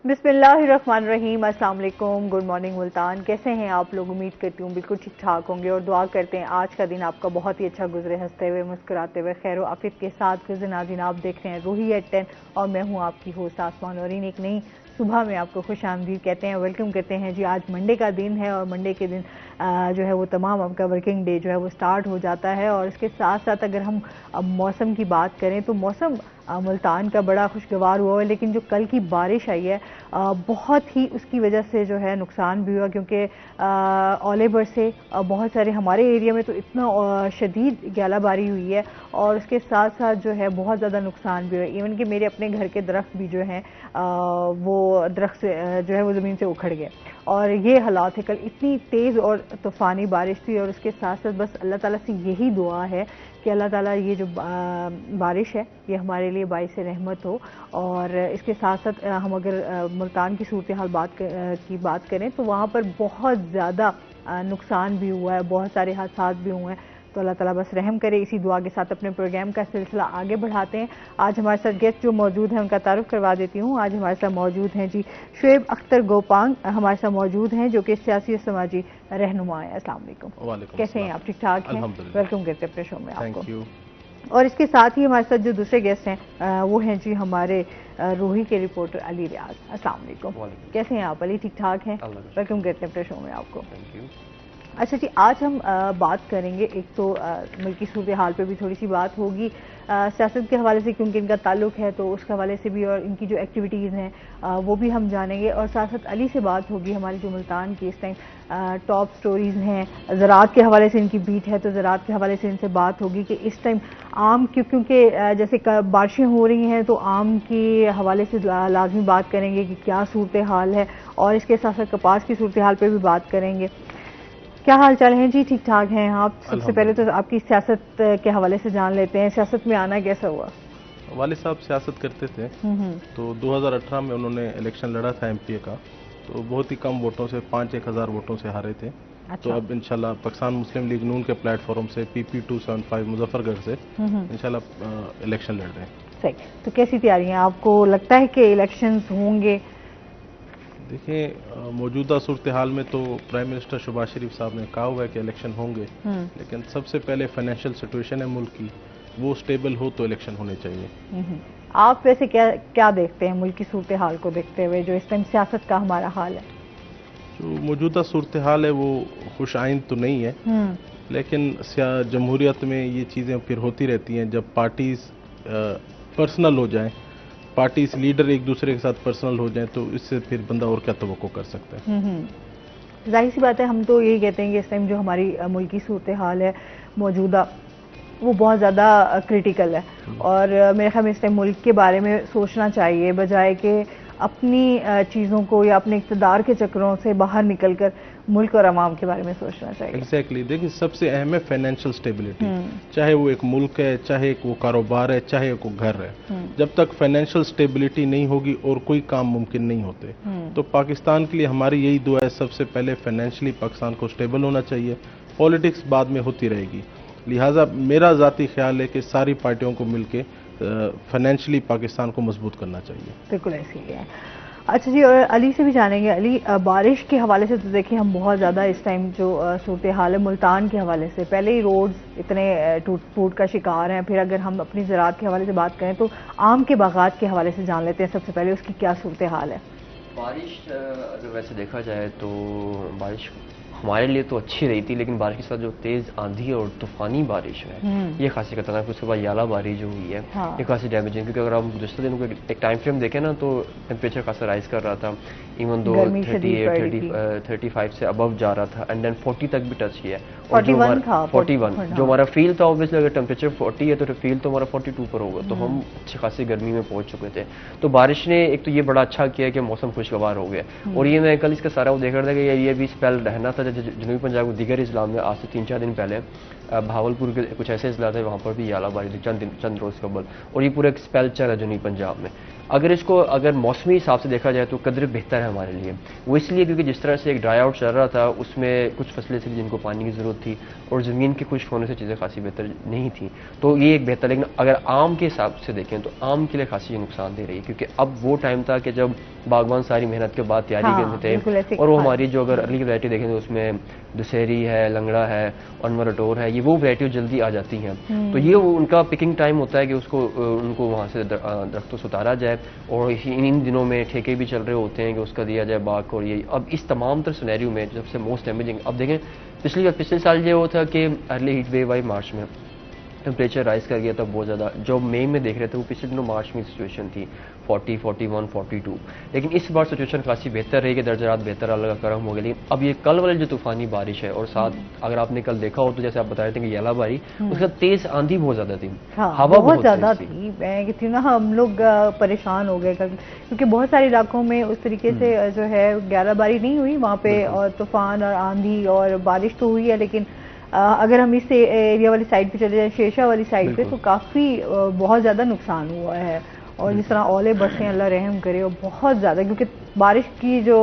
बिस्मिल्लाहिर्रहमानिर्रहीम। अस्सलाम वालेकुम। Good morning Multan. कैसे हैं आप लोग? उम्मीद करती हूँ बिल्कुल ठीक ठाक होंगे और दुआ करते हैं आज का दिन आपका बहुत ही अच्छा गुजरे, हंसते हुए मुस्कुराते हुए खैर व आफियत के साथ गुजरे। नाज़रीन, आप देख रहे हैं रूही एट 10 और मैं हूँ आपकी होस्ट आसमान नौरीन। एक नई सुबह में आपको खुश आमदीद कहते हैं, वेलकम करते हैं जी। आज मंडे का दिन है और मंडे के दिन जो है वो तमाम आपका वर्किंग डे जो है वो स्टार्ट हो जाता है। और इसके साथ साथ अगर हम मौसम की बात करें तो मौसम मुल्तान का बड़ा खुशगवार हुआ है, लेकिन जो कल की बारिश आई है बहुत ही उसकी वजह से जो है नुकसान भी हुआ, क्योंकि ओले बरसे बहुत सारे हमारे एरिया में तो इतना शदीद ग्यालाबारी हुई है और उसके साथ साथ जो है बहुत ज़्यादा नुकसान भी हुआ। इवन कि मेरे अपने घर के दरख्त भी जो हैं वो दरख्त से जो है वो ज़मीन से उखड़ गए और ये हालात है। कल इतनी तेज़ और तूफ़ानी बारिश थी और उसके साथ साथ बस अल्लाह ताला से यही दुआ है कि अल्लाह ताला ये जो बारिश है ये हमारे लिए बाइस रहमत हो। और इसके साथ साथ हम अगर मुल्तान की सूरत हाल की बात करें तो वहाँ पर बहुत ज़्यादा नुकसान भी हुआ है, बहुत सारे हादसात भी हुए हैं। तो अल्लाह ताला बस रहम करे। इसी दुआ के साथ अपने प्रोग्राम का सिलसिला आगे बढ़ाते हैं। आज हमारे साथ गेस्ट जो मौजूद हैं उनका तारुफ करवा देती हूँ। आज हमारे साथ मौजूद हैं जी शुएब अख्तर गोपांग, हमारे साथ मौजूद हैं जो कि सियासी और समाजी रहनुमा हैं। अस्सलाम वालेकुम। कैसे हैं आप? ठीक ठाक हैं? वेलकम करते हैं अपने शो में आपको। और इसके साथ ही हमारे साथ जो दूसरे गेस्ट हैं वो हैं जी हमारे रूही के रिपोर्टर अली रियाज। अस्सलाम वालेकुम। कैसे हैं आप अली? ठीक ठाक हैं? वेलकम करते हैं अपने शो में आपको। अच्छा जी, आज हम बात करेंगे, एक तो मुल्क की सूरत हाल पे भी थोड़ी सी बात होगी, सियासत के हवाले से क्योंकि इनका ताल्लुक है तो उसके हवाले से भी, और इनकी जो एक्टिविटीज़ हैं वो भी हम जानेंगे। और साथ साथ अली से बात होगी हमारी जो मुल्तान की इस टाइम टॉप स्टोरीज़ हैं, ज़राअत के हवाले से इनकी बीट है तो ज़राअत के हवाले से इनसे बात होगी कि इस टाइम आम क्योंकि जैसे बारिशें हो रही हैं तो आम के हवाले से लाजमी बात करेंगे कि क्या सूरत हाल है, और इसके साथ साथ कपास की सूरत हाल पर भी बात करेंगे। क्या हाल चाल है जी? ठीक ठाक हैं आप? सबसे पहले तो आपकी सियासत के हवाले से जान लेते हैं, सियासत में आना कैसा हुआ? वालिद साहब सियासत करते थे तो 2018 में उन्होंने इलेक्शन लड़ा था एमपीए का, तो बहुत ही कम वोटों से 5-1 हज़ार वोटों से हारे थे। अच्छा। तो अब इंशाल्लाह पाकिस्तान मुस्लिम लीग नून के प्लेटफॉर्म से PP 275 मुजफ्फरगढ़ से इंशाल्लाह इलेक्शन लड़ रहे हैं। सही। तो कैसी तैयारियां, आपको लगता है कि इलेक्शंस होंगे? देखिए, मौजूदा सूरत हाल में तो प्राइम मिनिस्टर शहबाज शरीफ साहब ने कहा हुआ है कि इलेक्शन होंगे, लेकिन सबसे पहले फाइनेंशियल सिचुएशन है मुल्क की, वो स्टेबल हो तो इलेक्शन होने चाहिए। आप वैसे क्या देखते हैं मुल्क की सूरत हाल को देखते हुए, जो इस टाइम सियासत का हमारा हाल है? जो मौजूदा सूरत हाल है वो खुश आइंद तो नहीं है, लेकिन जमहूरियत में ये चीज़ें फिर होती रहती हैं जब पार्टीज पर्सनल हो जाएं, पार्टीज लीडर एक दूसरे के साथ पर्सनल हो जाएं, तो इससे फिर बंदा और क्या तवक्को कर सकता है। जाहिर सी बात है, हम तो यही कहते हैं कि इस टाइम जो हमारी मुल्क की सूरत हाल है मौजूदा वो बहुत ज़्यादा क्रिटिकल है और मेरे ख्याल में इस टाइम मुल्क के बारे में सोचना चाहिए, बजाय कि अपनी चीज़ों को या अपने इक़्तिदार के चक्रों से बाहर निकलकर मुल्क और अवाम के बारे में सोचना चाहिए। एग्जैक्टली। देखिए, सबसे अहम है फाइनेंशियल स्टेबिलिटी, चाहे वो एक मुल्क है, चाहे वो कारोबार है, चाहे वो घर है। जब तक फाइनेंशियल स्टेबिलिटी नहीं होगी और कोई काम मुमकिन नहीं होते। तो पाकिस्तान के लिए हमारी यही दुआ है, सबसे पहले फाइनेंशियली पाकिस्तान को स्टेबल होना चाहिए, पॉलिटिक्स बाद में होती रहेगी। लिहाजा मेरा ज़ाती ख्याल है कि सारी पार्टियों को मिलकर फाइनेंशियली पाकिस्तान को मजबूत करना चाहिए। बिल्कुल ऐसे ही है। अच्छा जी, और अली से भी जानेंगे। अली, बारिश के हवाले से तो देखिए हम बहुत ज़्यादा इस टाइम जो सूरत हाल है मुल्तान के हवाले से, पहले ही रोड्स इतने टूट फूट का शिकार हैं, फिर अगर हम अपनी ज़राअत के हवाले से बात करें तो आम के बागात के हवाले से जान लेते हैं सबसे पहले, उसकी क्या सूरत हाल है? बारिश अगर वैसे देखा जाए तो बारिश हमारे लिए तो अच्छी रही थी, लेकिन बारिश के साथ जो तेज़ आंधी और तूफानी बारिश है ये खासी खतरनाक। उसके बाद यालाबारी जो हुई है ये खासी डैमेजिंग, क्योंकि अगर हम गुज़श्ता दिनों को एक टाइम फ्रेम देखें ना तो टेम्परेचर खासा राइज कर रहा था, इवन दो 35 से अबव जा रहा था, एंड देन 40 तक भी टच किया। 41 जो हमारा फील था, ऑब्वियसली अगर टेम्परेचर 40 है तो फील तो हमारा 42 पर होगा, तो हम अच्छी खासी गर्मी में पहुंच चुके थे। तो बारिश ने एक तो ये बड़ा अच्छा किया कि मौसम खुशगवार हो गया, और ये मैं कल इसका सारा वो देख रहा था कि ये भी स्पेल रहना था जनूबी पंजाब को दीगर इस्लाम में आज से 3-4 दिन पहले भावलपुर के कुछ ऐसे इजला थे, वहाँ पर भी यालाबारी थी चंद रोज़ कबल, और ये पूरा एक स्पेल चला जनूबी पंजाब में। अगर मौसमी हिसाब से देखा जाए तो कदर बेहतर है हमारे लिए। वो इसलिए क्योंकि जिस तरह से एक ड्राई आउट चल रहा था, उसमें कुछ फसलें थी जिनको पानी की ज़रूरत थी और ज़मीन के खुश्क होने से चीज़ें खासी बेहतर नहीं थी, तो ये एक बेहतर। लेकिन अगर आम के हिसाब से देखें तो आम के लिए खासी नुकसान दे रही है, क्योंकि अब वो टाइम था कि जब बागवान सारी मेहनत के बाद तैयारी करते थे, और वो हमारी जो अगर अर्ली वैरायटी देखें तो उसमें दुशहरी है, लंगड़ा है, अनवरटोर है, ये वो वैरायटी जल्दी आ जाती हैं। तो ये उनका पिकिंग टाइम होता है कि उनको वहाँ से दरख्तों से उतारा जाए, और इन दिनों में ठेके भी चल रहे होते हैं कि उसका दिया जाए बाग को। ये अब इस तमाम तर सिनेरियो में सबसे मोस्ट डैमेजिंग, अब देखें पिछले साल ये होता कि अर्ली हीट वेव आई मार्च में, टेम्परेचर राइज कर गया था बहुत ज़्यादा। जो मई में देख रहे थे वो पिछले दिनों मार्च में सिचुएशन थी 40, 41, 42। लेकिन इस बार सिचुएशन काफ़ी बेहतर रही कि दर्जा बेहतर अल्लाह का करम हो गया। लेकिन अब ये कल वाली जो तूफानी बारिश है, और साथ अगर आपने कल देखा हो तो जैसे आप बता रहे थे कि येला बारी, उसका तेज आंधी बहुत ज़्यादा थी, हवा बहुत ज़्यादा थी। मैं कहती हूँ ना, हम लोग परेशान हो गए क्योंकि बहुत सारे इलाकों में उस तरीके से जो है ग्यारहबारी नहीं हुई वहाँ पे, और तूफान और आंधी और बारिश तो हुई है, लेकिन अगर हम इस एरिया वाली साइड पे चले जाए, शेरशाह वाली साइड पे, तो काफ़ी बहुत ज़्यादा नुकसान हुआ है। और जिस तरह ओले बरसे, अल्लाह रहम करे, और बहुत ज़्यादा, क्योंकि बारिश की जो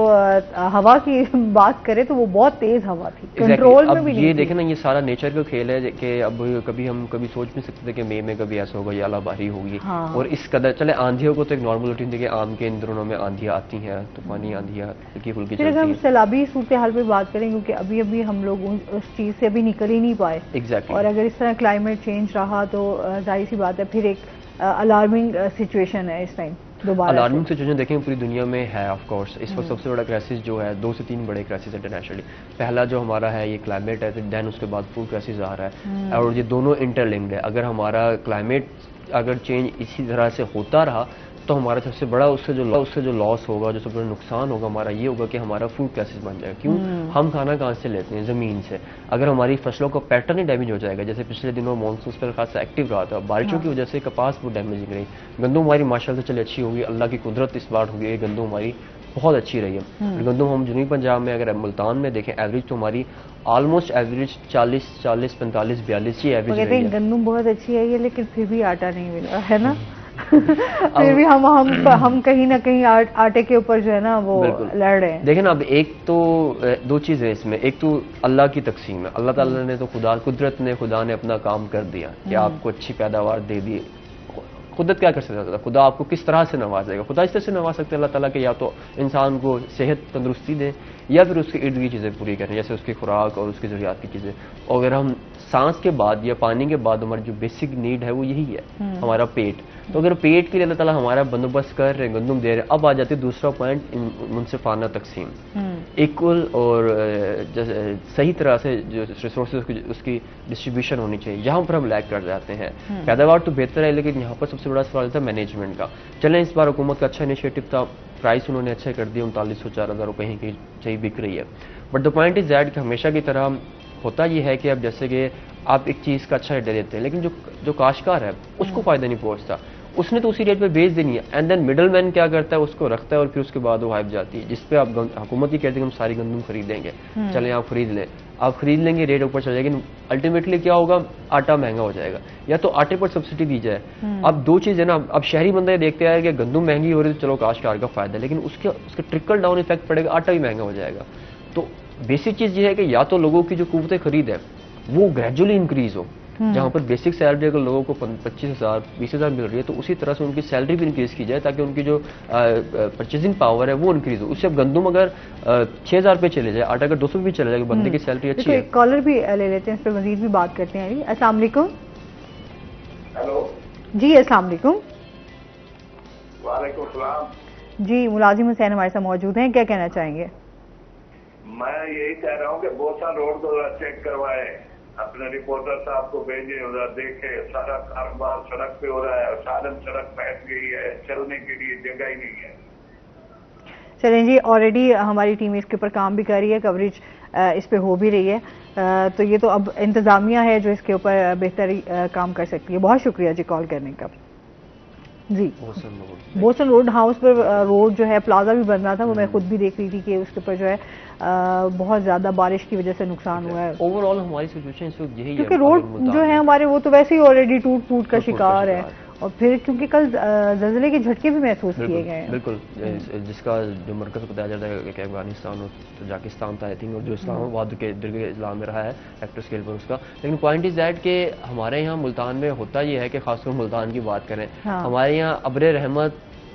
हवा की बात करें तो वो बहुत तेज़ हवा थी, कंट्रोल में भी नहीं। ये देखें ना, ये सारा नेचर का खेल है कि अब हम कभी सोच नहीं सकते थे कि मई में कभी ऐसा होगा, या बारी होगी। और इस कदर चले आंधियों को तो एक नॉर्मल रूटीन थी कि आम के इन दिनों में आंधियाँ आती हैं, तूफानी आंधियाँ हल्की फुल्की चलती हैं। अगर हम सैलाबी सूरत हाल पे बात करें, क्योंकि अभी हम लोग उस चीज़ से अभी निकल ही नहीं पाए। एग्जैक्टली। और अगर इस तरह क्लाइमेट चेंज रहा तो जाहिर सी बात है फिर एक अलार्मिंग सिचुएशन है इस टाइम दोबारा। अलार्मिंग सिचुएशन देखें पूरी दुनिया में है ऑफ कोर्स। इस वक्त सबसे बड़ा क्राइसिस जो है, 2 से 3 बड़े क्राइसिस इंटरनेशनली। पहला जो हमारा है ये क्लाइमेट है, फिर देन उसके बाद फूड क्राइसिस आ रहा है, और ये दोनों इंटरलिंक्ड है। अगर हमारा क्लाइमेट अगर चेंज इसी तरह से होता रहा तो हमारा सबसे बड़ा उससे जो लॉस होगा, जो सबसे बड़ा नुकसान होगा हमारा, ये होगा कि हमारा फूड क्राइसिस बन जाएगा। क्यों? हम खाना कहाँ से लेते हैं? ज़मीन से। अगर हमारी फसलों का पैटर्न ही डैमेज हो जाएगा, जैसे पिछले दिनों मानसून पर खासा एक्टिव रहा था, बारिशों की वजह से कपास बहुत डैमेजिंग रही। गंदम हमारी माशाल्लाह से चले अच्छी होगी, अल्लाह की कुदरत इस बार होगी, गंदम हमारी बहुत अच्छी रही है। गंदम हम जुनूबी पंजाब में अगर मुल्तान में देखें एवरेज, तो हमारी ऑलमोस्ट एवरेज 40, 45, 42 ही एवरेज रही है। गंदम बहुत अच्छी है ये, लेकिन फिर भी आटा नहीं मिल रहा है ना। फिर भी हम कहीं ना कहीं आटे के ऊपर जो है ना वो लड़ रहे हैं। देखें ना, अब एक तो 2 चीज़ है इसमें। एक तो अल्लाह की तकसीम है, अल्लाह ताला ने तो खुदा ने अपना काम कर दिया कि आपको अच्छी पैदावार दे दी। खुदत क्या कर सकता था? खुदा आपको किस तरह से नवाजेगा? खुदा इस तरह से नवाज सकते हैं अल्लाह ताला के, या तो इंसान को सेहत तंदुरुस्ती दें, या फिर उसके इर्द गिर्द चीज़ें पूरी करें, जैसे उसकी खुराक और उसकी ज़रूरियात की चीज़ें। और अगर हम सांस के बाद या पानी के बाद हमारी जो बेसिक नीड है वो यही है, हमारा पेट। तो अगर पेट के लिए अल्लाह ताला हमारा बंदोबस्त कर रहे हैं, गंदम दे रहे हैं, अब आ जाती है दूसरा पॉइंट, मुनसिफाना तकसीम। इक्वल और सही तरह से जो रिसोर्सेज उसकी डिस्ट्रीब्यूशन होनी चाहिए, यहाँ पर हम लैग कर जाते हैं। पैदावार तो बेहतर है, लेकिन यहाँ पर सबसे बड़ा सवाल था मैनेजमेंट का। चलें, इस बार हुकूमत का अच्छा इनिशिएटिव था, प्राइस उन्होंने अच्छा कर दिया, 3900 4,000 रुपये कहीं चाहिए बिक रही है। But the point is that कि हमेशा की तरह होता ये है कि अब जैसे कि आप एक चीज़ का अच्छा रेट दे देते हैं, लेकिन जो काश्तकार है उसको फ़ायदा नहीं पहुंचता, उसने तो उसी रेट पे बेच देनी है। एंड देन मिडल मैन क्या करता है, उसको रखता है, और फिर उसके बाद वो हाइप जाती है, जिसपे आप हुकूमत ही कहती है कि हम सारी गंदम खरीदेंगे, चलें आप खरीद लें। आप खरीद लेंगे, रेट ऊपर चल जाएगा, लेकिन अल्टीमेटली क्या होगा, आटा महंगा हो जाएगा। या तो आटे पर सब्सिडी दी जाए। अब 2 चीज़ है ना, अब शहरी बंदा ये देखते हैं कि गंदम महंगी हो रही है तो चलो काश्तकार का फायदा है, लेकिन उसका ट्रिकल डाउन इफेक्ट पड़ेगा, आटा भी महंगा हो जाएगा। तो बेसिक चीज़ ये है कि या तो लोगों की जो कुव्वत खरीद है वो ग्रेजुअली इंक्रीज हो, जहाँ पर बेसिक सैलरी अगर लोगों को 25,000 20,000 मिल रही है, तो उसी तरह से उनकी सैलरी भी इंक्रीज की जाए, ताकि उनकी जो परचेजिंग पावर है वो इंक्रीज हो। उससे अब गंदम अगर 6,000 रुपये चले जाए, आटा अगर 200 भी चले जाए, बंदे की सैलरी अच्छी है। कॉलर भी ले लेते हैं, इस पर मजीद भी बात करते हैं। अस्सलाम वालेकुम। हेलो जी, अस्सलाम वालेकुम। वालेकुम सलाम जी, मुलाजिम हुसैन हमारे साथ मौजूद हैं, क्या कहना चाहेंगे? मैं यही कह रहा हूँ कि बोसा रोड को चेक करवाए, अपने रिपोर्टर साहब को भेजे, उधर देखे, सारा कारोबार सड़क पे हो रहा है, साधन सड़क बैठ गई है, चलने के लिए जगह ही नहीं है। चलें जी, ऑलरेडी हमारी टीम इसके ऊपर काम भी कर रही है, कवरेज इस पे हो भी रही है, तो ये तो अब इंतजामिया है जो इसके ऊपर बेहतर काम कर सकती है। बहुत शुक्रिया जी कॉल करने का। जी, बोसन रोड हाउस पर रोड जो है प्लाजा भी बन रहा था, वो मैं खुद भी देख रही थी कि उसके ऊपर जो है बहुत ज्यादा बारिश की वजह से नुकसान हुआ है। ओवरऑल हमारी सिचुएशन यही है, क्योंकि रोड जो है हमारे वो तो वैसे ही ऑलरेडी टूट फूट का शिकार है, और फिर क्योंकि कल ज़लज़ले के झटके भी महसूस किए गए हैं। बिल्कुल, जिसका जो मरकज़ बताया जाता है कि अफगानिस्तान और तजाकिस्तान था आई थिंक, और जो इस्लामाबाद के दरगे इस्लाम में रहा है एक्टर स्केल पर उसका। लेकिन पॉइंट इज़ दैट कि हमारे यहाँ मुल्तान में होता ये है कि खासकर मुल्तान की बात करें, हमारे यहाँ अब्र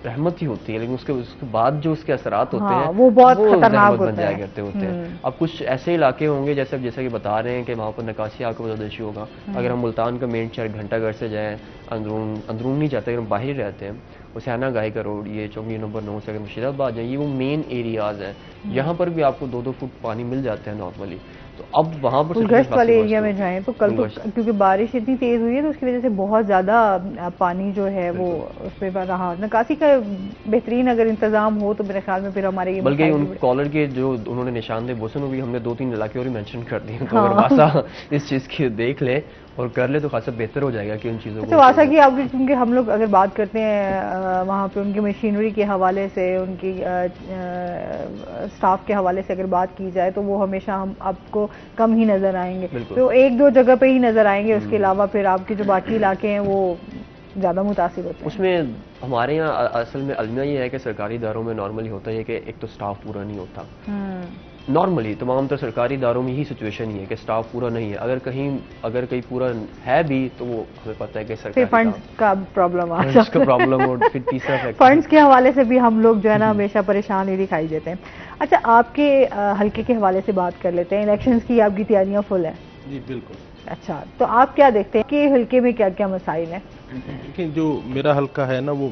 रहमत ही होती है, लेकिन उसके बाद जो उसके असरात होते हैं वो बहुत खतरनाक बन जाया करते होते हैं। अब कुछ ऐसे इलाके होंगे जैसा कि बता रहे हैं कि वहाँ पर नकाशी आपको बदोदशी होगा। अगर हम मुल्तान का मेन शहर घंटाघर से जाएँ, अंदरून नहीं जाते, अगर हम बाहर ही रहते हैं, हुसैना गाय का रोड, ये चौकी नंबर 9 से अगर मुर्शिदाबाद जाए, ये वो मेन एरियाज हैं। यहाँ पर भी आपको 2-2 फुट पानी मिल जाते हैं नॉर्मली। तो अब वहाँ पर गश्त वाले एरिया में जाएं तो कल तो क्योंकि बारिश इतनी तेज हुई है तो उसकी वजह से बहुत ज़्यादा पानी जो है वो उसमें रहा। निकासी का बेहतरीन अगर इंतजाम हो तो मेरे ख्याल में फिर हमारे ये, बल्कि उन कॉलर के जो उन्होंने निशान दे बोसन भी हमने 2-3 इलाके और ही मेंशन कर दिए। तो अगर वासा इस चीज़ की देख ले और कर ले तो खासा बेहतर हो जाएगा कि उन चीज़ों को। वासा की आपकी, क्योंकि हम लोग अगर बात करते हैं वहाँ पे उनकी मशीनरी के हवाले से, उनकी स्टाफ के हवाले से अगर बात की जाए तो वो हमेशा हम आपको कम ही नज़र आएंगे। तो 1-2 जगह पे ही नज़र आएंगे, उसके अलावा फिर आपके जो बाकी इलाके हैं वो ज़्यादा मुतासिर होते हैं। उसमें हमारे यहाँ असल में अलमिया ये है कि सरकारी इदारों में नॉर्मली होता है कि एक तो स्टाफ पूरा नहीं होता। नॉर्मली तमाम तो सरकारी इदारों में ही सिचुएशन ही है कि स्टाफ पूरा नहीं है। अगर कहीं पूरा है भी तो वो हमें पता है कि सरकारी फंड्स का प्रॉब्लम और फिर तीसरा फैक्टर फंड्स के हवाले से भी हम लोग जो है ना हमेशा परेशान ही दिखाई देते हैं। अच्छा, आपके हल्के के हवाले से बात कर लेते हैं। इलेक्शंस की आपकी तैयारियां फुल है? जी बिल्कुल। अच्छा, तो आप क्या देखते हैं कि हल्के में क्या क्या मसाइल हैं? देखिए, जो मेरा हल्का है ना वो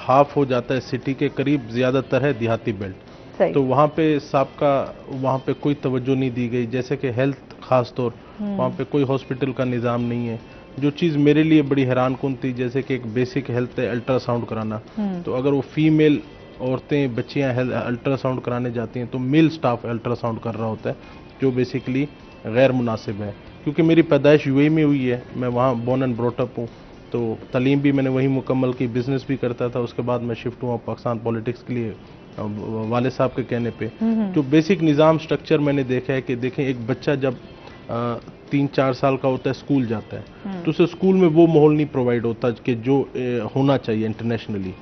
हाफ हो जाता है सिटी के करीब, ज़्यादातर है देहाती बेल्ट। तो वहाँ पे वहाँ पे कोई तवज्जो नहीं दी गई, जैसे कि हेल्थ खास तौर वहाँ पे कोई हॉस्पिटल का निज़ाम नहीं है। जो चीज़ मेरे लिए बड़ी हैरान कुन थी, जैसे कि एक बेसिक हेल्थ है अल्ट्रासाउंड कराना, तो अगर वो फीमेल औरतें बच्चियाँ अल्ट्रासाउंड कराने जाती हैं तो मेल स्टाफ अल्ट्रासाउंड कर रहा होता है, जो बेसिकली गैर मुनासिब है। क्योंकि मेरी पैदाइश यूएई में हुई है, मैं वहाँ बोर्न एंड ब्रॉट अप हूँ, तो तालीम भी मैंने वहीं मुकम्मल की, बिजनेस भी करता था। उसके बाद मैं शिफ्ट हुआ पाकिस्तान पॉलिटिक्स के लिए वाले साहब के कहने पे। जो बेसिक निज़ाम स्ट्रक्चर मैंने देखा है कि देखें, एक बच्चा जब 3-4 साल का होता है स्कूल जाता है तो उसे स्कूल में वो माहौल नहीं प्रोवाइड होता कि जो होना चाहिए इंटरनेशनली,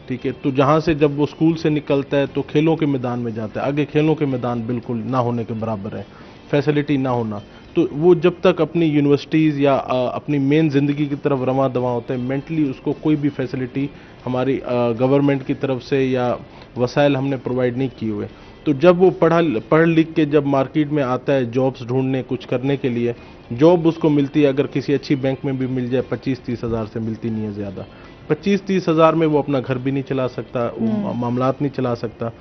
ठीक है। तो जहाँ से जब वो स्कूल से निकलता है तो खेलों के मैदान में जाता है, आगे खेलों के मैदान बिल्कुल ना होने के बराबर है, फैसिलिटी ना होना। तो वो जब तक अपनी यूनिवर्सिटीज़ या अपनी मेन ज़िंदगी की तरफ रवा दवा होता है, मेंटली उसको कोई भी फैसिलिटी हमारी गवर्नमेंट की तरफ से या वसाइल हमने प्रोवाइड नहीं किए हुए। तो जब वो पढ़ लिख के जब मार्केट में आता है जॉब्स ढूंढने, कुछ करने के लिए, जॉब उसको मिलती है अगर किसी अच्छी बैंक में भी मिल जाए 25-30 हज़ार से मिलती नहीं है ज़्यादा। 25-30 हज़ार में वो अपना घर भी नहीं चला सकता, मामलात नहीं चला सकता,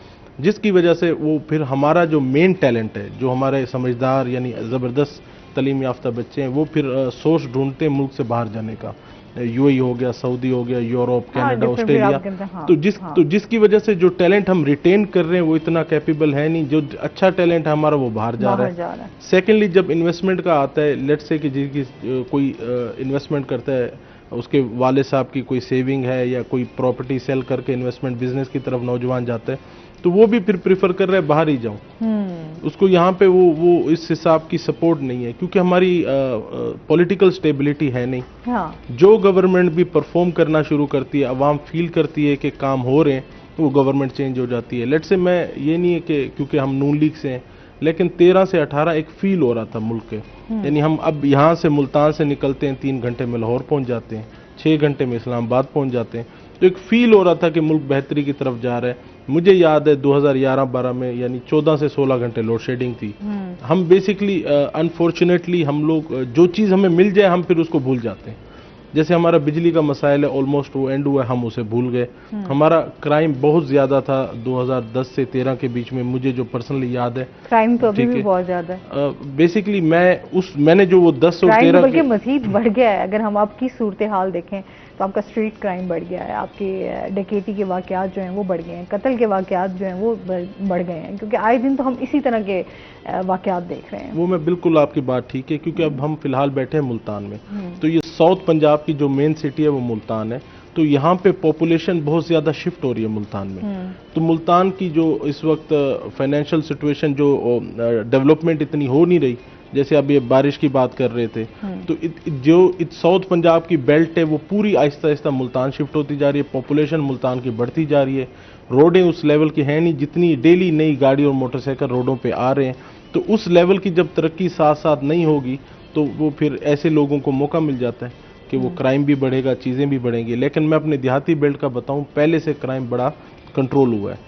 जिसकी वजह से वो फिर हमारा जो मेन टैलेंट है, जो हमारे समझदार यानी ज़बरदस्त तालीम याफ्ता बच्चे हैं, वो फिर सोर्स ढूंढते हैं मुल्क से बाहर जाने का। यूएई हो गया, सऊदी हो गया, यूरोप, कनाडा, ऑस्ट्रेलिया। तो जिसकी वजह से जो टैलेंट हम रिटेन कर रहे हैं वो इतना कैपेबल है नहीं, जो अच्छा टैलेंट है हमारा वो बाहर जा रहा है। सेकेंडली, जब इन्वेस्टमेंट का आता है, लेट्स से कि जिसकी कोई इन्वेस्टमेंट करता है, उसके वाले साहब की कोई सेविंग है या कोई प्रॉपर्टी सेल करके इन्वेस्टमेंट बिजनेस की तरफ नौजवान जाता है, तो वो भी फिर प्रेफर कर रहे हैं बाहर ही जाऊं। उसको यहाँ पे वो इस हिसाब की सपोर्ट नहीं है, क्योंकि हमारी पॉलिटिकल स्टेबिलिटी है नहीं। हाँ। जो गवर्नमेंट भी परफॉर्म करना शुरू करती है, अवाम फील करती है कि काम हो रहे हैं, तो वो गवर्नमेंट चेंज हो जाती है। लेट्स से मैं ये नहीं है कि क्योंकि हम नून लीग से हैं, लेकिन 13 से 18 एक फील हो रहा था मुल्क के, यानी हम अब यहाँ से मुल्तान से निकलते हैं 3 घंटे में लाहौर पहुँच जाते हैं, 6 घंटे में इस्लामाबाद पहुँच जाते हैं, तो एक फील हो रहा था कि मुल्क बेहतरी की तरफ जा रहा है। मुझे याद है 2011-12 में यानी 14 से 16 घंटे लोड शेडिंग थी। हम बेसिकली अनफॉर्चुनेटली हम लोग जो चीज़ हमें मिल जाए हम फिर उसको भूल जाते हैं। जैसे हमारा बिजली का मसाइल है, ऑलमोस्ट वो एंड हुआ, हम उसे भूल गए। हमारा क्राइम बहुत ज़्यादा था 2010 से 13 के बीच में, मुझे जो पर्सनली याद है। क्राइम तो अभी भी बहुत ज़्यादा है। बेसिकली मैंने जो वो 10 और 13 बल्कि मज़ीद बढ़ गया है। अगर हम आपकी सूरत हाल देखें तो आपका स्ट्रीट क्राइम बढ़ गया है, आपके डकैती के वाक़यात जो हैं वो बढ़ गए हैं, कत्ल के वाक़यात जो हैं वो बढ़ गए हैं, क्योंकि आए दिन तो हम इसी तरह के वाक़यात देख रहे हैं। वो मैं बिल्कुल आपकी बात ठीक है, क्योंकि अब हम फिलहाल बैठे हैं मुल्तान में, तो ये साउथ पंजाब की जो मेन सिटी है वो मुल्तान है, तो यहाँ पे पॉपुलेशन बहुत ज़्यादा शिफ्ट हो रही है मुल्तान में। तो मुल्तान की जो इस वक्त फाइनेंशियल सिचुएशन, जो डेवलपमेंट इतनी हो नहीं रही, जैसे अब ये बारिश की बात कर रहे थे, तो जो साउथ पंजाब की बेल्ट है वो पूरी आहिस्ता आहिस्ता मुल्तान शिफ्ट होती जा रही है, पॉपुलेशन मुल्तान की बढ़ती जा रही है, रोडें उस लेवल की हैं नहीं जितनी डेली नई गाड़ी और मोटरसाइकिल रोडों पे आ रहे हैं। तो उस लेवल की जब तरक्की साथ साथ नहीं होगी तो वो फिर ऐसे लोगों को मौका मिल जाता है कि वो क्राइम भी बढ़ेगा, चीज़ें भी बढ़ेंगी। लेकिन मैं अपने देहाती बेल्ट का बताऊं, पहले से क्राइम बड़ा कंट्रोल हुआ है।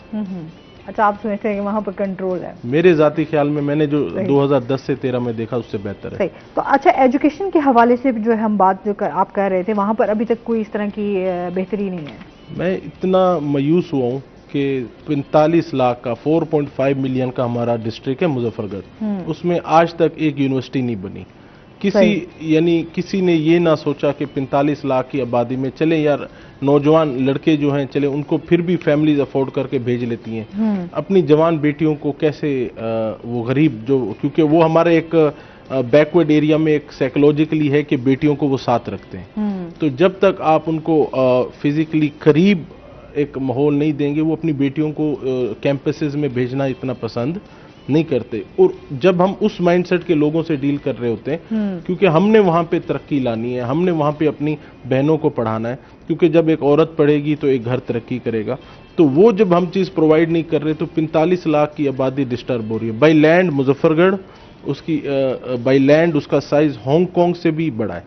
अच्छा, आप समझते हैं कि वहाँ पर कंट्रोल है? मेरे जाती ख्याल में मैंने जो 2010 से 13 में देखा उससे बेहतर है। सही। तो अच्छा, एजुकेशन के हवाले से जो है हम बात जो आप कह रहे थे, वहाँ पर अभी तक कोई इस तरह की बेहतरी नहीं है? मैं इतना मायूस हुआ हूँ कि 45 लाख का 4.5 मिलियन का हमारा डिस्ट्रिक्ट है मुजफ्फरगढ़, उसमें आज तक एक यूनिवर्सिटी नहीं बनी। किसी ने ये ना सोचा कि 45 लाख की आबादी में चले यार नौजवान लड़के जो हैं चले उनको फिर भी फैमिलीज अफोर्ड करके भेज लेती हैं, अपनी जवान बेटियों को कैसे वो गरीब जो, क्योंकि वो हमारे एक बैकवर्ड एरिया में एक साइकोलॉजिकली है कि बेटियों को वो साथ रखते हैं, तो जब तक आप उनको फिजिकली करीब एक माहौल नहीं देंगे वो अपनी बेटियों को कैंपसेस में भेजना इतना पसंद नहीं करते। और जब हम उस माइंडसेट के लोगों से डील कर रहे होते हैं, क्योंकि हमने वहां पे तरक्की लानी है, हमने वहां पे अपनी बहनों को पढ़ाना है, क्योंकि जब एक औरत पढ़ेगी तो एक घर तरक्की करेगा, तो वो जब हम चीज प्रोवाइड नहीं कर रहे तो 45 लाख की आबादी डिस्टर्ब हो रही है। बाई लैंड मुजफ्फरगढ़ उसकी बाई लैंड उसका साइज हांगकांग से भी बड़ा है,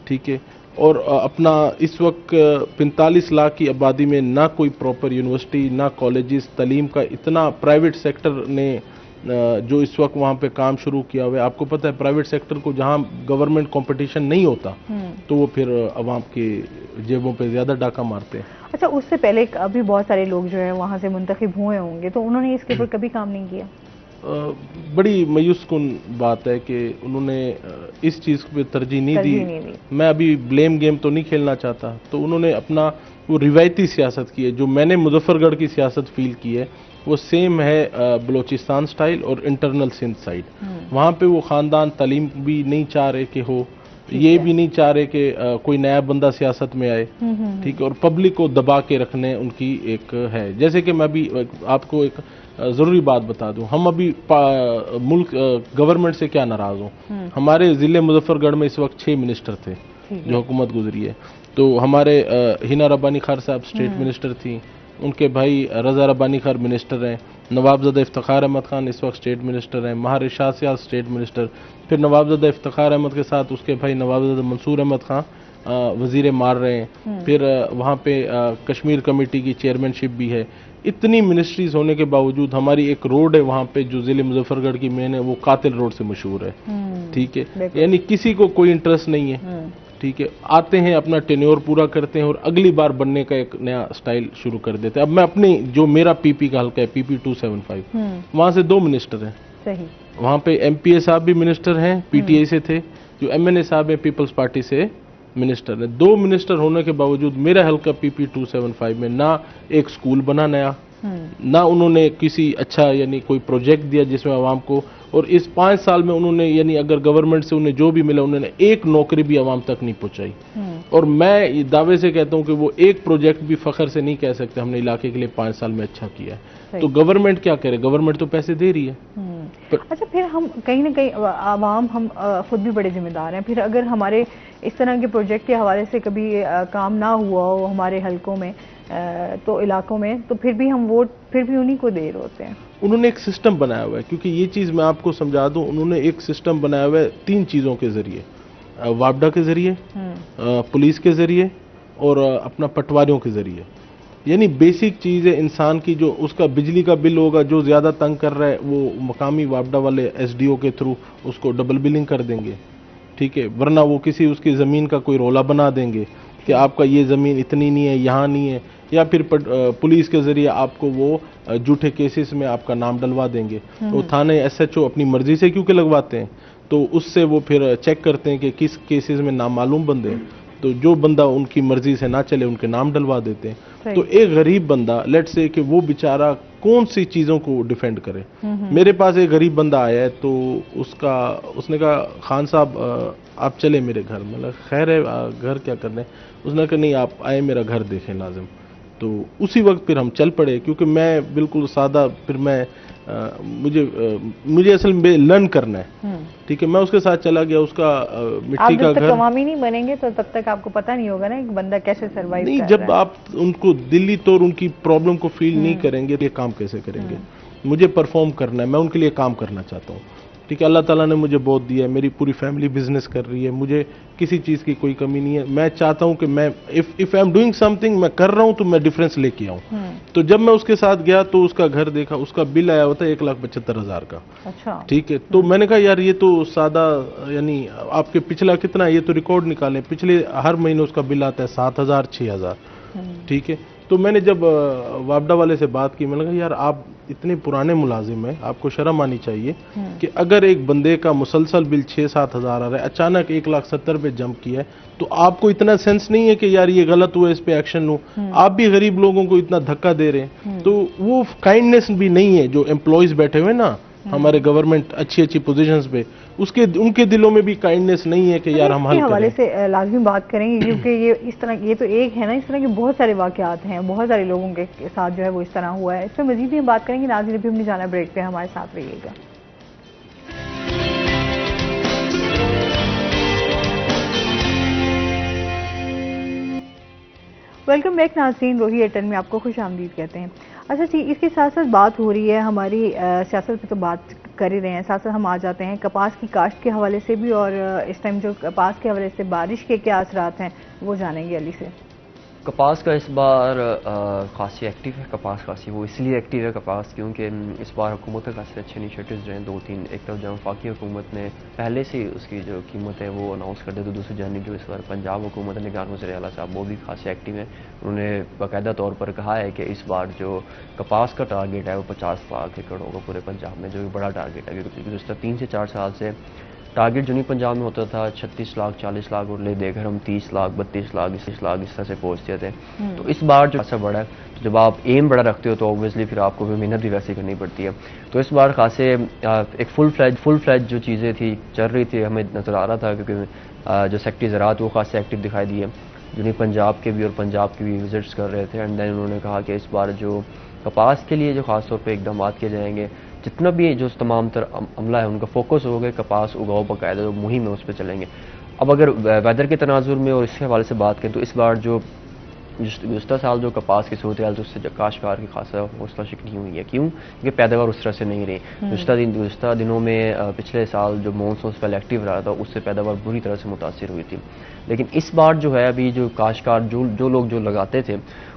ठीक है। और अपना इस वक्त 45 लाख की आबादी में ना कोई प्रॉपर यूनिवर्सिटी, ना कॉलेजेस, तालीम का इतना प्राइवेट सेक्टर ने जो इस वक्त वहाँ पे काम शुरू किया हुआ है। आपको पता है प्राइवेट सेक्टर को जहाँ गवर्नमेंट कंपटीशन नहीं होता तो वो फिर अवाम के जेबों पे ज्यादा डाका मारते हैं। अच्छा, उससे पहले अभी बहुत सारे लोग जो है वहाँ से मुंतखब हुए होंगे, तो उन्होंने इसके ऊपर कभी काम नहीं किया? बड़ी मायूस कुन बात है कि उन्होंने इस चीज़ पे तरजीह नहीं दी। मैं अभी ब्लेम गेम तो नहीं खेलना चाहता, तो उन्होंने अपना वो रिवायती सियासत की है, जो मैंने मुजफ्फरगढ़ की सियासत फील की है वो सेम है बलोचिस्तान स्टाइल और इंटरनल सिंध साइड। वहाँ पे वो ख़ानदान तालीम भी नहीं चाह रहे कि हो, ये भी नहीं चाह रहे कि कोई नया बंदा सियासत में आए, ठीक है, और पब्लिक को दबा के रखने उनकी एक है। जैसे कि मैं अभी आपको एक ज़रूरी बात बता दूं, हम अभी मुल्क गवर्नमेंट से क्या नाराज़ हूँ, हमारे ज़िले मुजफ्फरगढ़ में इस वक्त 6 मिनिस्टर थे जो हुकूमत गुजरी है। तो हमारे हिना रब्बानी खार साहब स्टेट मिनिस्टर थी, उनके भाई रज़ा रब्बानी खार मिनिस्टर हैं, नवाबज़दा इफ्तिखार अहमद खान इस वक्त स्टेट मिनिस्टर हैं, महार इरशाद सियाल स्टेट मिनिस्टर, फिर नवाबज़दा इफ्तिखार अहमद के साथ उसके भाई नवाबज़दा मंसूर अहमद खान वज़ीर मार रहे हैं। फिर वहाँ पे कश्मीर कमेटी की चेयरमैनशिप भी है। इतनी मिनिस्ट्रीज होने के बावजूद हमारी एक रोड है वहाँ पे जो ज़िले मुजफ्फरगढ़ की मेन है वो कातिल रोड से मशहूर है, ठीक है, यानी किसी को कोई इंटरेस्ट नहीं है, ठीक है, आते हैं अपना टेन्योर पूरा करते हैं और अगली बार बनने का एक नया स्टाइल शुरू कर देते हैं। अब मैं अपनी जो मेरा पीपी का हल्का है PP 275, वहाँ से 2 मिनिस्टर हैं, सही, वहाँ पे MPA साहब भी मिनिस्टर हैं, PTI से थे, जो MNA साहब है पीपल्स पार्टी से मिनिस्टर है। 2 मिनिस्टर होने के बावजूद मेरा हल्का PP 275 में ना एक स्कूल बना नया, ना उन्होंने किसी अच्छा यानी कोई प्रोजेक्ट दिया जिसमें आवाम को, और इस 5 साल में उन्होंने यानी अगर गवर्नमेंट से उन्हें जो भी मिला उन्होंने एक नौकरी भी आवाम तक नहीं पहुंचाई। और मैं ये दावे से कहता हूं कि वो एक प्रोजेक्ट भी फखर से नहीं कह सकते हमने इलाके के लिए 5 साल में अच्छा किया है। तो गवर्नमेंट क्या करे, गवर्नमेंट तो पैसे दे रही है। अच्छा, फिर हम कहीं ना कहीं आवाम हम खुद भी बड़े जिम्मेदार हैं। फिर अगर हमारे इस तरह के प्रोजेक्ट के हवाले से कभी काम ना हुआ हो हमारे हलकों में तो इलाकों में, तो फिर भी हम वोट फिर भी उन्हीं को दे रहे होते हैं। उन्होंने एक सिस्टम बनाया हुआ है, क्योंकि ये चीज़ मैं आपको समझा दूं, उन्होंने एक सिस्टम बनाया हुआ है 3 चीज़ों के जरिए, वापडा के जरिए, पुलिस के जरिए और अपना पटवारियों के जरिए। यानी बेसिक चीज़ है इंसान की, जो उसका बिजली का बिल होगा जो ज़्यादा तंग कर रहा है वो मकामी वापडा वाले SDO के थ्रू उसको डबल बिलिंग कर देंगे, ठीक है, वरना वो किसी उसकी ज़मीन का कोई रौला बना देंगे कि आपका ये ज़मीन इतनी नहीं है, यहाँ नहीं है, या फिर पुलिस के जरिए आपको वो झूठे केसेस में आपका नाम डलवा देंगे। तो थाने SHO अपनी मर्जी से क्योंकि लगवाते हैं, तो उससे वो फिर चेक करते हैं कि किस केसेस में नामालूम बंदे हैं, तो जो बंदा उनकी मर्जी से ना चले उनके नाम डलवा देते हैं। तो एक गरीब बंदा लेट से कि वो बेचारा कौन सी चीज़ों को डिफेंड करे। मेरे पास एक गरीब बंदा आया है, तो उसने कहा खान साहब आप चले मेरे घर, मतलब खैर है घर क्या करने, उसने कहा नहीं आप आए मेरा घर देखें लाजिम। तो उसी वक्त फिर हम चल पड़े, क्योंकि मैं बिल्कुल सादा, फिर मैं मुझे असल में लर्न करना है, ठीक है। मैं उसके साथ चला गया, उसका मिट्टी का घर। आप जब तक अवामी नहीं बनेंगे तो तब तक आपको पता नहीं होगा ना कि बंदा कैसे सर्वाइव कर रहा है। जब आप उनको दिल्ली तौर उनकी प्रॉब्लम को फील नहीं करेंगे तो ये काम कैसे करेंगे। मुझे परफॉर्म करना है, मैं उनके लिए काम करना चाहता हूँ, ठीक है। अल्लाह ताला ने मुझे बहुत दिया है, मेरी पूरी फैमिली बिजनेस कर रही है, मुझे किसी चीज़ की कोई कमी नहीं है। मैं चाहता हूं कि मैं if I am doing something, मैं कर रहा हूं तो मैं डिफरेंस लेके आऊं। तो जब मैं उसके साथ गया तो उसका घर देखा, उसका बिल आया होता है 1,75,000 का। अच्छा, ठीक है। तो मैंने कहा यार ये तो सादा, यानी आपके पिछला कितना, ये तो रिकॉर्ड निकालें, पिछले हर महीने उसका बिल आता है 7,000 6,000, ठीक है। तो मैंने जब वापडा वाले से बात की, मैंने कहा यार आप इतने पुराने मुलाजिम हैं, आपको शर्म आनी चाहिए कि अगर एक बंदे का मुसलसल बिल 6-7 हज़ार आ रहा है, अचानक 1,70,000 पे जंप किया है, तो आपको इतना सेंस नहीं है कि यार ये गलत हुआ, इस पे एक्शन लूं। आप भी गरीब लोगों को इतना धक्का दे रहे हैं, तो वो काइंडनेस भी नहीं है। जो एम्प्लॉयज बैठे हुए ना हमारे गवर्नमेंट अच्छी पोजीशंस पे, उनके दिलों में भी काइंडनेस नहीं है कि यार हम हल करें। हवाले से लाजमी बात करेंगे, क्योंकि ये तो एक है ना, इस तरह के बहुत सारे वाकयात हैं, बहुत सारे लोगों के साथ जो है वो इस तरह हुआ है। इस पर मजीद भी हम बात करेंगे। नाज़रीन अभी हमने जाना ब्रेक पे, हमारे साथ रहिएगा। वेलकम बैक नाज़रीन, रोही एयरटेल में आपको खुश आमदीद कहते हैं। अच्छा जी, इसके साथ साथ बात हो रही है हमारी सियासत पे, तो बात कर ही रहे हैं, साथ साथ हम आ जाते हैं कपास की काश्त के हवाले से भी, और इस टाइम जो कपास के हवाले से बारिश के क्या असरात हैं वो जानेंगे अली से। कपास का इस बार खासी एक्टिव है। कपास खासी वो इसलिए एक्टिव है कपास क्योंकि इस बार हुकूमत के खासे अच्छे इनिशिएटिव्स रहे हैं, 2-3। एक तरफ जब वफाकी हुकूमत ने पहले से उसकी जो कीमत है वो अनाउंस कर दी, तो दूसरी जानिब जो इस बार पंजाब हुकूमत ने, निगार वज़ीर आला साहब, वो भी खासे एक्टिव हैं। उन्होंने बाकायदा तौर पर कहा है कि इस बार जो कपास का टारगेट है वो 50 लाख एकड़ होगा पूरे पंजाब में, जो कि बड़ा टारगेट है, क्योंकि गुज़श्ता 3 से 4 साल से टारगेट जो नहीं पंजाब में होता था 36 लाख 40 लाख, और ले देकर हम 30 लाख 32 लाख 21 लाख इस तरह से पहुँचते थे। तो इस बार जो खासा बड़ा है, तो जब आप एम बड़ा रखते हो तो ऑब्वियसली फिर आपको भी मेहनत भी वैसे करनी पड़ती है। तो इस बार खासे एक फुल फ्लैज जो चीज़ें थी चल रही थी, हमें नज़र आ रहा था, क्योंकि जो सेक्रेटरी ज़राअत वो खासे एक्टिव दिखाई दिए, जिन्हें पंजाब के भी और पंजाब के भी विजिट्स कर रहे थे। एंड देन उन्होंने कहा कि इस बार जो कपास के लिए जो ख़ास तौर पे इकदाम किए जाएंगे, जितना भी जो तमाम अमला है उनका फोकस होगा कपास उगाओ, बाकायदा जो मुहिम है उस पर चलेंगे। अब अगर वेदर के तनाजुर में और इसके हवाले से बात करें तो इस बार जो गुज़श्ता साल जो कपास की सूरत हाल, तो उससे काश्तकार की खासा हौसला शिकनी हुई है। क्यों? क्योंकि पैदावार उस तरह से नहीं रही। गुज़श्ता दिनों में पिछले साल जो मानसून पहले एक्टिव रहा था उससे पैदावार बुरी तरह से मुतासिर हुई थी। लेकिन इस बार जो है अभी जो काश्तकार जो लोग जो लगाते थे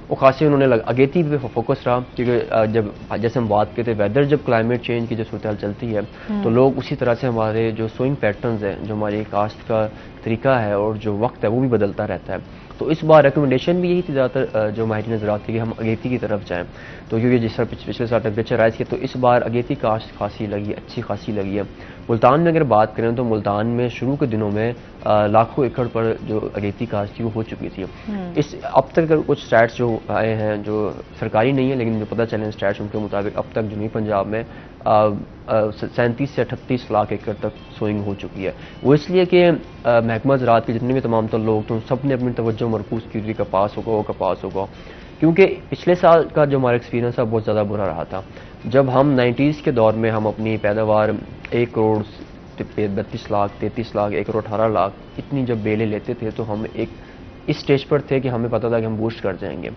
वो खासी उन्होंने अगेती पे फोकस रहा, क्योंकि जब जैसे हम बात करते हैं वेदर, जब क्लाइमेट चेंज की जो सूरत हाल चलती है तो लोग उसी तरह से हमारे जो सोइंग पैटर्न्स हैं, जो हमारी काश्त का तरीका है और जो वक्त है वो भी बदलता रहता है। तो इस बार रिकमेंडेशन भी यही थी ज़्यादातर जो माहिरीन ज़राअत की, कि हम अगेती की तरफ जाएँ। तो क्योंकि जिस तरह पिछले साल टेम्परेचर राइज किया, तो इस बार अगेती काश्त खासी लगी, अच्छी खासी लगी है। मुल्तान में अगर बात करें तो मुल्तान में शुरू के दिनों में लाखों एकड़ पर जो अगेती काश्त थी वो हो चुकी थी। इस अब तक कुछ स्टैट्स जो आए हैं जो सरकारी नहीं है, लेकिन जो पता चले स्टैट्स उनके मुताबिक अब तक जुनूबी पंजाब में 37 से 38 लाख एकड़ तक सोइंग हो चुकी है। वो इसलिए कि महकमा ज़राअत के जितने भी तमाम तर लोग थे सब ने अपनी तवज्जो मरकूज़ की थी कपास होगा, क्योंकि पिछले साल का जो हमारा एक्सपीरियंस है बहुत ज़्यादा बुरा रहा था। जब हम 90s के दौर में हम अपनी पैदावार 1 करोड़ 32 लाख 33 लाख 1 करोड़ 18 लाख इतनी जब बेलें लेते थे, तो हम एक इस स्टेज पर थे कि हमें पता था कि हम बूस्ट कर जाएंगे,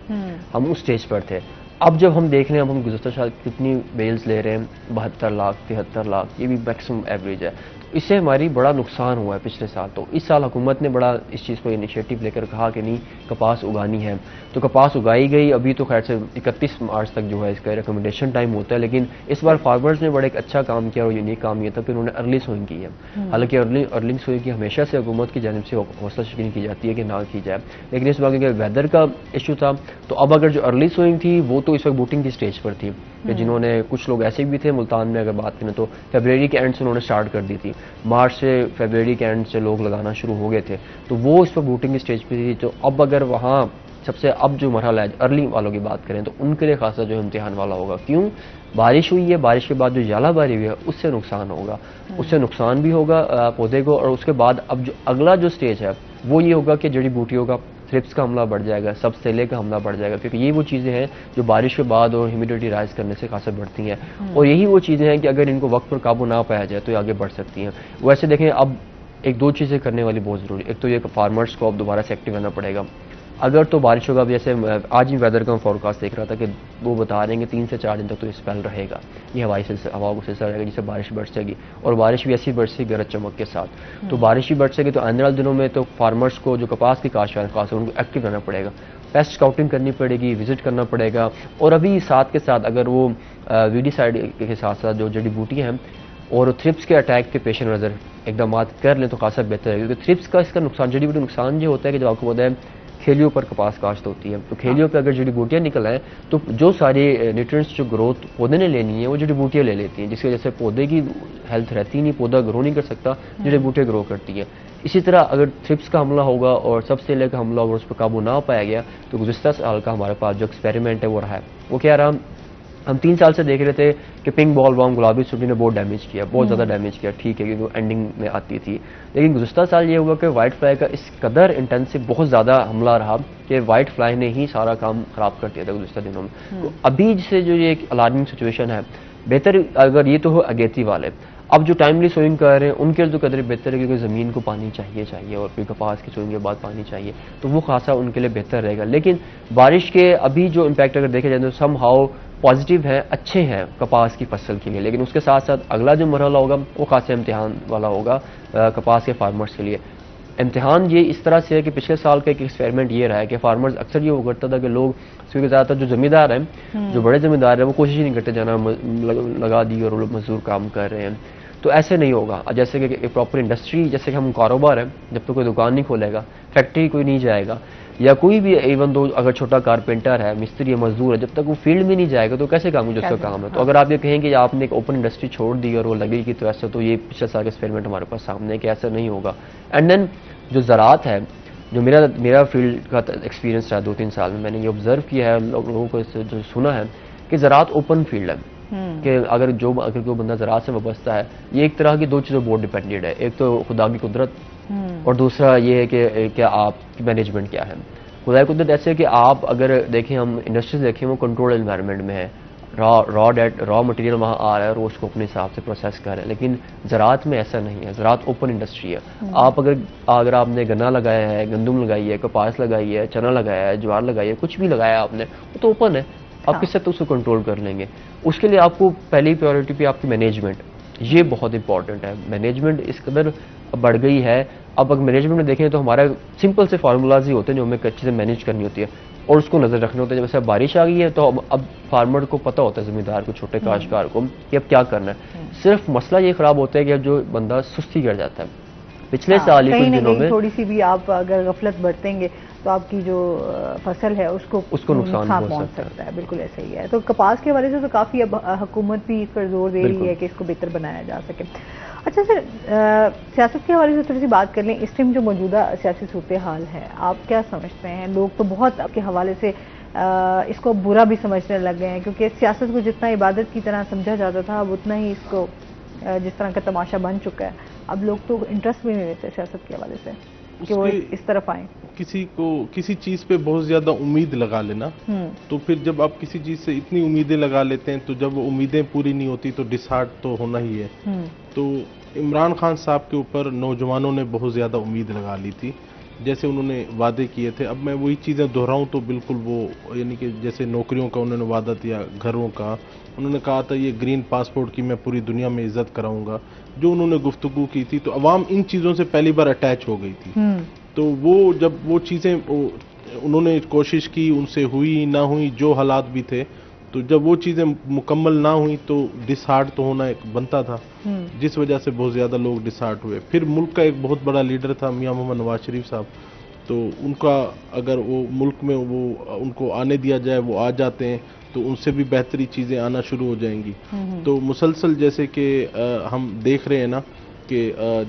हम उस स्टेज पर थे। अब जब हम देख रहे हैं, अब हम गुज़श्ता साल कितनी बेल्स ले रहे हैं, 72 लाख 73 लाख, ये भी मैक्सिमम एवरेज है। इससे हमारी बड़ा नुकसान हुआ है पिछले साल। तो इस साल हुकूमत ने बड़ा इस चीज़ को इनिशिएटिव लेकर कहा कि नहीं कपास उगानी है, तो कपास उगाई गई। अभी तो खैर से 31 मार्च तक जो है इसका रिकमेंडेशन टाइम होता है, लेकिन इस बार फार्मर्स ने बड़ा एक अच्छा काम किया और यूनिक काम किया था कि उन्होंने अर्ली सोइंग की है। हालांकि अर्लिंग सोइंग की हमेशा से हुकूमत की जानिब से हौसला शिकनी की जाती है कि ना की जाए, लेकिन इस बार क्योंकि वेदर का इशू था, तो अब अगर जो अर्ली सोइंग थी वो तो इस वक्त बूटिंग की स्टेज पर थी, कि जिन्होंने कुछ लोग ऐसे भी थे मुल्तान में अगर बात करें तो फरवरी के एंड से उन्होंने स्टार्ट कर दी थी, मार्च से फरवरी के एंड से लोग लगाना शुरू हो गए थे, तो वो इस वक्त बूटिंग की स्टेज पर थी। तो अब अगर वहाँ सबसे अब जो मरहला है अर्ली वालों की बात करें तो उनके लिए खासा जो इम्तिहान वाला होगा। क्यों? बारिश हुई है, बारिश के बाद जो यालाबारी हुई है उससे नुकसान होगा, उससे नुकसान भी होगा पौधे को, और उसके बाद अब जो अगला जो स्टेज है वो ये होगा कि जड़ी बूटियों का थ्रिप्स का हमला बढ़ जाएगा, सब सेले का हमला बढ़ जाएगा, क्योंकि ये वो चीज़ें हैं जो बारिश के बाद और ह्यूमिडिटी राइज करने से खासा बढ़ती हैं। और यही वो चीज़ें हैं कि अगर इनको वक्त पर काबू ना पाया जाए तो ये आगे बढ़ सकती हैं। वैसे देखें, अब एक दो चीज़ें करने वाली बहुत ज़रूरी। एक तो ये फार्मर्स को अब दोबारा से एक्टिव रहना पड़ेगा। अगर तो बारिश होगा, जैसे आज ही वेदर का फॉरकास्ट देख रहा था कि वो बता रहे हैं कि 3 से 4 दिन तक तो ये स्पेल रहेगा, ये हवाओं का सिलसिला रहेगा, जिससे बारिश बढ़ जाएगी और बारिश भी ऐसी बरसेगी गरज चमक के साथ। तो बारिश भी बढ़ सकेगी तो आने वाले दिनों में तो फार्मर्स को, जो कपास की काश्तकार है खास, उनको एक्टिव रहना पड़ेगा, पेस्ट स्काउटिंग करनी पड़ेगी, विजिट करना पड़ेगा। और अभी साथ के साथ अगर वो वीडिसाइड के साथ साथ जो जड़ी बूटियाँ हैं और थ्रिप्स के अटैक के पेश नज़र इकदाम कर लें तो खासा बेहतर है, क्योंकि थ्रिप्स का इसका नुकसान, जड़ी बूटी नुकसान ये होता है कि जब आपको पता है खेलियों पर कपास काश्त होती है, तो खेलियों पर अगर जड़ी बूटियाँ निकल आए तो जो सारे न्यूट्रिएंट्स जो ग्रोथ पौधे ने लेनी है वो जड़ी बूटियाँ ले लेती हैं, जिसकी वजह से पौधे की हेल्थ रहती नहीं, पौधा ग्रो नहीं कर सकता, जड़ी बूटियाँ ग्रो करती हैं। इसी तरह अगर थ्रिप्स का हमला होगा और सबसे लेकर हमला होगा, उस पर काबू ना पाया गया तो गुज़िश्ता साल का हमारे पास जो एक्सपेरिमेंट है वो रहा है। वो क्या रहा, हम 3 साल से देख रहे थे कि पिंक बॉल वार्म गुलाबी सुंडी ने बहुत डैमेज किया, बहुत ज़्यादा डैमेज किया, ठीक है, क्योंकि वो एंडिंग में आती थी। लेकिन गुज़िश्ता साल ये हुआ कि वाइट फ्लाई का इस कदर इंटेंसिव बहुत ज़्यादा हमला रहा कि वाइट फ्लाई ने ही सारा काम ख़राब कर दिया था गुज़िश्ता दिनों में। तो अभी जिससे जो ये एक अलार्मिंग सिचुएशन है, बेहतर अगर ये तो हो अगेती वाले, अब जो टाइमली सोइंग कर रहे हैं उनके तो कदर बेहतर है, क्योंकि ज़मीन को पानी चाहिए और फिर कपास की सोइंग के बाद पानी चाहिए, तो वो खासा उनके लिए बेहतर रहेगा। लेकिन बारिश के अभी जो इम्पैक्ट अगर देखे जाए तो सम हाउ पॉजिटिव है, अच्छे हैं कपास की फसल के लिए। लेकिन उसके साथ साथ अगला जो मरहला होगा वो खासा इम्तिहान वाला होगा कपास के फार्मर्स के लिए। इम्तिहान ये इस तरह से है कि पिछले साल का एक एक्सपेरिमेंट ये रहा है कि फार्मर्स अक्सर ये वो करता था कि लोग, क्योंकि ज़्यादातर जो ज़मींदार हैं, जो बड़े ज़मींदार हैं, वो कोशिश ही नहीं करते जाना लगा दी और लोग मजदूर काम कर रहे हैं। तो ऐसे नहीं होगा। जैसे कि एक प्रॉपर इंडस्ट्री, जैसे कि हम कारोबार है, जब तक कोई दुकान नहीं खोलेगा, फैक्ट्री कोई नहीं जाएगा, या कोई भी इवन दो अगर छोटा कारपेंटर है, मिस्त्री है, मजदूर है, जब तक वो फील्ड में नहीं जाएगा तो कैसे काम जो उसका काम है। तो अगर आप ये कहें कि आपने एक ओपन इंडस्ट्री छोड़ दी और वो लगेगी, तो ऐसा तो ये पिछले साल का एक्सपेरिमेंट हमारे पास सामने है कि ऐसा नहीं होगा। एंड देन जो ज़राअत है, जो मेरा फील्ड का एक्सपीरियंस रहा 2-3 साल में, मैंने ये ऑब्जर्व किया है, लोगों को जो सुना है कि ज़राअत ओपन फील्ड है, कि अगर कोई बंदा ज़राअत से वाबस्ता है, ये एक तरह की दो चीज़ों बहुत डिपेंडेड है। एक तो खुदा की कुदरत और दूसरा ये है कि क्या आपकी मैनेजमेंट क्या है। खुदा की कुदरत ऐसे है कि आप अगर देखें, हम इंडस्ट्रीज देखें, वो कंट्रोल एनवायरनमेंट में है, रॉ मटेरियल वहाँ आ रहा है और वो उसको अपने हिसाब से प्रोसेस कर रहे हैं। लेकिन ज़राअत में ऐसा नहीं है, ज़राअत ओपन इंडस्ट्री है। आप अगर आपने गन्ना लगाया है, गंदम लगाई है, कपास लगाई है, चना लगाया है, ज्वार लगाई है, कुछ भी लगाया आपने, वो तो ओपन है, आप किस हद तक उसको कंट्रोल कर लेंगे। उसके लिए आपको पहली प्रायोरिटी पे आपकी मैनेजमेंट, ये बहुत इंपॉर्टेंट है। मैनेजमेंट इस कदर बढ़ गई है। अब अगर मैनेजमेंट में देखें तो हमारा सिंपल से फार्मूलाज ही होते हैं जो हमें अच्छे से मैनेज करनी होती है और उसको नज़र रखना होता है। जैसे बारिश आ गई है तो अब फार्मर को पता होता है, ज़मींदार को, छोटे काश्तकार को, कि अब क्या करना है। सिर्फ मसला ये ख़राब होता है कि अब जो बंदा सुस्ती कर जाता है। पिछले साल ही कुछ दिनों में थोड़ी सी भी आप अगर गफलत बरतेंगे तो आपकी जो फसल है उसको नुकसान पहुंच सकता है। बिल्कुल ऐसा ही है। तो कपास के हवाले से तो काफ़ी अब हुकूमत भी इस पर जोर दे रही है कि इसको बेहतर बनाया जा सके। अच्छा सर, सियासत के हवाले से थोड़ी सी बात कर लें। इस टाइम जो मौजूदा सियासी सूरत हाल है, आप क्या समझते हैं? लोग तो बहुत आपके हवाले से इसको बुरा भी समझने लग गए हैं, क्योंकि सियासत को जितना इबादत की तरह समझा जाता था, अब उतना ही इसको जिस तरह का तमाशा बन चुका है, अब लोग तो इंटरेस्ट भी नहीं लेते सियासत के हवाले से कि वो इस तरफ आए। किसी को किसी चीज पे बहुत ज्यादा उम्मीद लगा लेना, तो फिर जब आप किसी चीज से इतनी उम्मीदें लगा लेते हैं तो जब वो उम्मीदें पूरी नहीं होती तो डिसहार्ट तो होना ही है। तो इमरान खान साहब के ऊपर नौजवानों ने बहुत ज्यादा उम्मीद लगा ली थी, जैसे उन्होंने वादे किए थे। अब मैं वही चीज़ें दोहराऊं तो बिल्कुल वो, यानी कि जैसे नौकरियों का उन्होंने वादा दिया, घरों का उन्होंने कहा था ये ग्रीन पासपोर्ट की मैं पूरी दुनिया में इज्जत कराऊंगा, जो उन्होंने गुफ्तगू की थी, तो अवाम इन चीज़ों से पहली बार अटैच हो गई थी। तो वो जब वो चीज़ें उन्होंने कोशिश की, उनसे हुई ना हुई, जो हालात भी थे, तो जब वो चीज़ें मुकम्मल ना हुई तो डिसहार्ट तो होना एक बनता था, जिस वजह से बहुत ज़्यादा लोग डिसहार्ट हुए। फिर मुल्क का एक बहुत बड़ा लीडर था मियां मोहम्मद नवाज शरीफ साहब, तो उनका अगर वो मुल्क में वो उनको आने दिया जाए, वो आ जाते हैं तो उनसे भी बेहतरी चीज़ें आना शुरू हो जाएंगी। तो मुसलसल जैसे कि हम देख रहे हैं ना कि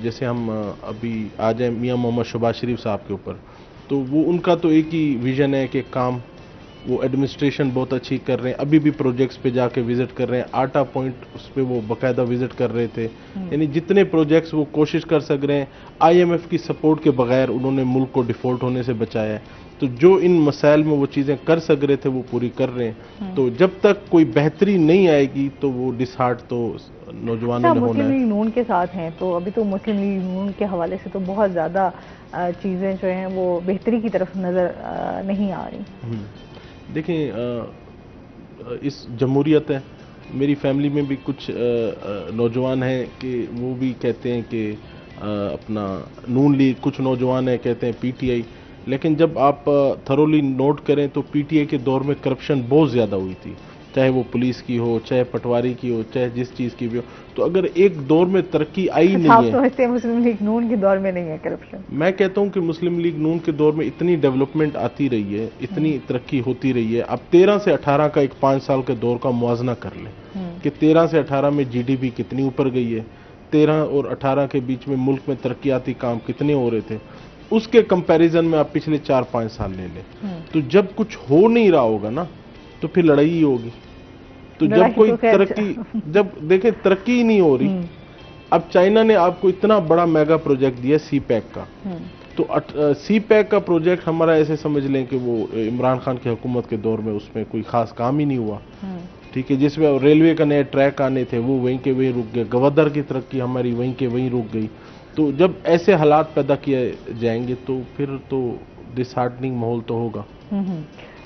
जैसे हम अभी आ जाए मियां मोहम्मद शहबाज शरीफ साहब के ऊपर, तो वो उनका तो एक ही विजन है कि काम, वो एडमिनिस्ट्रेशन बहुत अच्छी कर रहे हैं, अभी भी प्रोजेक्ट्स पे जाके विजिट कर रहे हैं। आटा पॉइंट उस पर वो बाकायदा विजिट कर रहे थे, यानी जितने प्रोजेक्ट्स वो कोशिश कर सक रहे हैं। IMF की सपोर्ट के बगैर उन्होंने मुल्क को डिफॉल्ट होने से बचाया है। तो जो इन मसाइल में वो चीज़ें कर सक रहे थे वो पूरी कर रहे हैं। तो जब तक कोई बेहतरी नहीं आएगी तो वो डिसहार्ट तो नौजवानों ने होना मुस्लिम है। लीग नून के साथ हैं, तो अभी तो मुस्लिम लीग नून के हवाले से तो बहुत ज़्यादा चीज़ें जो हैं वो बेहतरी की तरफ नज़र नहीं आ रही। देखिए, इस जमहूरियत है, मेरी फैमिली में भी कुछ नौजवान हैं कि वो भी कहते हैं कि अपना नून लीग, कुछ नौजवान हैं कहते हैं पीटीआई। लेकिन जब आप थरोली नोट करें तो पीटीआई के दौर में करप्शन बहुत ज़्यादा हुई थी, चाहे वो पुलिस की हो, चाहे पटवारी की हो, चाहे जिस चीज़ की भी हो। तो अगर एक दौर में तरक्की आई नहीं आप है, समझते हैं मुस्लिम लीग नून के दौर में नहीं है करप्शन? मैं कहता हूं कि मुस्लिम लीग नून के दौर में इतनी डेवलपमेंट आती रही है, इतनी तरक्की होती रही है। अब 13 से 18 का एक 5 साल के दौर का मुआवजा कर लें कि 13 से 18 में जीडीपी कितनी ऊपर गई है, 13 और 18 के बीच में मुल्क में तरक्याती काम कितने हो रहे थे, उसके कंपैरिजन में आप पिछले 4-5 साल ले लें। तो जब कुछ हो नहीं रहा होगा ना तो फिर लड़ाई ही होगी। तो जब कोई तरक्की, जब देखें तरक्की ही नहीं हो रही। अब चाइना ने आपको इतना बड़ा मेगा प्रोजेक्ट दिया सी पैक का, तो सी पैक का प्रोजेक्ट हमारा ऐसे समझ लें कि वो इमरान खान की हुकूमत के दौर में उसमें कोई खास काम ही नहीं हुआ। ठीक है, जिसमें रेलवे का नए ट्रैक आने थे वो वहीं के वहीं रुक गए, गवर्नर की तरक्की हमारी वहीं के वहीं रुक गई। तो जब ऐसे हालात पैदा किए जाएंगे तो फिर तो डिसहार्टनिंग माहौल तो होगा।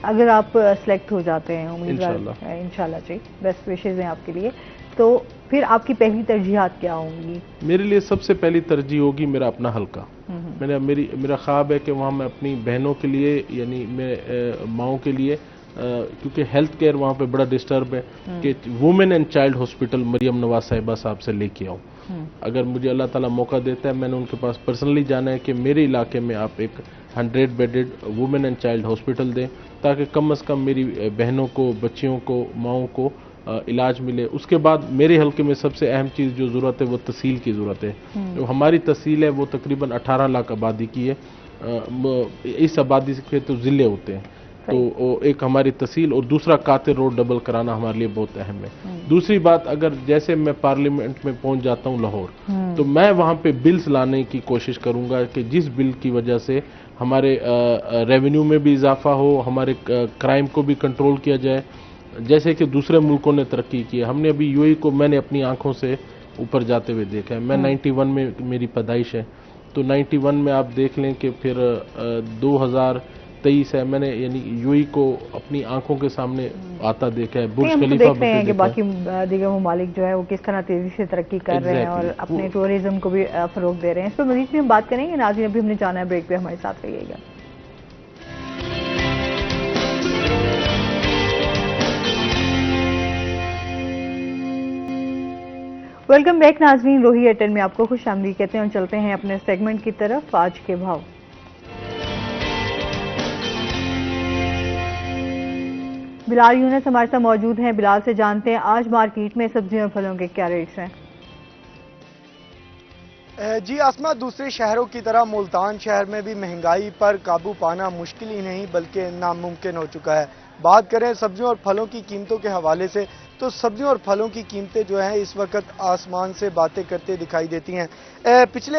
अगर आप सेलेक्ट हो जाते हैं उम्मीदवार, इंशाल्लाह जी, बेस्ट विशेज हैं आपके लिए, तो फिर आपकी पहली तरजीहात क्या होंगी? मेरे लिए सबसे पहली तरजीह होगी मेरा अपना हल्का। मेरा ख्वाब है कि वहाँ मैं अपनी बहनों के लिए, यानी मैं माओं के लिए, क्योंकि हेल्थ केयर वहाँ पे बड़ा डिस्टर्ब है, कि women and child hospital Maryam Nawaz साहिबा साहब से लेके आऊँ। अगर मुझे अल्लाह ताला मौका देता है, मैंने उनके पास पर्सनली जाना है कि मेरे इलाके में आप एक 100 bedded women and child hospital दें, ताकि कम से कम मेरी बहनों को, बच्चियों को, माओं को इलाज मिले। उसके बाद मेरे हल्के में सबसे अहम चीज़ जो ज़रूरत है वो तहसील की ज़रूरत है। जो हमारी तहसील है वो तकरीबन 18 लाख आबादी की है। इस आबादी के तो ज़िले होते हैं, तो एक हमारी तहसील और दूसरा कातिर रोड डबल कराना हमारे लिए बहुत अहम है। दूसरी बात, अगर जैसे मैं पार्लियामेंट में पहुंच जाता हूं लाहौर, तो मैं वहां पे बिल्स लाने की कोशिश करूंगा कि जिस बिल की वजह से हमारे रेवेन्यू में भी इजाफा हो, हमारे क्राइम को भी कंट्रोल किया जाए, जैसे कि दूसरे मुल्कों ने तरक्की की है। हमने अभी यूएई को मैंने अपनी आंखों से ऊपर जाते हुए देखा है। मैं 91 में मेरी पैदाइश है, तो 91 में आप देख लें कि फिर 2023 है, मैंने यानी यूएई को अपनी आंखों के सामने आता देखा है। बुर्ज खलीफा देखते हैं कि बाकी दीगर ममालिक जो है वो किस तरह तेजी से तरक्की कर रहे हैं और अपने टूरिज्म को भी फरोग दे रहे हैं। इस पर मजीद भी हम बात करेंगे। नाज़रीन, अभी हमने जाना है ब्रेक पे, हमारे साथ रहिएगा। वेलकम बैक नाज़रीन, रोही एयरटेल में आपको खुश आमदीद कहते हैं और चलते हैं अपने सेगमेंट की तरफ। आज के भाव। बिलाल यूनुस हमारे साथ मौजूद हैं। बिलाल से जानते हैं आज मार्केट में सब्जियों और फलों के क्या रेट्स हैं। जी आसमा, दूसरे शहरों की तरह मुल्तान शहर में भी महंगाई पर काबू पाना मुश्किल ही नहीं बल्कि नामुमकिन हो चुका है। बात करें सब्जियों और फलों की कीमतों के हवाले से, तो सब्जियों और फलों की कीमतें जो हैं इस वक्त आसमान से बातें करते दिखाई देती हैं। पिछले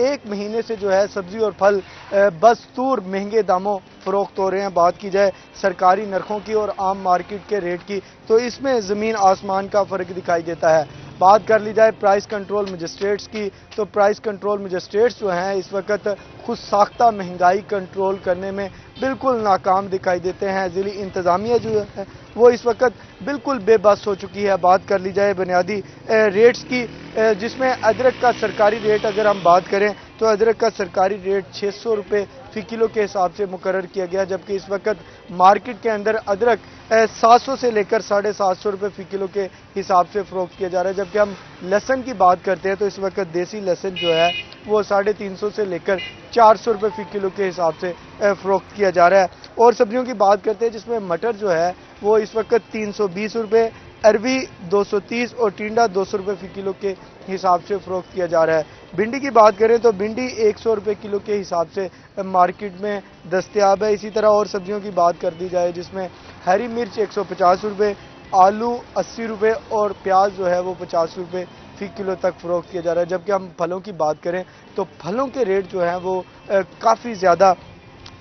एक महीने से जो है सब्जी और फल बदस्तूर महंगे दामों फरोख्त हो रहे हैं। बात की जाए सरकारी नरखों की और आम मार्केट के रेट की, तो इसमें ज़मीन आसमान का फ़र्क दिखाई देता है। बात कर ली जाए प्राइस कंट्रोल मजिस्ट्रेट्स की, तो प्राइस कंट्रोल मजिस्ट्रेट्स जो हैं इस वक्त खुद साख्ता महंगाई कंट्रोल करने में बिल्कुल नाकाम दिखाई देते हैं। ज़िली इंतज़ामिया जो है वो इस वक्त बिल्कुल बेबस हो चुकी है। बात कर ली जाए बुनियादी रेट्स की, जिसमें अदरक का सरकारी रेट अगर हम बात करें तो अदरक का सरकारी रेट 600 रुपये फ़ी किलो के हिसाब से मुकर्रर किया गया, जबकि इस वक्त मार्केट के अंदर अदरक 700 से लेकर 750 रुपये फ़ी किलो के हिसाब से फ़रोख्त किया जा रहा है। जबकि हम लहसुन की बात करते हैं तो इस वक्त देसी लहसुन जो है वो 350 से लेकर 400 रुपये फ़ी किलो के हिसाब से फ़रोख्त किया जा रहा है। और सब्जियों की बात करते हैं जिसमें मटर जो है वो इस वक्त 320 रुपये, अरबी 230 और टिंडा 200 रुपये फ़ी किलो के हिसाब से फ़रोख्त किया जा रहा है। भिंडी की बात करें तो भिंडी 100 रुपये किलो के हिसाब से मार्केट में दस्तयाब है। इसी तरह और सब्जियों की बात कर दी जाए जिसमें हरी मिर्च 150 रुपये, आलू 80 रुपये और प्याज जो है वो 50 रुपये फ़ी किलो तक फ़रोख्त किया जा रहा है। जबकि हम फलों की बात करें तो फलों के रेट जो हैं वो काफ़ी ज़्यादा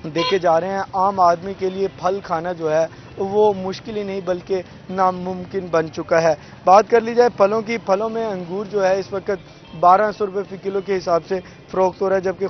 देखे जा रहे हैं। आम आदमी के लिए फल खाना जो है वो मुश्किल ही नहीं बल्कि नामुमकिन बन चुका है। बात कर ली जाए फलों की, फलों में अंगूर जो है इस वक्त 1200 रुपये फ़ी किलो के हिसाब से फ़रोख्त हो रहा है, जबकि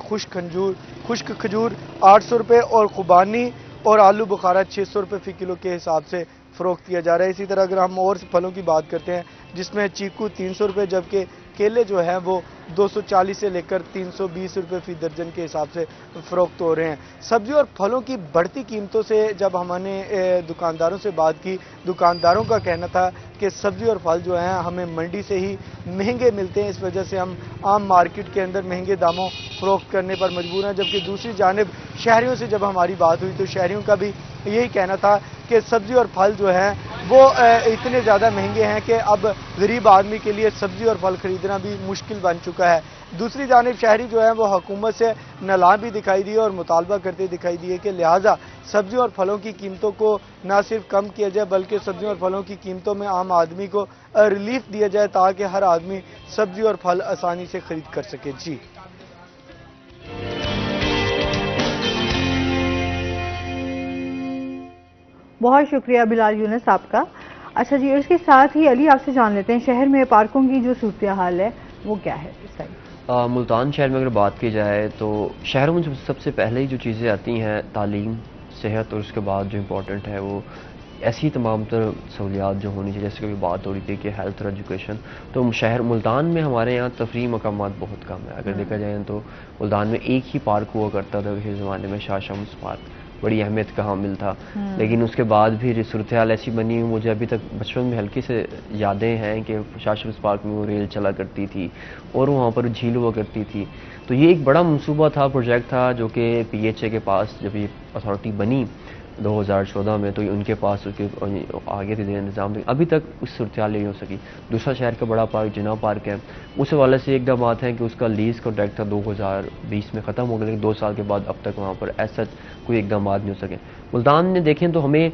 खुश्क खजूर 800 रुपये और खुबानी और आलू बुखारा 600 रुपये फ़ी किलो के हिसाब से फ़रोख्त किया जा रहा है। इसी तरह अगर हम और फलों की बात करते हैं जिसमें चीकू 300 रुपये, जबकि केले जो हैं वो 240 से लेकर 320 रुपये फ़ी दर्जन के हिसाब से फ़रोख्त हो रहे हैं। सब्जी और फलों की बढ़ती कीमतों से जब हमने दुकानदारों से बात की, दुकानदारों का कहना था कि सब्जी और फल जो हैं हमें मंडी से ही महंगे मिलते हैं, इस वजह से हम आम मार्केट के अंदर महंगे दामों फ़रोख्त करने पर मजबूर हैं। जबकि दूसरी जानिब शहरियों से जब हमारी बात हुई तो शहरियों का भी यही कहना था कि सब्जी और फल जो हैं वो इतने ज़्यादा महंगे हैं कि अब गरीब आदमी के लिए सब्जी और फल खरीदना भी मुश्किल बन चुका है। दूसरी जानिब शहरी जो है वो हुकूमत से नालां भी दिखाई दिए और मुतालबा करते दिखाई दिए कि लिहाजा सब्जी और फलों की कीमतों को न सिर्फ कम किया जाए बल्कि सब्जी और फलों की कीमतों में आम आदमी को रिलीफ दिया जाए ताकि हर आदमी सब्जी और फल आसानी से खरीद कर सके। जी बहुत शुक्रिया बिलाल यूनुस आपका। अच्छा जी, और इसके साथ ही अली आपसे जान लेते हैं शहर में पार्कों की जो सूरत हाल है वो क्या है इस टाइम? मुल्तान शहर में अगर बात की जाए तो शहरों में सबसे पहले ही जो चीज़ें आती हैं तालीम, सेहत और उसके बाद जो इम्पोर्टेंट है वो ऐसी तमाम तर सहूलियात जो होनी चाहिए, जैसे कभी बात हो रही थी कि हेल्थ और एजुकेशन। तो शहर मुल्तान में हमारे यहाँ तफरीह मकामात बहुत कम है। अगर देखा जाए तो मुल्तान में एक ही पार्क हुआ करता था किसी ज़माने में, शाह शम्स पार्क, बड़ी अहमियत का हामिल था। लेकिन उसके बाद भी सूरत हाल ऐसी बनी, मुझे अभी तक बचपन में हल्की से यादें हैं कि शाह शम्स पार्क में वो रेल चला करती थी और वहाँ पर झील हुआ करती थी। तो ये एक बड़ा मनसूबा था, प्रोजेक्ट था जो कि PHA के पास जब ये अथॉरिटी बनी 2014 में तो उनके पास उसके आगे थे इंतजाम, अभी तक उस सूरत हाल नहीं हो सकी। दूसरा शहर का बड़ा पार्क जिना पार्क है, उस हवाले से एक बात है कि उसका लीज कॉन्ट्रैक्ट था 2020 में ख़त्म हो गया, लेकिन 2 साल के बाद अब तक वहाँ पर ऐसा कोई इकदाम नहीं हो सके। मुल्तान में देखें तो हमें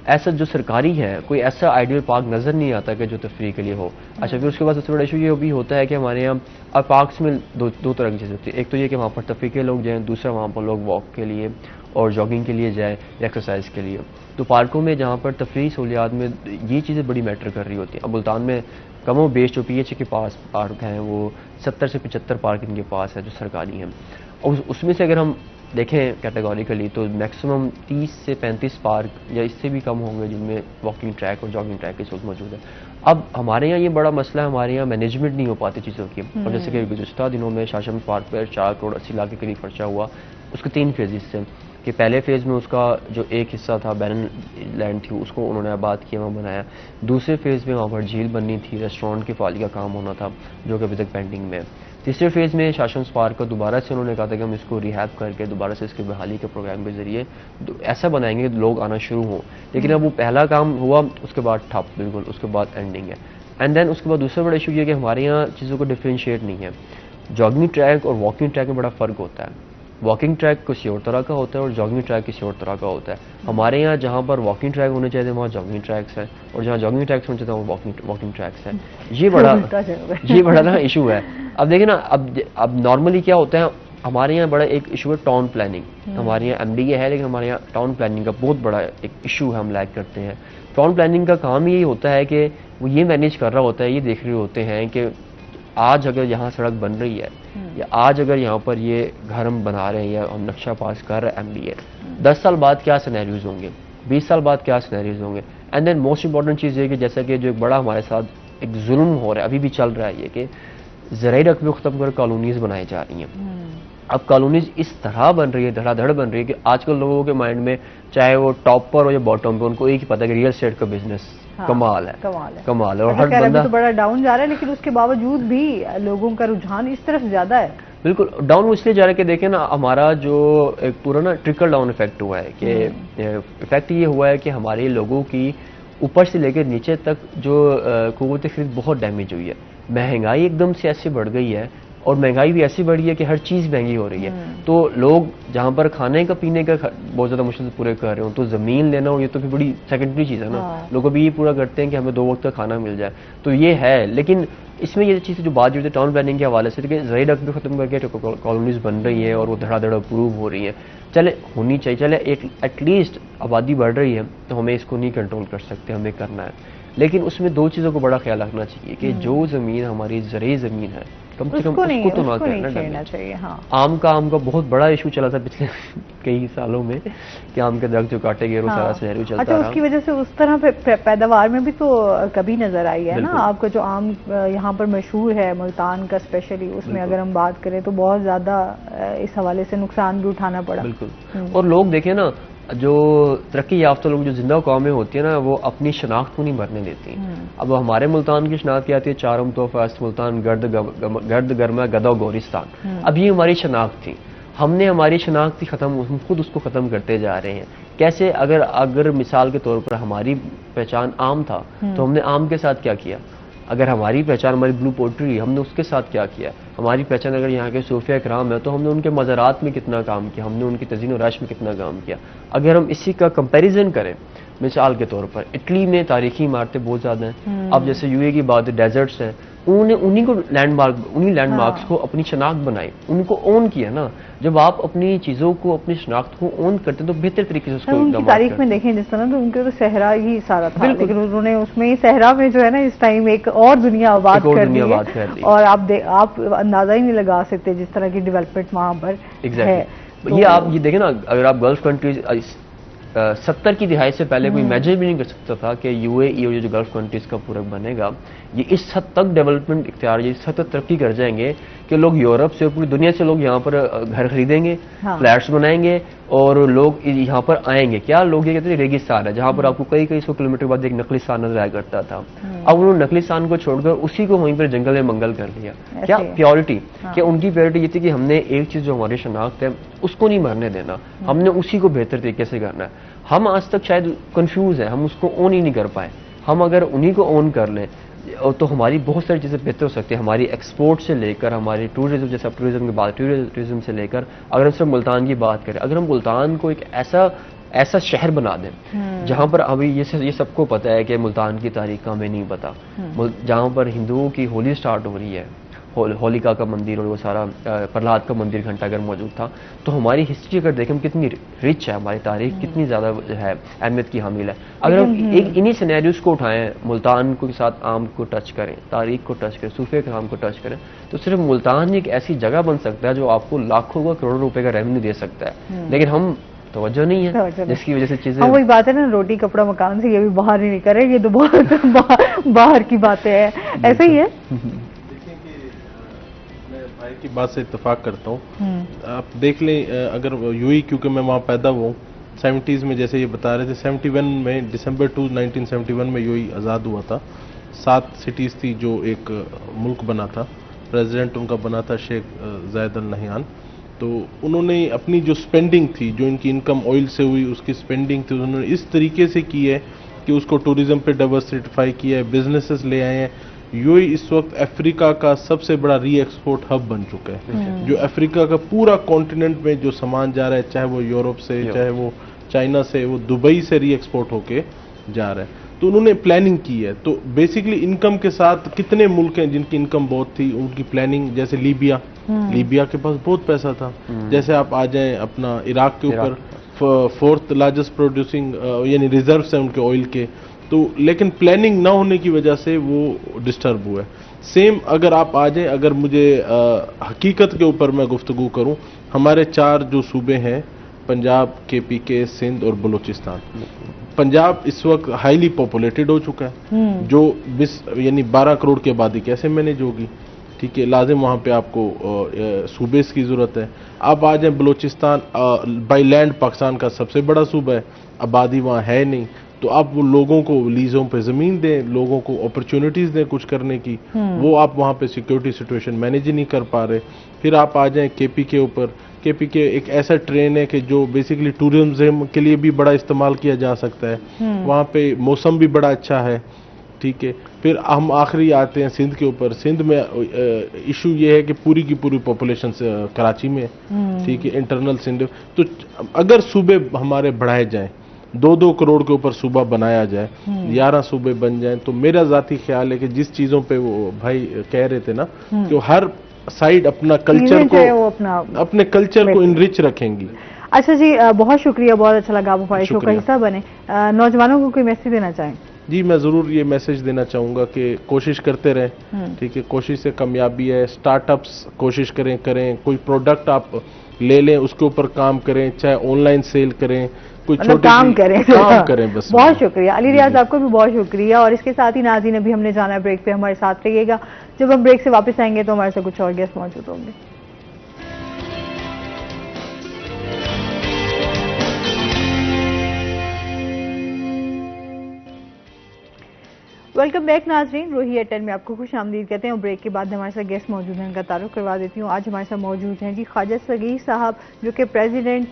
ऐसा जो सरकारी है कोई ऐसा आइडियल पार्क नज़र नहीं आता कि जो तफरीह के लिए हो। अच्छा, फिर उसके बाद सबसे बड़ा इशू ये भी होता है कि हमारे यहाँ अब पार्क्स में दो तरह की चीज़ें होती है। एक तो ये कि वहाँ पर तफरीह के लोग जाएँ, दूसरा वहाँ पर लोग वॉक के लिए और जॉगिंग के लिए जाए या एक्सरसाइज के लिए। तो पार्कों में जहाँ पर तफरीही सहूलियात में ये चीज़ें बड़ी मैटर कर रही होती हैं। अब मुल्तान में कमो बेश जो PHA के पास पार्क हैं वो 70 से 75 पार्क इनके पास है जो सरकारी हैं, और उसमें से अगर हम देखें कैटेगोरिकली तो मैक्सिमम 30 से 35 पार्क या इससे भी कम होंगे जिनमें वॉकिंग ट्रैक और जॉगिंग ट्रैक इस वक्त मौजूद है। अब हमारे यहाँ ये बड़ा मसला है, हमारे यहाँ मैनेजमेंट नहीं हो पाती चीज़ों की। और जैसे कि गुज़श्ता दिनों में शाह शम्स पार्क पर 4 करोड़ 80 लाख के करीब खर्चा हुआ, उसके 3 फेजेस से कि पहले फेज़ में उसका जो एक हिस्सा था बैरन लैंड थी उसको उन्होंने आबाद किया, वहाँ बनाया। दूसरे फेज़ में वहाँ पर झील बननी थी, रेस्टोरेंट की फाली का काम होना था जो कि अभी तक पेंडिंग में है। तीसरे फेज़ में शाह शम्स पार्क को दोबारा से उन्होंने कहा था कि हम इसको रिहैब करके दोबारा से इसके बहाली के प्रोग्राम के ज़रिए ऐसा बनाएंगे कि लोग आना शुरू हों। लेकिन अब वो पहला काम हुआ, उसके बाद ठप बिल्कुल, उसके बाद एंडिंग है। एंड देन उसके बाद दूसरा बड़ा इशू ये कि हमारे यहाँ चीज़ों को डिफ्रेंशिएट नहीं है। जॉगिंग ट्रैक और वॉकिंग ट्रैक में बड़ा फ़र्क होता है। वॉकिंग ट्रैक किसी और तरह का होता है और जॉगिंग ट्रैक किसी और तरह का होता है। हमारे यहाँ जहाँ पर वॉकिंग ट्रैक होने चाहिए वहाँ जॉगिंग ट्रैक्स है, और जहाँ जॉगिंग ट्रैक्स होने चाहिए वहाँ वॉकिंग ट्रैक्स है। ये बड़ा ना इशू है। अब देखिए ना, अब नॉर्मली क्या होता है, हमारे यहाँ बड़ा एक इशू है टाउन प्लानिंग। हमारे यहाँ MDA है लेकिन हमारे यहाँ टाउन प्लानिंग का बहुत बड़ा एक इशू है, हम लैक करते हैं। टाउन प्लानिंग का काम यही होता है कि वो ये मैनेज कर रहा होता है, ये देख रहे होते हैं कि आज अगर यहाँ सड़क बन रही है या आज अगर यहाँ पर ये घर हम बना रहे हैं या हम नक्शा पास कर रहे हैं MDA, 10 साल बाद क्या सिनेरियोज होंगे, 20 साल बाद क्या सिनेरियोज होंगे। एंड देन मोस्ट इंपॉर्टेंट चीज़ ये कि जैसा कि जो एक बड़ा हमारे साथ एक जुल्म हो रहा है, अभी भी चल रहा है, ये कि ज़राई रकबे ख़त्म कर कॉलोनीज़ बनाई जा रही हैं। अब कॉलोनीज़ इस तरह बन रही है, धड़ाधड़ बन रही है कि आजकल लोगों के माइंड में चाहे वो टॉप पर हो या बॉटम पर, उनको एक ही पता है कि रियल एस्टेट का बिजनेस कमाल है। और हर बंदा तो बड़ा डाउन जा रहा है, लेकिन उसके बावजूद भी लोगों का रुझान इस तरफ ज्यादा है। बिल्कुल डाउन इसलिए जा रहा है कि देखें ना, हमारा जो एक पूरा ना ट्रिकल डाउन इफेक्ट हुआ है कि इफेक्ट ये हुआ है कि हमारे लोगों की ऊपर से लेकर नीचे तक जो क़ुव्वत ख़रीद बहुत डैमेज हुई है। महंगाई एकदम से ऐसे बढ़ गई है और महंगाई भी ऐसी बढ़ी है कि हर चीज़ महंगी हो रही है। तो लोग जहाँ पर खाने का पीने का बहुत ज़्यादा मुश्किल से पूरे कर रहे हो, तो ज़मीन लेना हो ये तो फिर बड़ी सेकेंडरी चीज़ है ना। लोग अभी ये पूरा करते हैं कि हमें 2 वक्त का खाना मिल जाए, तो ये है। लेकिन इसमें ये चीज़ जो बात जो है टाउन प्लानिंग के हवाले से, ज़राई डक भी खत्म करके कॉलोनीज बन रही हैं और वो धड़ाधड़ अप्रूव हो रही हैं, चले होनी चाहिए, चले एटलीस्ट आबादी बढ़ रही है तो हमें इसको नहीं कंट्रोल कर सकते, हमें करना है। लेकिन उसमें 2 चीज़ों को बड़ा ख्याल रखना चाहिए कि जो ज़मीन हमारी ज़रई ज़मीन है कम से कम उसको तो ना करना चाहिए। आम का बहुत बड़ा इशू चला था पिछले कई सालों में कि आम के दरख्त जो काटे गए वो सारा शहर चलता अच्छा, उसकी वजह से उस तरह पैदावार में भी तो कभी नजर आई है ना आपको। जो आम यहाँ पर मशहूर है मुल्तान का स्पेशली, उसमें अगर हम बात करें तो बहुत ज्यादा इस हवाले से नुकसान भी उठाना पड़ा। बिल्कुल। और लोग देखें ना, जो तरक्की याफ्ता लोग जो जिंदा कौमें होती है ना, वो अपनी शनाख्त को नहीं भरने देती। अब हमारे मुल्तान की शनाख्त क्या आती है, चारम तोहफा मुल्तान, गर्द गर्मा गदा गोरिस्तान। अब ये हमारी शनाख्त थी, हमने हमारी शनाख्त खत्म, हम खुद उसको ख़त्म करते जा रहे हैं। कैसे? अगर मिसाल के तौर पर हमारी पहचान आम था तो हमने आम के साथ क्या किया? अगर हमारी पहचान हमारी ब्लू पोट्री, हमने उसके साथ क्या किया? हमारी पहचान अगर यहाँ के सूफिया इकराम है तो हमने उनके मज़ारात में कितना काम किया, हमने उनकी तज़ीन और रश में कितना काम किया। अगर हम इसी का कंपैरिजन करें, मिसाल के तौर पर इटली में तारीखी इमारतें बहुत ज़्यादा हैं। अब जैसे यूए की बात है, डेजर्ट्स हैं, उन्होंने उन्हीं लैंडमार्क्स को अपनी शनाख्त बनाई, उनको ओन किया ना। जब आप अपनी चीज़ों को, अपनी शनाख्त को ओन करते तो बेहतर तरीके से उसको उनकी तारीख में देखें जिस तरह, तो उनके तो सहरा ही सारा था, लेकिन उन्होंने उसमें सहरा में जो है ना इस टाइम एक और दुनिया आबाद कर दी है। और आप अंदाजा ही नहीं लगा सकते जिस तरह की डेवलपमेंट वहाँ पर है। ये आप ये देखें ना, अगर आप गल्फ कंट्रीज 70 की दिहाई से पहले कोई इमेजिन भी नहीं कर सकता था कि यूएई और जो गल्फ कंट्रीज का पूरक बनेगा, ये इस हद तक डेवलपमेंट इख्तियार, इस हद तक तरक्की कर जाएंगे कि लोग यूरोप से, पूरी दुनिया से लोग यहाँ पर घर खरीदेंगे, फ्लैट्स बनाएंगे और लोग यहाँ पर आएंगे। क्या लोग ये कहते हैं रेगिस्तान है जहाँ पर आपको कई 100 किलोमीटर बाद एक नकलिस्तान नजर आया करता था। अब उन्होंने नकलिस्तान को छोड़कर उसी को वहीं पर जंगल में मंगल कर लिया। क्या प्योरिटी? क्या उनकी प्योरिटी ये थी कि हमने एक चीज जो हमारी शनाख्त है उसको नहीं मरने देना, हमने उसी को बेहतर तरीके से करना है। हम आज तक शायद कंफ्यूज है, हम उसको ओन ही नहीं कर पाए। हम अगर उन्हीं को ओन कर लें तो हमारी बहुत सारी चीज़ें बेहतर हो सकती है। हमारी एक्सपोर्ट से लेकर हमारी टूरिज्म, जैसे अब टूरिज्म की बात, टूरिज्म से लेकर अगर हम सिर्फ मुल्तान की बात करें, अगर हम मुल्तान को एक ऐसा शहर बना दें जहाँ पर अभी ये सबको पता है कि मुल्तान की तारीख का हमें नहीं पता, जहाँ पर हिंदुओं की होली स्टार्ट हो रही है, होलिका का मंदिर और वो सारा प्रहलाद का मंदिर घंटाघर मौजूद था, तो हमारी हिस्ट्री अगर देखें कितनी रिच है, हमारी तारीख कितनी ज़्यादा है, अहमियत की हामिल है। अगर हम एक इन्हीं सिनेरियोस को उठाएं, मुल्तान को के साथ आम को टच करें, तारीख को टच करें, सूफे के आम को टच करें, तो सिर्फ मुल्तान एक ऐसी जगह बन सकता है जो आपको लाखों का करोड़ों रुपए का रेवेन्यू दे सकता है। लेकिन हम तवज्जो नहीं है, जिसकी वजह से चीजें, वही बात है ना, रोटी कपड़ा मकान से ये भी बाहर नहीं निकल रहे, ये तो बहुत बाहर की बातें हैं। ऐसा ही है। की बात से इत्तेफाक करता हूँ। आप देख लें, अगर यूएई, क्योंकि मैं वहाँ पैदा हुआ, 70s में जैसे ये बता रहे थे, 71 में दिसंबर 2 1971 में यूएई आज़ाद हुआ था। 7 सिटीज़ थी जो एक मुल्क बना था, प्रेसिडेंट उनका बना था शेख जायद अल नहयान। तो उन्होंने अपनी जो स्पेंडिंग थी, जो इनकी इनकम ऑयल से हुई उसकी स्पेंडिंग थी, उन्होंने इस तरीके से की है कि उसको टूरिज्म पे डाइवर्सिफाई किया है, बिजनेसेस ले आए हैं। यूएई इस वक्त अफ्रीका का सबसे बड़ा री एक्सपोर्ट हब बन चुका है। जो अफ्रीका का पूरा कॉन्टिनेंट में जो सामान जा रहा है, चाहे वो यूरोप से, चाहे वो चाइना से, वो दुबई से री एक्सपोर्ट होके जा रहा है। तो उन्होंने प्लानिंग की है। तो बेसिकली इनकम के साथ कितने मुल्क हैं जिनकी इनकम बहुत थी, उनकी प्लानिंग, जैसे लीबिया के पास बहुत पैसा था। जैसे आप आ जाएं अपना इराक के ऊपर, 4th लार्जेस्ट प्रोड्यूसिंग यानी रिजर्व्स हैं उनके ऑयल के। तो लेकिन प्लानिंग ना होने की वजह से वो डिस्टर्ब हुआ है। सेम अगर आप आ जाएं, अगर मुझे हकीकत के ऊपर मैं गुफ्तगू करूं, हमारे 4 जो सूबे हैं, पंजाब, KPK, सिंध और बलूचिस्तान। पंजाब इस वक्त हाईली पॉपुलेटेड हो चुका है, जो 12 करोड़ की आबादी कैसे मैनेज होगी? ठीक है, लाजिम वहाँ पे आपको सूबे की ज़रूरत है। आप आ जाएं बलूचिस्तान, बाई लैंड पाकिस्तान का सबसे बड़ा सूबा है, आबादी वहाँ है नहीं, तो आप वो लोगों को लीजों पे ज़मीन दें, लोगों को अपॉर्चुनिटीज़ दें कुछ करने की, वो आप वहाँ पे सिक्योरिटी सिचुएशन मैनेज ही नहीं कर पा रहे। फिर आप आ जाएं KP के ऊपर। KP के एक ऐसा ट्रेन है कि जो बेसिकली टूरिज्म के लिए भी बड़ा इस्तेमाल किया जा सकता है। वहाँ पे मौसम भी बड़ा अच्छा है, ठीक है। फिर हम आखिरी आते हैं सिंध के ऊपर। सिंध में इशू ये है कि पूरी की पूरी पॉपुलेशन से कराची में, ठीक है, इंटरनल सिंध। तो अगर सूबे हमारे बढ़ाए जाएं, 2-2 करोड़ के ऊपर सूबा बनाया जाए, 11 सूबे बन जाएं, तो मेरा जाती ख्याल है कि जिस चीजों पे वो भाई कह रहे थे ना कि वो हर साइड अपना कल्चर को, अपने कल्चर को इनरिच रखेंगी। अच्छा जी, बहुत शुक्रिया, बहुत अच्छा लगा आप हमारे शो का हिस्सा बने। नौजवानों को कोई मैसेज देना चाहें? जी, मैं ज़रूर ये मैसेज देना चाहूँगा कि कोशिश करते रहें, ठीक है, कोशिश से कामयाबी है। स्टार्टअप्स कोशिश करें, कोई प्रोडक्ट आप ले लें, उसके ऊपर काम करें, चाहे ऑनलाइन सेल करें, कोई छोटे काम करें बस। बहुत शुक्रिया अली रियाज, आपको भी बहुत शुक्रिया। और इसके साथ ही नाज़रीन, अभी हमने जाना है ब्रेक पे, हमारे साथ रहिएगा। जब हम ब्रेक से वापस आएंगे तो हमारे साथ कुछ और गेस्ट मौजूद होंगे। वेलकम बैक नाजरीन, रोही एयरटेल में आपको खुश आमदीद कहते हैं। और ब्रेक के बाद हमारे साथ गेस्ट मौजूद हैं, उनका तारुफ करवा देती हूँ। आज हमारे साथ मौजूद हैं जी ख्वाजा सगीर साहब, जो कि प्रेसिडेंट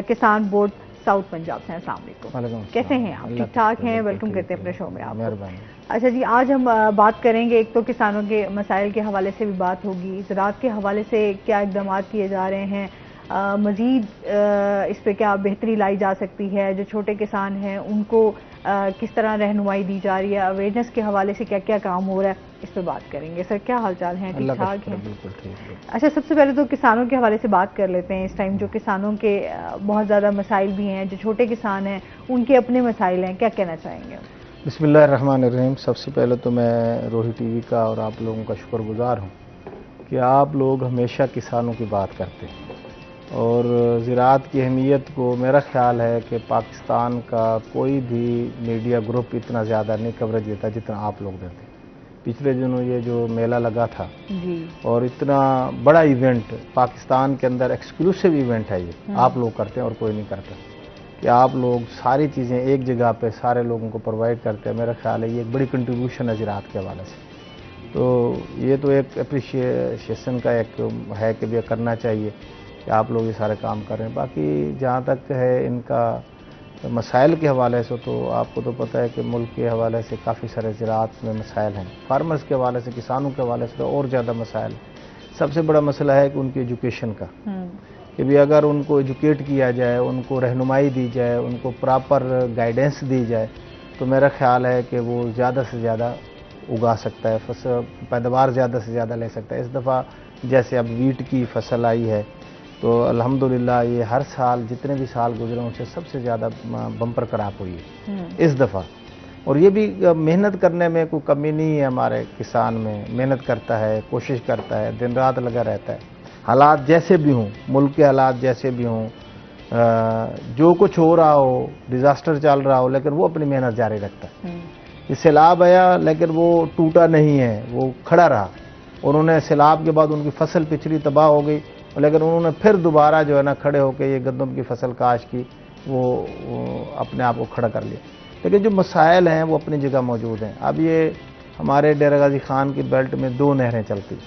किसान बोर्ड साउथ पंजाब से हैं। अस्सलाम वालेकुम, कैसे हैं आप? ठीक ठाक हैं? वेलकम करते हैं अपने शो में आपको। अच्छा जी, आज हम बात करेंगे, एक तो किसानों के मसाइल के हवाले से भी बात होगी, ज़राअत के हवाले से क्या इक़दाम किए जा रहे हैं, मज़ीद इस पर क्या बेहतरी लाई जा सकती है, जो छोटे किसान हैं उनको किस तरह रहनुमाई दी जा रही है, अवेयरनेस के हवाले से क्या क्या काम हो रहा है, इस पर बात करेंगे। सर, क्या हालचाल है? ठीक ठाक हैं? बिल्कुल ठीक है। अच्छा, सबसे पहले तो किसानों के हवाले से बात कर लेते हैं। इस टाइम जो किसानों के बहुत ज़्यादा मसाइल भी हैं, जो छोटे किसान हैं उनके अपने मसाइल हैं, क्या कहना चाहेंगे? बिस्मिल्लाहिर्रहमानिर्रहीम। सबसे पहले तो मैं रोही टीवी का और आप लोगों का शुक्रगुजार हूँ कि आप लोग हमेशा किसानों की बात करते हैं, और ज़राअत की अहमियत को मेरा ख्याल है कि पाकिस्तान का कोई भी मीडिया ग्रुप इतना ज़्यादा नहीं कवरेज देता जितना आप लोग देते हैं। पिछले दिनों ये जो मेला लगा था जी, और इतना बड़ा इवेंट पाकिस्तान के अंदर, एक्सक्लूसिव इवेंट है ये, आप लोग करते हैं और कोई नहीं करता, कि आप लोग सारी चीज़ें एक जगह पे सारे लोगों को प्रोवाइड करते हैं। मेरा ख्याल है ये एक बड़ी कंट्रीब्यूशन है ज़राअत के हवाले से। तो ये तो एक अप्रिशिएशन का एक है कि भी करना चाहिए कि आप लोग ये सारे काम कर रहे हैं। बाकी जहाँ तक है इनका मसाइल के हवाले से, तो आपको तो पता है कि मुल्क के हवाले से काफ़ी सारे ज़राअत में मसाइल हैं, फार्मर्स के हवाले से, किसानों के हवाले से तो और ज़्यादा मसाइल। सबसे बड़ा मसला है कि उनकी एजुकेशन का, कि भी अगर उनको एजुकेट किया जाए, उनको रहनुमाई दी जाए, उनको प्रॉपर गाइडेंस दी जाए, तो मेरा ख्याल है कि वो ज़्यादा से ज़्यादा उगा सकता है, फसल पैदावार ज़्यादा से ज़्यादा ले सकता है। इस दफ़ा जैसे अब वीट की फसल आई है, तो अल्हम्दुलिल्लाह ये हर साल जितने भी साल गुजरे उनसे सबसे ज़्यादा बम्पर क्रॉप हुई है इस दफ़ा। और ये भी मेहनत करने में कोई कमी नहीं है, हमारे किसान में मेहनत करता है, कोशिश करता है, दिन रात लगा रहता है। हालात जैसे भी हों, मुल्क के हालात जैसे भी हों, जो कुछ हो रहा हो, डिज़ास्टर चल रहा हो, लेकिन वो अपनी मेहनत जारी रखता है। ये सैलाब आया लेकिन वो टूटा नहीं है, वो खड़ा रहा। उन्होंने सैलाब के बाद उनकी फसल पिछली तबाह हो गई, लेकिन उन्होंने फिर दोबारा जो है ना खड़े होकर ये गंदम की फसल काश की, वो अपने आप को खड़ा कर लिया। लेकिन जो मसाइल हैं वो अपनी जगह मौजूद हैं। अब ये हमारे डेरा गाजी खान की बेल्ट में 2 नहरें चलती,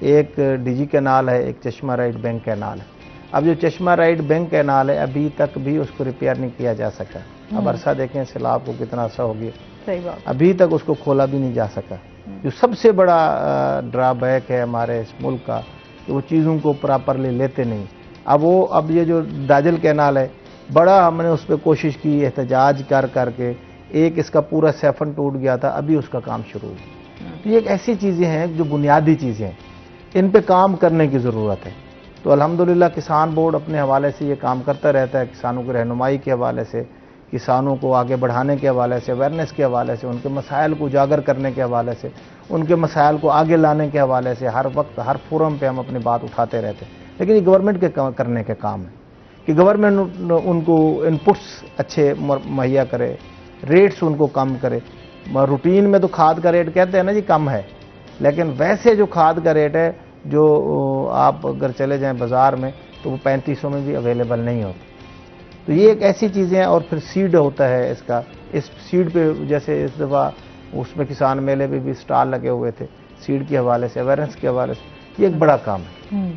एक डीजी कैनाल है, एक चश्मा राइट बैंक कैनाल है। अब जो चश्मा राइट बैंक कैनाल है अभी तक भी उसको रिपेयर नहीं किया जा सका। अब अरसा देखें सैलाब को कितना अरसा हो गया, सही बात, अभी तक उसको खोला भी नहीं जा सका। जो सबसे बड़ा ड्रॉबैक है हमारे इस मुल्क का, कि वो चीज़ों को प्रॉपरली लेते नहीं। अब ये जो दाजल कैनाल है, बड़ा हमने उस पर कोशिश की, एहतजाज कर करके, एक इसका पूरा सेफन टूट गया था, अभी उसका काम शुरू हुआ। तो ये एक ऐसी चीज़ें हैं जो बुनियादी चीज़ें हैं, इन पे काम करने की ज़रूरत है। तो अल्हम्दुलिल्लाह किसान बोर्ड अपने हवाले से ये काम करता रहता है, किसानों की रहनुमाई के हवाले से, किसानों को आगे बढ़ाने के हवाले से, अवेयरनेस के हवाले से, उनके मसाइल को उजागर करने के हवाले से, उनके मसाइल को आगे लाने के हवाले से हर वक्त हर फोरम पे हम अपनी बात उठाते रहते हैं। लेकिन ये गवर्नमेंट के करने के काम है कि गवर्नमेंट उनको इनपुट्स अच्छे मुहैया करे, रेट्स उनको कम करे। रूटीन में तो खाद का रेट कहते हैं ना जी कम है, लेकिन वैसे जो खाद का रेट है, जो आप अगर चले जाएं बाज़ार में, तो वो 3500 में भी अवेलेबल नहीं होता। तो ये एक ऐसी चीज़ें हैं। और फिर सीड होता है इसका, इस सीड पे जैसे इस दफ़ा उसमें किसान मेले पे भी स्टॉल लगे हुए थे, सीड के हवाले से, अवेयरनेस के हवाले से, ये एक बड़ा काम है।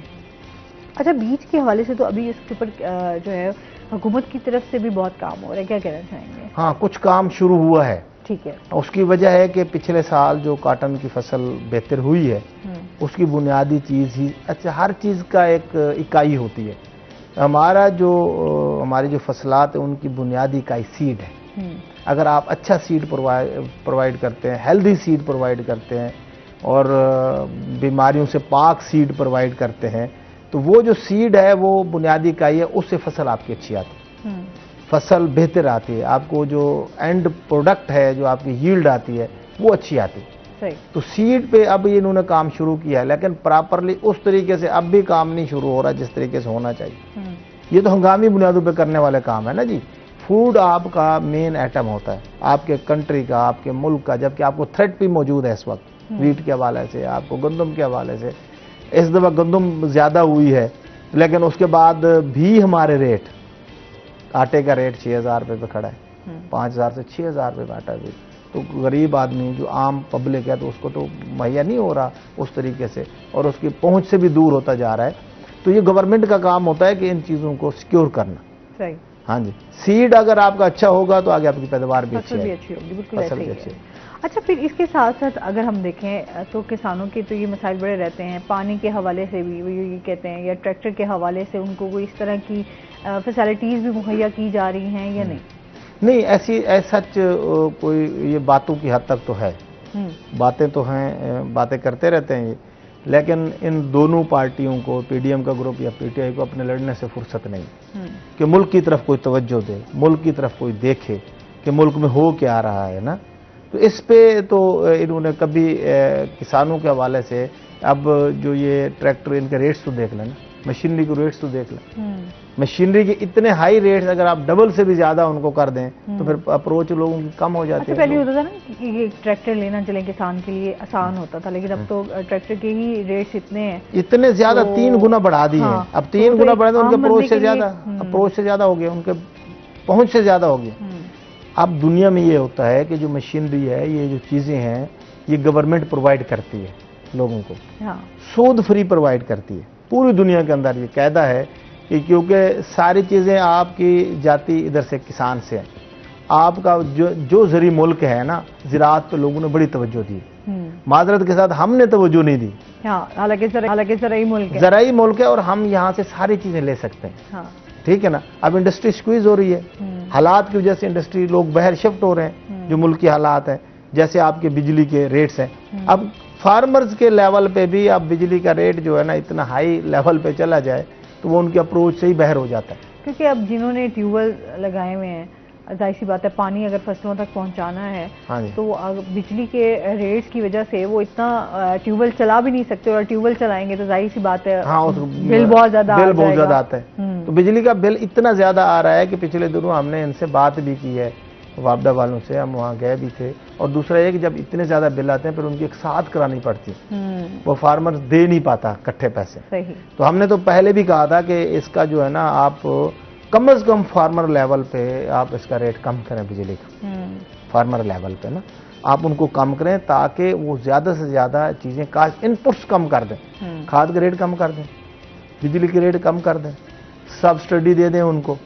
अच्छा, बीज के हवाले से तो अभी इसके ऊपर जो है हुकूमत की तरफ से भी बहुत काम हो रहा है, क्या कहना चाहेंगे? हाँ, कुछ काम शुरू हुआ है, ठीक है। उसकी वजह है कि पिछले साल जो कॉटन की फसल बेहतर हुई है उसकी बुनियादी चीज़ ही, अच्छा हर चीज़ का एक इकाई होती है। हमारी जो फसलात है उनकी बुनियादी इकाई सीड है। अगर आप अच्छा सीड प्रोवाइड करते हैं, हेल्दी सीड प्रोवाइड करते हैं और बीमारियों से पाक सीड प्रोवाइड करते हैं, तो वो जो सीड है वो बुनियादी इकाई है, उससे फसल आपकी अच्छी आती है, फसल बेहतर आती है, आपको जो एंड प्रोडक्ट है जो आपकी यील्ड आती है वो अच्छी आती है। सही। तो सीड पे अब ये इन्होंने काम शुरू किया है, लेकिन प्रॉपरली उस तरीके से अब भी काम नहीं शुरू हो रहा जिस तरीके से होना चाहिए। ये तो हंगामी बुनियादों पे करने वाले काम है ना जी। फूड आपका मेन आइटम होता है आपके कंट्री का, आपके मुल्क का, जबकि आपको थ्रेट भी मौजूद है इस वक्त वीट के हवाले से, आपको गंदम के हवाले से। इस दफा गंदम ज्यादा हुई है, लेकिन उसके बाद भी हमारे रेट, आटे का रेट 6,000 रुपये पे खड़ा है, 5,000 से 6,000 रुपये का आटा भी। तो गरीब आदमी जो आम पब्लिक है तो उसको तो मुहैया नहीं हो रहा उस तरीके से, और उसकी पहुंच से भी दूर होता जा रहा है। तो ये गवर्नमेंट का काम होता है कि इन चीज़ों को सिक्योर करना। सही। हाँ जी, सीड अगर आपका अच्छा होगा तो आगे आपकी पैदावार भी अच्छी होगी, बिल्कुल ऐसे ही है। अच्छा, फिर इसके साथ साथ अगर हम देखें तो किसानों के तो ये मसाइल बड़े रहते हैं, पानी के हवाले से भी ये कहते हैं, या ट्रैक्टर के हवाले से उनको कोई इस तरह की फैसिलिटीज़ भी मुहैया की जा रही हैं या नहीं? नहीं, ऐसी सच कोई ये बातों की हद तक तो है, बातें तो हैं, बातें करते रहते हैं ये, लेकिन इन दोनों पार्टियों को, पीडीएम का ग्रुप या पीटीआई को, अपने लड़ने से फुर्सत नहीं कि मुल्क की तरफ कोई तवज्जो दे, मुल्क की तरफ कोई देखे कि मुल्क में हो क्या रहा है ना। तो इस पे तो इन्होंने कभी किसानों के हवाले से, अब जो ये ट्रैक्टर, इनके रेट्स तो देख लेना, मशीनरी के रेट्स तो देख लें, मशीनरी के इतने हाई रेट्स अगर आप डबल से भी ज्यादा उनको कर दें तो फिर अप्रोच लोगों की कम हो जाती है। पहले होता था ना कि ये ट्रैक्टर लेना चले किसान के लिए आसान होता था, लेकिन अब तो ट्रैक्टर के ही रेट्स इतने ज्यादा 3 गुना बढ़ा दिए हैं। अब 3 गुना बढ़ा दिए, उनके अप्रोच से ज्यादा हो गया, उनके पहुंच से ज्यादा हो गया। अब दुनिया में ये होता है कि जो मशीनरी है, ये जो चीजें हैं, ये गवर्नमेंट प्रोवाइड करती है लोगों को, सूद फ्री प्रोवाइड करती है। पूरी दुनिया के अंदर ये कायदा है कि क्योंकि सारी चीजें आपकी जाती इधर से, किसान से है। आपका जो ज़री मुल्क है ना, ज़राअत पे लोगों ने बड़ी तवज्जो दी, माजरत के साथ हमने तवज्जो नहीं दी। हालांकि ज़राई मुल्क है और हम यहाँ से सारी चीजें ले सकते हैं, ठीक है ना। अब इंडस्ट्री स्क्वीज हो रही है, हालात की वजह से इंडस्ट्री, लोग बाहर शिफ्ट हो रहे हैं, जो मुल्क की हालात है, जैसे आपके बिजली के रेट्स हैं। अब फार्मर्स के लेवल पे भी अब बिजली का रेट जो है ना इतना हाई लेवल पे चला जाए तो वो उनके अप्रोच से ही बाहर हो जाता है। क्योंकि अब जिन्होंने ट्यूबवेल लगाए हुए हैं, जाहिर सी बात है पानी अगर फसलों तक पहुंचाना है, तो बिजली के रेट्स की वजह से वो इतना ट्यूबवेल चला भी नहीं सकते, और ट्यूबवेल चलाएंगे तो जाहिर सी बात है बिल बहुत ज्यादा आता है। तो बिजली का बिल इतना ज्यादा आ रहा है कि पिछले दिनों हमने इनसे बात भी की है, वापडा वालों से, हम वहाँ गए भी थे। और दूसरा ये कि जब इतने ज्यादा बिल आते हैं फिर उनकी एक साथ करानी पड़ती है, वो फार्मर दे नहीं पाता इकट्ठे पैसे। सही। तो हमने तो पहले भी कहा था कि इसका जो है ना, आप कम से कम फार्मर लेवल पे आप इसका रेट कम करें, बिजली का फार्मर लेवल पे ना आप उनको कम करें, ताकि वो ज्यादा से ज्यादा चीजें का इनपुट्स कम कर दें, खाद के रेट कम कर दें, बिजली के रेट कम कर दें, सब्सिडी दे दें उनको,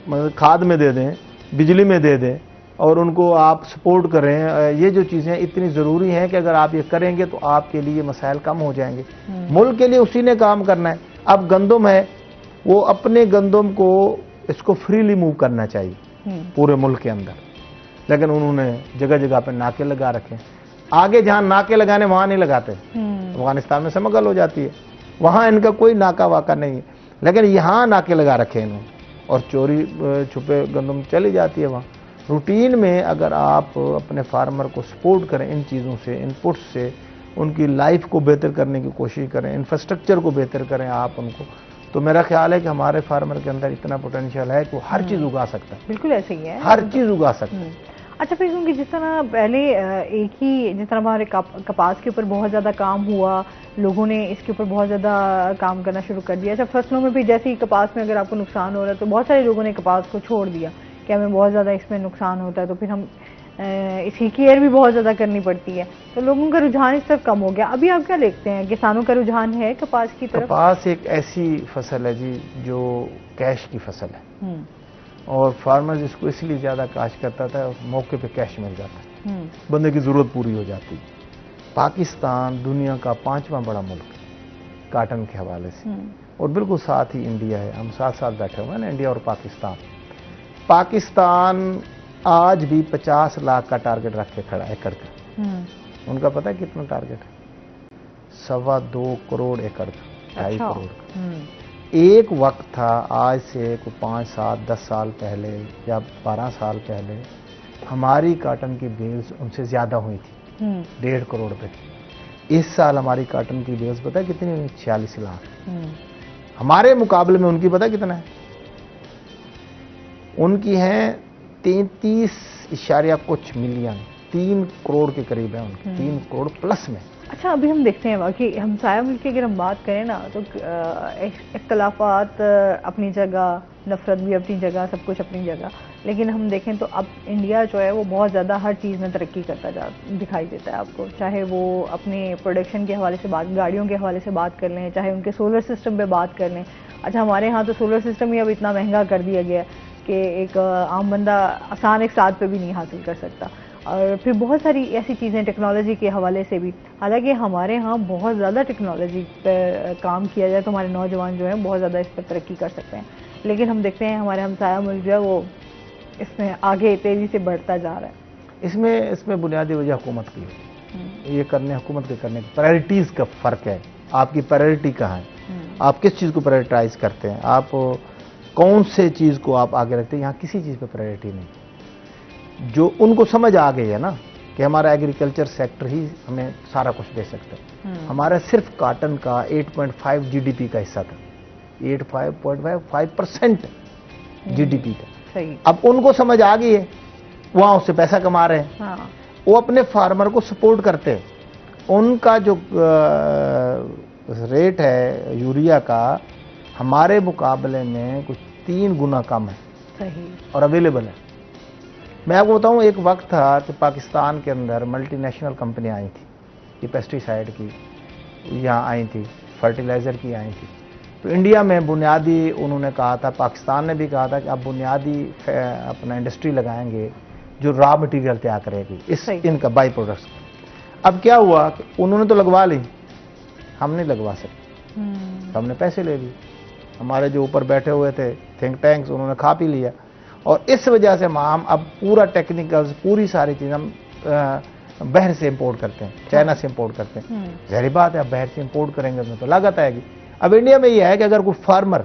मतलब खाद में दे दें, बिजली में दे दें, और उनको आप सपोर्ट करें। ये जो चीज़ें इतनी ज़रूरी हैं कि अगर आप ये करेंगे तो आपके लिए मसाइल कम हो जाएंगे। मुल्क के लिए उसी ने काम करना है। अब गंदम है, वो अपने गंदम को, इसको फ्रीली मूव करना चाहिए पूरे मुल्क के अंदर, लेकिन उन्होंने जगह जगह पे नाके लगा रखे। आगे जहाँ नाके लगाने वहाँ नहीं लगाते, अफगानिस्तान में स्मगल हो जाती है, वहाँ इनका कोई नाका वाका नहीं है, लेकिन यहाँ नाके लगा रखे इन्होंने, और चोरी छुपे गंदम चली जाती है वहाँ। रूटीन में अगर आप अपने फार्मर को सपोर्ट करें इन चीज़ों से, इनपुट्स से, उनकी लाइफ को बेहतर करने की कोशिश करें, इंफ्रास्ट्रक्चर को बेहतर करें आप उनको, तो मेरा ख्याल है कि हमारे फार्मर के अंदर इतना पोटेंशियल है कि वो हर चीज़ उगा सकता है। बिल्कुल ऐसे ही है, हर चीज़ उगा सकता है। अच्छा, फिर क्योंकि जिस तरह पहले एक ही, जिस तरह हमारे कपास के ऊपर बहुत ज़्यादा काम हुआ, लोगों ने इसके ऊपर बहुत ज़्यादा काम करना शुरू कर दिया। अच्छा, फसलों में भी जैसे ही कपास में अगर आपको नुकसान हो रहा है तो बहुत सारे लोगों ने कपास को छोड़ दिया कि हमें बहुत ज़्यादा इसमें नुकसान होता है, तो फिर हम इसकी केयर भी बहुत ज़्यादा करनी पड़ती है, तो लोगों का रुझान इस तरफ कम हो गया। अभी आप क्या देखते हैं, किसानों का रुझान है कपास की तरफ? कपास एक ऐसी फसल है जी जो कैश की फसल है। और फार्मर जिसको इसलिए ज़्यादा काश्त करता था, मौके पे कैश मिल जाता है, बंदे की ज़रूरत पूरी हो जाती। पाकिस्तान दुनिया का 5वां बड़ा मुल्क काटन के हवाले से, और बिल्कुल साथ ही इंडिया है। हम साथ साथ बैठे हुए हैं ना, इंडिया और पाकिस्तान। पाकिस्तान आज भी 50 लाख का टारगेट रख के खड़ा है एकड़ का। उनका पता है कितना टारगेट है? 2.25 करोड़ एकड़ का, 2.5 करोड़ का। एक वक्त था, आज से कोई 5, 7, 10 साल पहले या 12 साल पहले हमारी काटन की बेल्स उनसे ज्यादा हुई थी, 1.5 करोड़ पे। इस साल हमारी काटन की बेल्स पता है कितनी हुई? 46 लाख। हमारे मुकाबले में उनकी पता है कितना है? उनकी है 33 कुछ मिलियन, 3 करोड़ के करीब है उनकी, 3 करोड़ प्लस में। अच्छा, अभी हम देखते हैं कि हमसाया मुल्क की अगर हम बात करें ना, तो इख्तलाफात अपनी जगह, नफरत भी अपनी जगह, सब कुछ अपनी जगह, लेकिन हम देखें तो अब इंडिया जो है वो बहुत ज़्यादा हर चीज़ में तरक्की करता दिखाई देता है आपको। चाहे वो अपने प्रोडक्शन के हवाले से बात, गाड़ियों के हवाले से बात कर लें, चाहे उनके सोलर सिस्टम पे बात कर लें। अच्छा, हमारे यहाँ तो सोलर सिस्टम ही अब इतना महंगा कर दिया गया है कि एक आम बंदा आसान एक साथ पे भी नहीं हासिल कर सकता। और फिर बहुत सारी ऐसी चीज़ें टेक्नोलॉजी के हवाले से भी, हालांकि हमारे यहाँ बहुत ज़्यादा टेक्नोलॉजी पर काम किया जाए तो हमारे नौजवान जो हैं बहुत ज़्यादा इस पर तरक्की कर सकते हैं, लेकिन हम देखते हैं हमारे हमसाया मुल्क जो है वो इसमें आगे तेज़ी से बढ़ता जा रहा है। इसमें बुनियादी वजह हुकूमत की है। ये करने, हुकूमत के करने की प्रायोरिटीज़ का फ़र्क है। आपकी प्रायोरिटी कहाँ है? आप किस चीज़ को प्रायोरिटाइज करते हैं? आप कौन से चीज़ को आप आगे रखते हैं? यहाँ किसी चीज़ पर प्रायोरिटी नहीं। जो उनको समझ आ गई है ना कि हमारा एग्रीकल्चर सेक्टर ही हमें सारा कुछ दे सकता है। हमारा सिर्फ काटन का 8.5 जीडीपी का हिस्सा था, 8.5% जीडीपी का। अब उनको समझ आ गई है, वहां उससे पैसा कमा रहे हैं। हाँ। वो अपने फार्मर को सपोर्ट करते हैं। उनका जो रेट है यूरिया का हमारे मुकाबले में कुछ 3 गुना कम है। सही। और अवेलेबल है। मैं आपको बताऊं, एक वक्त था कि पाकिस्तान के अंदर मल्टीनेशनल कंपनियां आई थी, ये पेस्टिसाइड की यहाँ आई थी, फर्टिलाइज़र की आई थी। तो इंडिया में बुनियादी उन्होंने कहा था, पाकिस्तान ने भी कहा था कि आप बुनियादी अपना इंडस्ट्री लगाएंगे जो रॉ मटेरियल तैयार करेगी इनका बाई प्रोडक्ट्स। अब क्या हुआ कि उन्होंने तो लगवा ली, हम नहीं लगवा सकते, हमने पैसे ले लिए। हमारे जो ऊपर बैठे हुए थे थिंक टैंक्स, उन्होंने खा पी लिया। और इस वजह से हम अब पूरा टेक्निकल्स, पूरी सारी चीज़ हम बाहर से इंपोर्ट करते हैं, चाइना से इंपोर्ट करते हैं। ज़ाहिर बात है, अब बाहर से इंपोर्ट करेंगे उसमें तो लागत आएगी। अब इंडिया में यह है कि अगर कोई फार्मर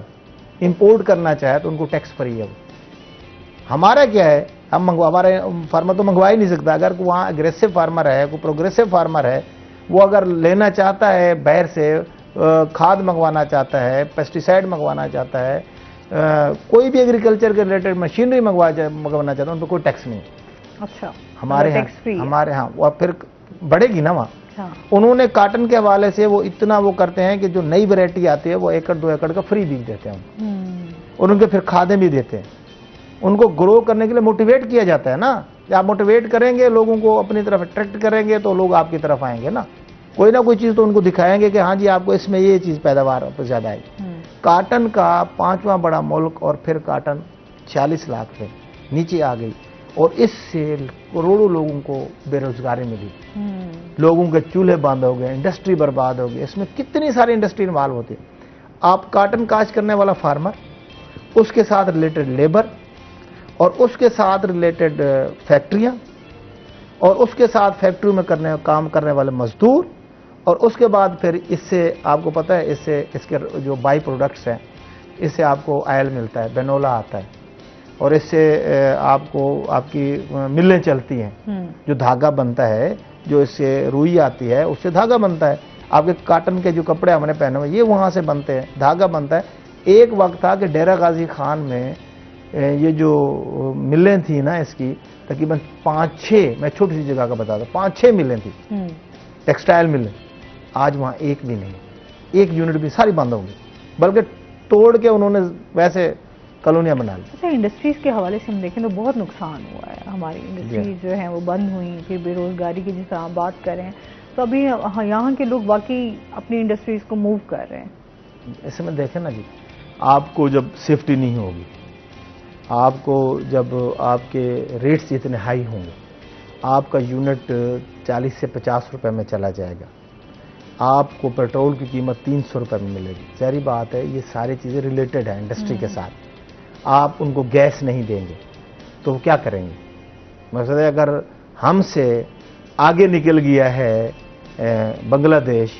इंपोर्ट करना चाहे तो उनको टैक्स फ्री है। हमारा क्या है, हम हमारे फार्मर तो मंगवा ही नहीं सकता। अगर वहाँ एग्रेसिव फार्मर है, कोई प्रोग्रेसिव फार्मर है, वो अगर लेना चाहता है बाहर से, खाद मंगवाना चाहता है, पेस्टिसाइड मंगवाना चाहता है, कोई भी एग्रीकल्चर के रिलेटेड मशीनरी मंगवाना चाहता है, उन पर कोई टैक्स नहीं। अच्छा, हमारे यहाँ वो फिर बढ़ेगी ना वहाँ। हाँ। उन्होंने काटन के हवाले से वो इतना वो करते हैं कि जो नई वैरायटी आती है वो 1 2 एकड़ का फ्री बीज देते हैं और उनके फिर खादें भी देते हैं। उनको ग्रो करने के लिए मोटिवेट किया जाता है ना, कि आप मोटिवेट करेंगे, लोगों को अपनी तरफ अट्रैक्ट करेंगे तो लोग आपकी तरफ आएंगे ना। कोई ना कोई चीज़ तो उनको दिखाएंगे कि हाँ जी आपको इसमें ये चीज़ पैदावार ज़्यादा आएगी। काटन का 5वां बड़ा मुल्क और फिर काटन 40 लाख पे नीचे आ गई और इससे करोड़ों लोगों को बेरोजगारी मिली, लोगों के चूल्हे बंद हो गए, इंडस्ट्री बर्बाद हो गई। इसमें कितनी सारी इंडस्ट्री इन्वॉल्व होती है। आप काटन काश्त करने वाला फार्मर, उसके साथ रिलेटेड लेबर और उसके साथ रिलेटेड फैक्ट्रियां और उसके साथ फैक्ट्री में काम करने वाले मजदूर और उसके बाद फिर इससे आपको पता है, इससे इसके जो बाई प्रोडक्ट्स हैं, इससे आपको ऑयल मिलता है, बेनोला आता है और इससे आपको आपकी मिलें चलती हैं, जो धागा बनता है, जो इससे रुई आती है उससे धागा बनता है। आपके काटन के जो कपड़े हमने पहने हुए ये वहाँ से बनते हैं, धागा बनता है। एक वक्त था कि डेरा गाजी खान में ये जो मिलें थी ना, इसकी तकरीबन 5-6, मैं छोटी सी जगह का बता दूं, 5-6 मिलें थी, टेक्सटाइल मिलें। आज वहाँ एक भी नहीं, एक यूनिट भी, सारी बंद होंगी, बल्कि तोड़ के उन्होंने वैसे कॉलोनियां बना ली। अच्छा, इंडस्ट्रीज के हवाले से हम देखें तो बहुत नुकसान हुआ है, हमारी इंडस्ट्रीज जो हैं वो बंद हुई, फिर बेरोजगारी की जिस तरह आप बात करें तो अभी यहाँ के लोग वाकई अपनी इंडस्ट्रीज को मूव कर रहे हैं। इसमें देखें ना जी, आपको जब सेफ्टी नहीं होगी, आपको जब आपके रेट्स इतने हाई होंगे, आपका यूनिट 40 से 50 रुपए में चला जाएगा, आपको पेट्रोल की कीमत 300 रुपए में मिलेगी। सारी बात है, ये सारी चीज़ें रिलेटेड है इंडस्ट्री के साथ। आप उनको गैस नहीं देंगे तो वो क्या करेंगे? मकसद है, अगर हमसे आगे निकल गया है बांग्लादेश,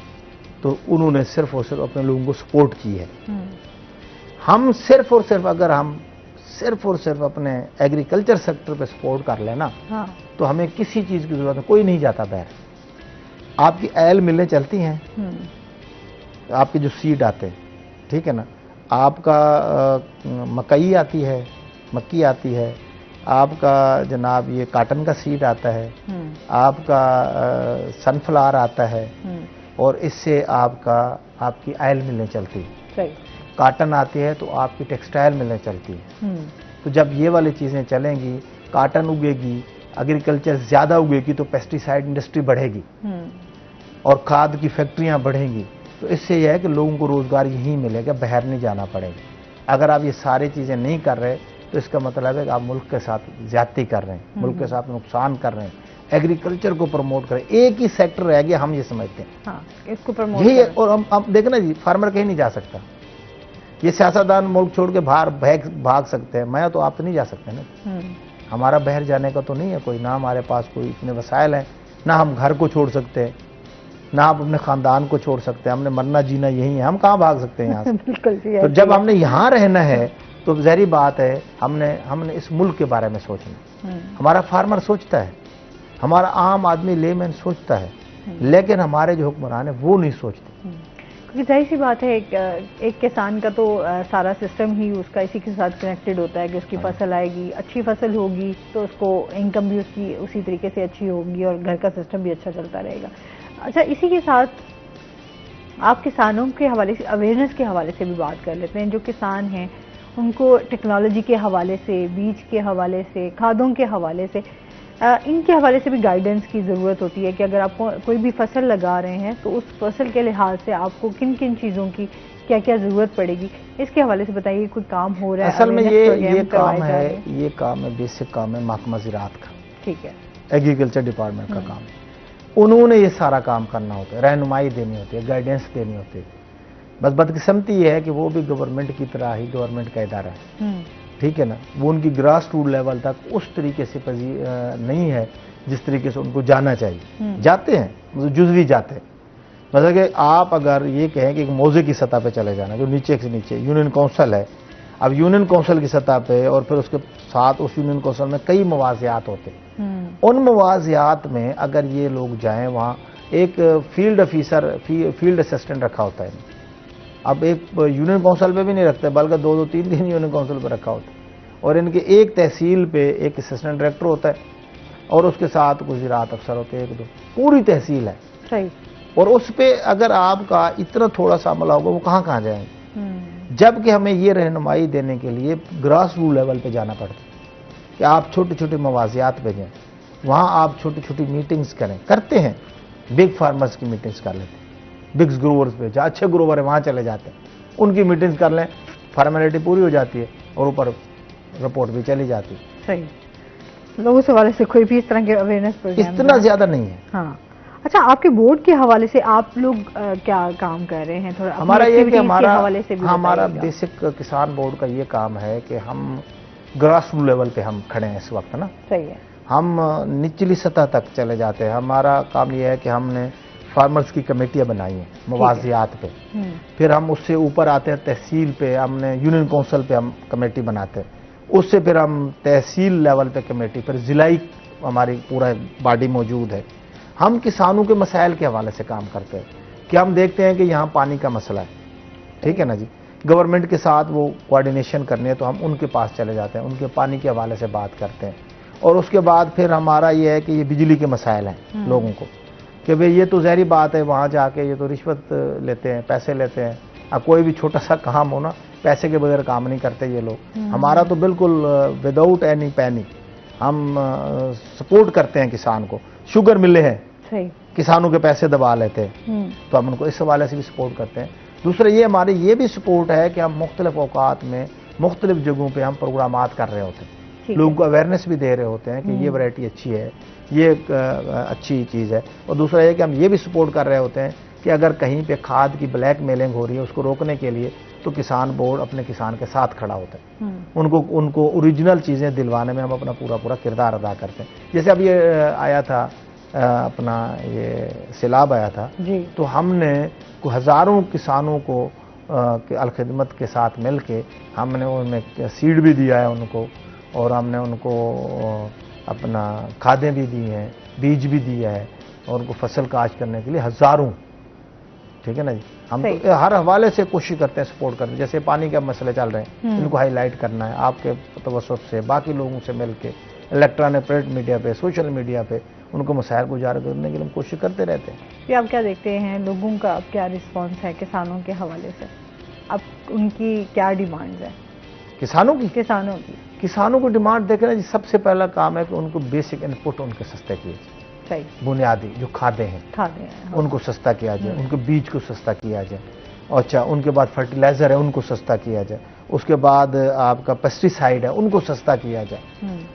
तो उन्होंने सिर्फ और सिर्फ अपने लोगों को सपोर्ट की है। हम सिर्फ और सिर्फ, अगर हम सिर्फ और सिर्फ अपने एग्रीकल्चर सेक्टर पे सपोर्ट कर लेना, हाँ, तो हमें किसी चीज़ की जरूरत है, कोई नहीं जाता बाहर। आपकी ऑयल मिलें चलती हैं, आपके जो सीड आते हैं, ठीक है ना, आपका मकई आती है, मक्की आती है, आपका जनाब ये काटन का सीड आता है, आपका सनफ्लावर आता है, और इससे आपकी ऑयल मिलें चलती है। काटन आती है तो आपकी टेक्सटाइल मिलें चलती है। तो जब ये वाली चीज़ें चलेंगी, काटन उगेगी, एग्रीकल्चर ज़्यादा उगेगी, तो पेस्टिसाइड इंडस्ट्री बढ़ेगी और खाद की फैक्ट्रियां बढ़ेंगी। तो इससे यह है कि लोगों को रोज़गार यहीं मिलेगा, बाहर नहीं जाना पड़ेगा। अगर आप ये सारी चीज़ें नहीं कर रहे, तो इसका मतलब है कि आप मुल्क के साथ ज्यादती कर रहे हैं, मुल्क के साथ नुकसान कर रहे हैं। एग्रीकल्चर को प्रमोट करें, एक ही सेक्टर रह गया, हम ये समझते हैं। हाँ, इसको प्रमोट यही है। और हम देखना जी, फार्मर कहीं नहीं जा सकता। ये सियासतदान मुल्क छोड़ के बाहर भाग सकते हैं, मैं तो आप तो नहीं जा सकते ना। हमारा बाहर जाने का तो नहीं है कोई, ना हमारे पास कोई इतने वसाइल हैं, ना हम घर को छोड़ सकते हैं, ना आप अपने खानदान को छोड़ सकते हैं। हमने मरना जीना यही है, हम कहाँ भाग सकते हैं यहाँ से? बिल्कुल। तो जब हमने यहाँ रहना है, तो ज़ाहिर बात है हमने इस मुल्क के बारे में सोचना। हमारा फार्मर सोचता है, हमारा आम आदमी लेमैन सोचता है, लेकिन हमारे जो हुक्मरान है वो नहीं सोचते। क्योंकि जाहिर सी बात है, एक किसान का तो सारा सिस्टम ही उसका इसी के साथ कनेक्टेड होता है कि उसकी फसल आएगी, अच्छी फसल होगी तो उसको इनकम भी उसकी उसी तरीके से अच्छी होगी और घर का सिस्टम भी अच्छा चलता रहेगा। अच्छा, इसी के साथ आप किसानों के हवाले से, अवेयरनेस के हवाले से भी बात कर लेते हैं। जो किसान हैं उनको टेक्नोलॉजी के हवाले से, बीज के हवाले से, खादों के हवाले से, इनके हवाले से भी गाइडेंस की ज़रूरत होती है कि अगर आप कोई भी फसल लगा रहे हैं तो उस फसल के लिहाज से आपको किन किन चीज़ों की क्या क्या ज़रूरत पड़ेगी, इसके हवाले से बताइए। कोई काम हो रहा है? असल में ये काम है, बेसिक काम है महकमा ज़राअत का, ठीक है, एग्रीकल्चर डिपार्टमेंट का काम है। उन्होंने ये सारा काम करना होता है, रहनुमाई देनी होती है, गाइडेंस देनी होती है। बस बदकिस्मती ये है कि वो भी गवर्नमेंट की तरह ही गवर्नमेंट का इदारा है, ठीक है ना। वो उनकी ग्रास रूट लेवल तक उस तरीके से नहीं है जिस तरीके से उनको जाना चाहिए। जाते हैं, जुज़वी जाते हैं। मतलब कि आप अगर ये कहें कि एक मौजे की सतह पे चले जाना, जो नीचे से नीचे यूनियन काउंसिल है, अब यूनियन काउंसिल की सतह पे और फिर उसके साथ उस यूनियन काउंसिल में कई मवाज़ियात होते हैं। उन मवाज़ियात में अगर ये लोग जाएं, वहाँ एक फील्ड ऑफिसर, फील्ड असिस्टेंट रखा होता है। अब एक यूनियन काउंसिल पे भी नहीं रखते, बल्कि 2-2, 3-3 यूनियन काउंसिल पे रखा होता है। और इनके एक तहसील पे एक असिस्टेंट डायरेक्टर होता है और उसके साथ कुछ ज़राअत अफसर होते हैं, 1-2, पूरी तहसील है। सही। और उस पे अगर आपका इतना थोड़ा सा अमला होगा, वो कहाँ कहाँ जाएंगे? जबकि हमें ये रहनुमाई देने के लिए ग्रास रूट लेवल पे जाना पड़ता है कि आप छोटे छोटे मवाज़ियात पे जाएं, वहाँ आप छोटी छोटी मीटिंग्स करें। करते हैं, बिग फार्मर्स की मीटिंग्स कर लेते हैं, बिग ग्रोवर्स पे, जहाँ अच्छे ग्रोवर है वहाँ चले जाते हैं, उनकी मीटिंग्स कर लें, फॉर्मेलिटी पूरी हो जाती है और ऊपर रिपोर्ट भी चली जाती है। सही। लोगों से वाले से कोई भी इस तरह के अवेयरनेस प्रोग्राम इतना ज़्यादा नहीं है। हाँ। अच्छा, आपके बोर्ड के हवाले से आप लोग क्या काम कर रहे हैं? थोड़ा हमारा ये कि हमारा बेसिक किसान बोर्ड का ये काम है कि हम ग्रास रूट लेवल पे हम खड़े हैं इस वक्त ना। सही है। हम निचली सतह तक चले जाते हैं। हमारा काम ये है कि हमने फार्मर्स की कमेटियां बनाई हैं मवाज़ियात पे, फिर हम उससे ऊपर आते हैं तहसील पे, हमने यूनियन काउंसिल पे हम कमेटी बनाते हैं, उससे फिर हम तहसील लेवल पे कमेटी, फिर जिलाई हमारी पूरा बॉडी मौजूद है। हम किसानों के मसाइल के हवाले से काम करते हैं कि हम देखते हैं कि यहाँ पानी का मसला है, ठीक है ना जी, गवर्नमेंट के साथ वो कोऑर्डिनेशन करनी है तो हम उनके पास चले जाते हैं, उनके पानी के हवाले से बात करते हैं। और उसके बाद फिर हमारा ये है कि ये बिजली के मसाइल हैं लोगों को, कि भाई ये तो ज़ाहिर बात है, वहाँ जाके ये तो रिश्वत लेते हैं, पैसे लेते हैं। अब कोई भी छोटा सा काम हो ना, पैसे के बगैर काम नहीं करते ये लोग। हमारा तो बिल्कुल विदाउट एनी पैनी हम सपोर्ट करते हैं किसान को। शुगर मिले हैं, किसानों के पैसे दबा लेते हैं, तो हम उनको इस हवाले से भी सपोर्ट करते हैं। दूसरा ये हमारी ये भी सपोर्ट है कि हम मुख्तलिफ औकात में मुख्तलिफ जगहों पे हम प्रोग्रामात कर रहे होते हैं, लोगों को अवेयरनेस भी दे रहे होते हैं कि ये वैरायटी अच्छी है, ये अच्छी चीज़ है। और दूसरा ये कि हम ये भी सपोर्ट कर रहे होते हैं कि अगर कहीं पे खाद की ब्लैक मेलिंग हो रही है उसको रोकने के लिए तो किसान बोर्ड अपने किसान के साथ खड़ा होता है, उनको ओरिजिनल चीज़ें दिलवाने में हम अपना पूरा किरदार अदा करते हैं। जैसे अब ये आया था अपना ये सैलाब आया था जी। तो हमने हज़ारों किसानों को अलखिदमत के साथ मिल के हमने उनमें सीड भी दिया है उनको, और हमने उनको अपना खादें भी दी हैं, बीज भी दिया है, और उनको फसल काश्त करने के लिए हज़ारों, ठीक है ना जी। हम तो हर हवाले से कोशिश करते हैं, सपोर्ट करते हैं। जैसे पानी के मसले चल रहे हैं, इनको हाईलाइट करना है आपके तवज्जुह से, बाकी लोगों से मिलके, इलेक्ट्रॉनिक प्रिंट मीडिया पे, सोशल मीडिया पे उनको मसाइल को उजागर करने के लिए हम कोशिश करते रहते हैं। ये आप क्या देखते हैं, लोगों का अब क्या रिस्पॉन्स है किसानों के हवाले से? अब उनकी क्या डिमांड्स है किसानों की? किसानों को डिमांड देखें ना जी, सबसे पहला काम है कि उनको बेसिक इनपुट उनके सस्ते किए जाए, बुनियादी जो खादें हैं उनको सस्ता किया जाए, उनके बीज को सस्ता किया जाए, अच्छा उनके बाद फर्टिलाइजर है उनको सस्ता किया जाए, उसके बाद आपका पेस्टिसाइड है उनको सस्ता किया जाए।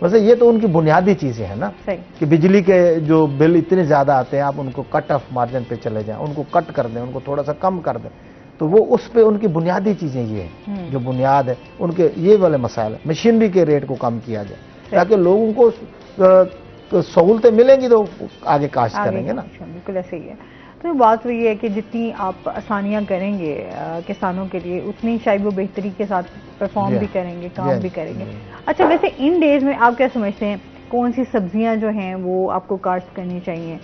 वैसे ये तो उनकी बुनियादी चीजें हैं ना, कि बिजली के जो बिल इतने ज्यादा आते हैं आप उनको कट ऑफ मार्जिन पे चले जाएं, उनको कट कर दें, उनको थोड़ा सा कम कर दें, तो वो उस पे उनकी बुनियादी चीजें ये हैं जो बुनियाद है उनके ये वाले मसाइल। मशीनरी के रेट को कम किया जाए ताकि लोगों को सहूलतें मिलेंगी तो आगे काश्त करेंगे ना। बिल्कुल ऐसे ही है। तो बात वही है कि जितनी आप आसानियां करेंगे किसानों के लिए उतनी शायद वो बेहतरी के साथ परफॉर्म भी करेंगे, काम भी करेंगे। अच्छा, वैसे इन डेज में आप क्या समझते हैं कौन सी सब्जियां जो हैं वो आपको काश्त करनी चाहिए?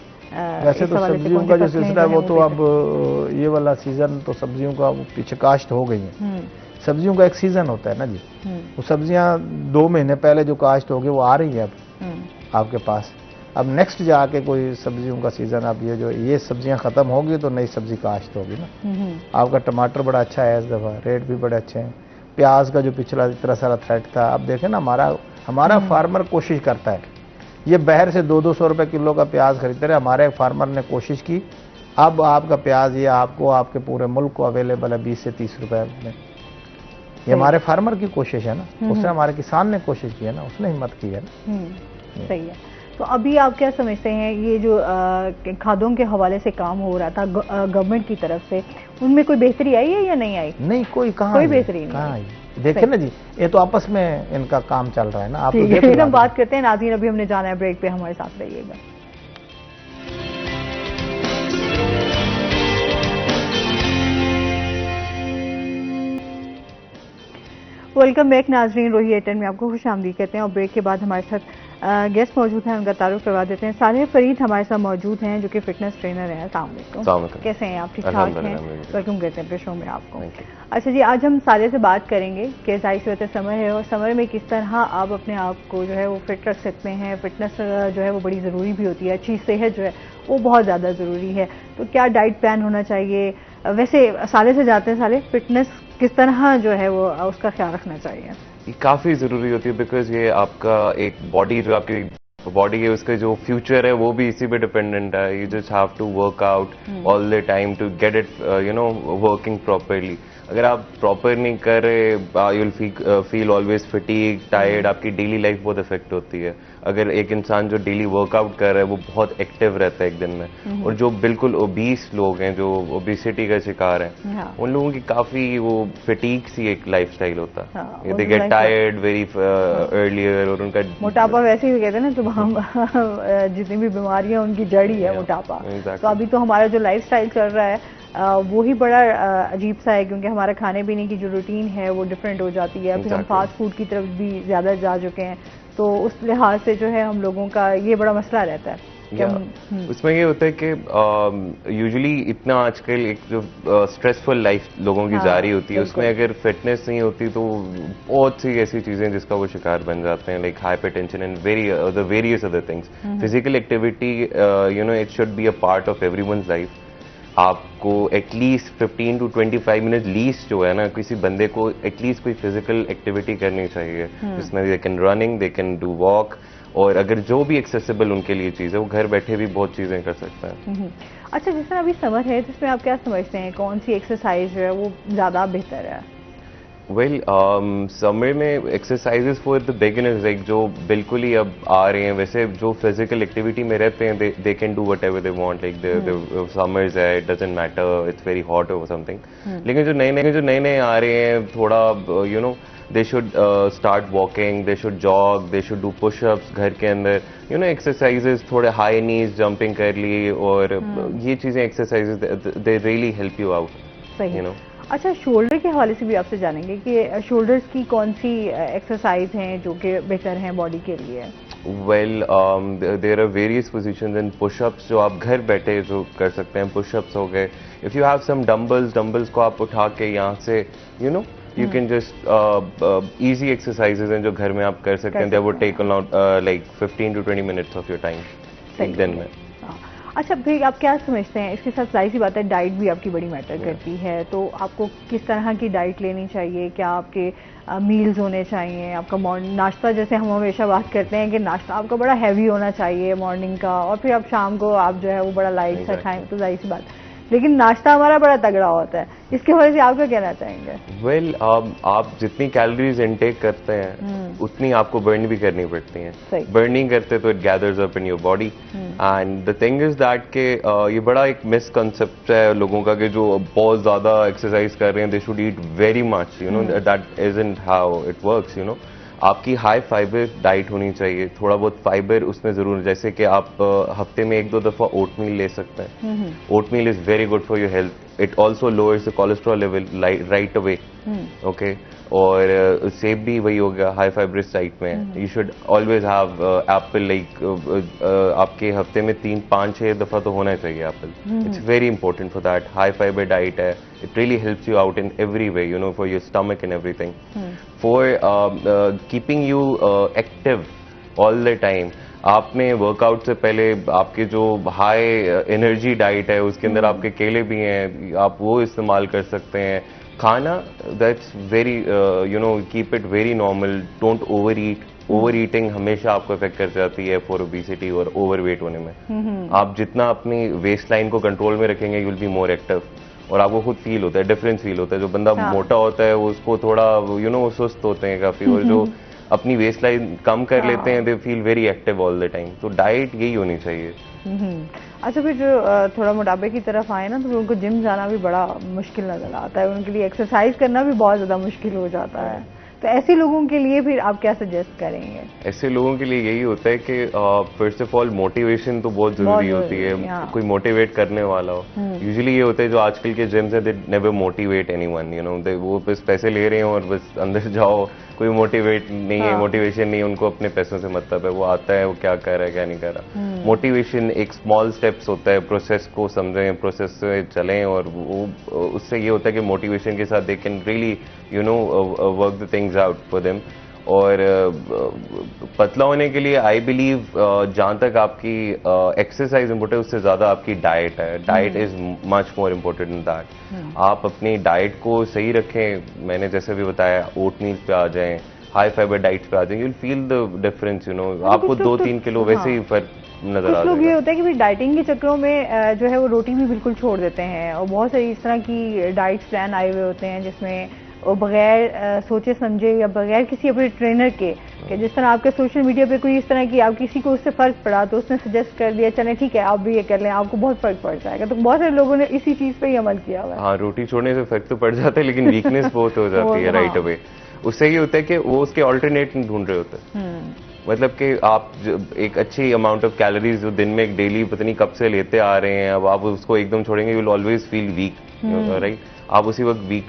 वैसे तो सब्जियों का जो सिलसिला है वो तो अब ये वाला सीजन तो सब्जियों का पीछे काश्त हो गई है। सब्जियों का एक सीजन होता है ना जी, वो सब्जियां 2 महीने पहले जो काश्त हो गई वो आ रही है अब आपके पास। अब नेक्स्ट जाके कोई सब्जियों का सीजन, अब ये सब्जियां खत्म होगी तो नई सब्जी काश्त होगी ना। आपका टमाटर बड़ा अच्छा है इस दफा, रेट भी बड़े अच्छे हैं। प्याज का जो पिछला इतना सारा थ्रेट था, अब देखें ना हमारा फार्मर कोशिश करता है, ये बाहर से 200-200 रुपए किलो का प्याज खरीदते रहे, हमारे फार्मर ने कोशिश की, अब आपका प्याज ये आपके पूरे मुल्क को अवेलेबल है 20 से 30 रुपए में। ये हमारे फार्मर की कोशिश है ना, उसने हमारे किसान ने कोशिश की है ना, उसने हिम्मत की है ना। सही है। तो अभी आप क्या समझते हैं ये जो खादों के हवाले से काम हो रहा था गवर्नमेंट की तरफ से, उनमें कोई बेहतरी आई है या नहीं आई? नहीं, कोई बेहतरी नहीं आई। देखे ना जी, ये तो आपस में इनका काम चल रहा है ना। आप फिर हम बात करते हैं नाज़रीन, अभी हमने जाना है ब्रेक पे, हमारे साथ रहिएगा। वेलकम बैक नाज़रीन, रोही एटन में आपको खुशामदीद कहते हैं। और ब्रेक के बाद हमारे साथ गेस्ट मौजूद हैं, उनका तारुफ करवा देते हैं। सालेह फरीद हमारे साथ मौजूद हैं जो कि फिटनेस ट्रेनर हैं। अस्सलाम वालेकुम, कैसे हैं आप? ठीक ठाक हैं? वेलकम करते हैं अपने शो में आपको। अच्छा जी, आज हम सालेह से बात करेंगे कि जाहिर सी बात है समर है, और समर में किस तरह आप अपने आप को जो है वो फिट रख सकते हैं। फिटनेस जो है वो बड़ी ज़रूरी भी होती है, अच्छी सेहत जो है वो बहुत ज़्यादा ज़रूरी है। तो क्या डाइट प्लान होना चाहिए? वैसे साले से जाते हैं, साले फिटनेस किस तरह जो है वो उसका ख्याल रखना चाहिए? ये काफ़ी ज़रूरी होती है, बिकॉज ये आपका एक बॉडी जो आपकी बॉडी है उसका जो फ्यूचर है वो भी इसी पे डिपेंडेंट है। You just have to work out all the time to get it working properly. अगर आप प्रॉपर नहीं कर रहे you will feel always fatigue, tired, आपकी डेली लाइफ बहुत इफेक्ट होती है। अगर एक इंसान जो डेली वर्कआउट कर रहा है वो बहुत एक्टिव रहता है एक दिन में। और जो बिल्कुल ओबीस लोग हैं, जो ओबेसिटी का शिकार हैं, उन लोगों की काफ़ी वो फटीग सी एक लाइफस्टाइल होता है। They get tired very earlier, और उनका मोटापा वैसे ही कहते हैं ना, तो हम जितनी भी बीमारियां उनकी जड़ ही है मोटापा। तो अभी तो हमारा जो लाइफस्टाइल चल रहा है वो ही बड़ा अजीब सा है, क्योंकि हमारे खाने पीने की जो रूटीन है वो डिफरेंट हो जाती है। फिर हम फास्ट फूड की तरफ भी ज़्यादा जा चुके हैं, तो उस लिहाज से जो है हम लोगों का ये बड़ा मसला रहता है। उसमें ये होता है कि यूजुअली इतना आजकल एक जो स्ट्रेसफुल लाइफ लोगों की जारी होती है, उसमें अगर फिटनेस नहीं होती तो बहुत सी ऐसी चीज़ें जिसका वो शिकार बन जाते हैं, like hypertension and various other things. Physical activity it should be a part of everyone's life. आपको एटलीस्ट 15 to 25 मिनट लीस्ट जो है ना, किसी बंदे को एटलीस्ट कोई फिजिकल एक्टिविटी करनी चाहिए, जिसमें they can running, they can do walk, और अगर जो भी एक्सेसिबल उनके लिए चीज़ है वो घर बैठे भी बहुत चीज़ें कर सकते हैं। अच्छा, जिस तरह अभी समर है जिसमें आप क्या समझते हैं कौन सी एक्सरसाइज जो है वो ज़्यादा बेहतर है? वेल समर में exercises for the beginners like जो बिल्कुल ही अब आ रहे हैं, वैसे जो फिजिकल एक्टिविटी में रहते हैं they can do whatever they want, like the summers है, it doesn't matter, it's very hot और समथिंग। लेकिन जो नए नए आ रहे हैं थोड़ा you know they should start walking, they should jog, they should do pushups घर के अंदर, यू नो एक्सरसाइजेस, थोड़े हाई नीज जंपिंग कर ली, और ये चीज़ें exercises they really help you out, you know. अच्छा, शोल्डर के हवाले से भी आपसे जानेंगे कि शोल्डर्स की कौन सी एक्सरसाइज हैं जो कि बेहतर हैं बॉडी के लिए? Well there are various positions in pushups जो आप घर बैठे जो कर सकते हैं, पुशअप्स हो गए। If you have some dumbbells को आप उठा के यहाँ से you know you can just easy exercises हैं जो घर में आप कर सकते हैं, they would take like 15 to 20 minutes of your time एक दिन में। अच्छा भाई, आप क्या समझते हैं इसके साथ? जाहिर सी बात है डाइट भी आपकी बड़ी मैटर करती है, तो आपको किस तरह की डाइट लेनी चाहिए? क्या आपके मील्स होने चाहिए? आपका मॉर्निंग नाश्ता, जैसे हम हमेशा बात करते हैं कि नाश्ता आपका बड़ा हैवी होना चाहिए मॉर्निंग का, और फिर आप शाम को आप जो है वो बड़ा लाइट सा खाएं, तो जाहिर सी बात, लेकिन नाश्ता हमारा बड़ा तगड़ा होता है, इसके वजह से आप क्या कहना चाहेंगे? वेल आप जितनी कैलोरीज इनटेक करते हैं उतनी आपको बर्न भी करनी पड़ती हैं। बर्न नहीं करते तो it gathers up in your body, and the thing is that के ये बड़ा एक मिसकंसेप्ट है लोगों का कि जो बहुत ज्यादा एक्सरसाइज कर रहे हैं they should eat very much, you know that isn't how it works, you know. आपकी हाई फाइबर डाइट होनी चाहिए, थोड़ा बहुत फाइबर उसमें जरूर, जैसे कि आप हफ्ते में 1-2 दफा ओटमील ले सकते हैं। Oatmeal is very good for your health, it also lowers the cholesterol level right away, okay. और सेब भी वही हो गया हाई फाइब्रस डाइट में। You should always have apple, like आपके हफ्ते में 3-5-6 दफा तो होना चाहिए apple. It's very important for that. High fibre diet है, it really helps you out in every way, you know, for your stomach and everything, for keeping you active all the time. आपने workout से पहले आपके जो high energy diet है उसके अंदर आपके केले भी हैं, आप वो इस्तेमाल कर सकते हैं। खाना that's very you know keep it very normal, don't over eat. Over eating हमेशा आपको इफेक्ट कर जाती है फॉर ओबेसिटी और ओवरवेट होने में। आप जितना अपनी वेस्ट लाइन को कंट्रोल में रखेंगे you will be more active, और आपको खुद फील होता है, डिफरेंस फील होता है। जो बंदा मोटा होता है उसको थोड़ा यू नो सुस्त होते हैं काफी, और जो अपनी वेस्ट लाइन कम कर लेते हैं they feel very active all the time. तो डाइट यही होनी चाहिए। अच्छा, फिर जो थोड़ा मोटापे की तरफ आए ना, तो उनको जिम जाना भी बड़ा मुश्किल नजर आता है, उनके लिए एक्सरसाइज करना भी बहुत ज्यादा मुश्किल हो जाता है, तो ऐसे लोगों के लिए फिर आप क्या सजेस्ट करेंगे? ऐसे लोगों के लिए यही होता है कि फर्स्ट ऑफ ऑल मोटिवेशन तो बहुत जरूरी होती है, कोई मोटिवेट करने वाला हो। यूजुअली ये होता है जो आजकल के जिम्स हैं, they never motivate anyone, you know, वो बस पैसे ले रहे हैं और बस अंदर जाओ, कोई मोटिवेट नहीं है, मोटिवेशन नहीं है, उनको अपने पैसों से मतलब है, वो आता है वो क्या कर रहा है क्या नहीं कर रहा। मोटिवेशन एक स्मॉल स्टेप्स होता है, प्रोसेस को समझें, प्रोसेस से चलें, और वो उससे ये होता है कि मोटिवेशन के साथ they can really you know work the things out for them. और पतला होने के लिए आई बिलीव जहाँ तक आपकी एक्सरसाइज इम्पोर्टेंट है उससे ज़्यादा आपकी डाइट है। Diet is much more important than that. आप अपनी डाइट को सही रखें, मैंने जैसे भी बताया ओटमील पे आ जाएं, हाई फाइबर डाइट पे आ जाएं, you will feel the difference, you know. आपको 2-3 किलो वैसे ही फर्क नजर आ जाएगा। कुछ लोग ये होता है कि भाई डाइटिंग के चक्करों में जो है वो रोटी भी बिल्कुल छोड़ देते हैं, और बहुत सारी इस तरह की डाइट प्लान आए हुए होते हैं जिसमें और बगैर सोचे समझे या बगैर किसी अपने ट्रेनर के, कि जिस तरह आपके सोशल मीडिया पे कोई इस तरह की आप किसी को उससे फर्क पड़ा तो उसने सजेस्ट कर दिया चलें ठीक है आप भी ये कर लें आपको बहुत फर्क पड़ जाएगा, तो बहुत सारे लोगों ने इसी चीज पे ही अमल किया हुआ है। हाँ, रोटी छोड़ने से फर्क तो पड़ जाता है लेकिन वीकनेस बहुत हो जाती है राइट अवे। उससे ये होता है कि वो उसके ऑल्टरनेट ढूंढ रहे होते हैं, मतलब कि आप एक अच्छी अमाउंट ऑफ कैलोरीज जो दिन में एक डेली पता नहीं कब से लेते आ रहे हैं, अब आप उसको एकदम छोड़ेंगे you will always feel weak, right, आप उसी वक्त वीक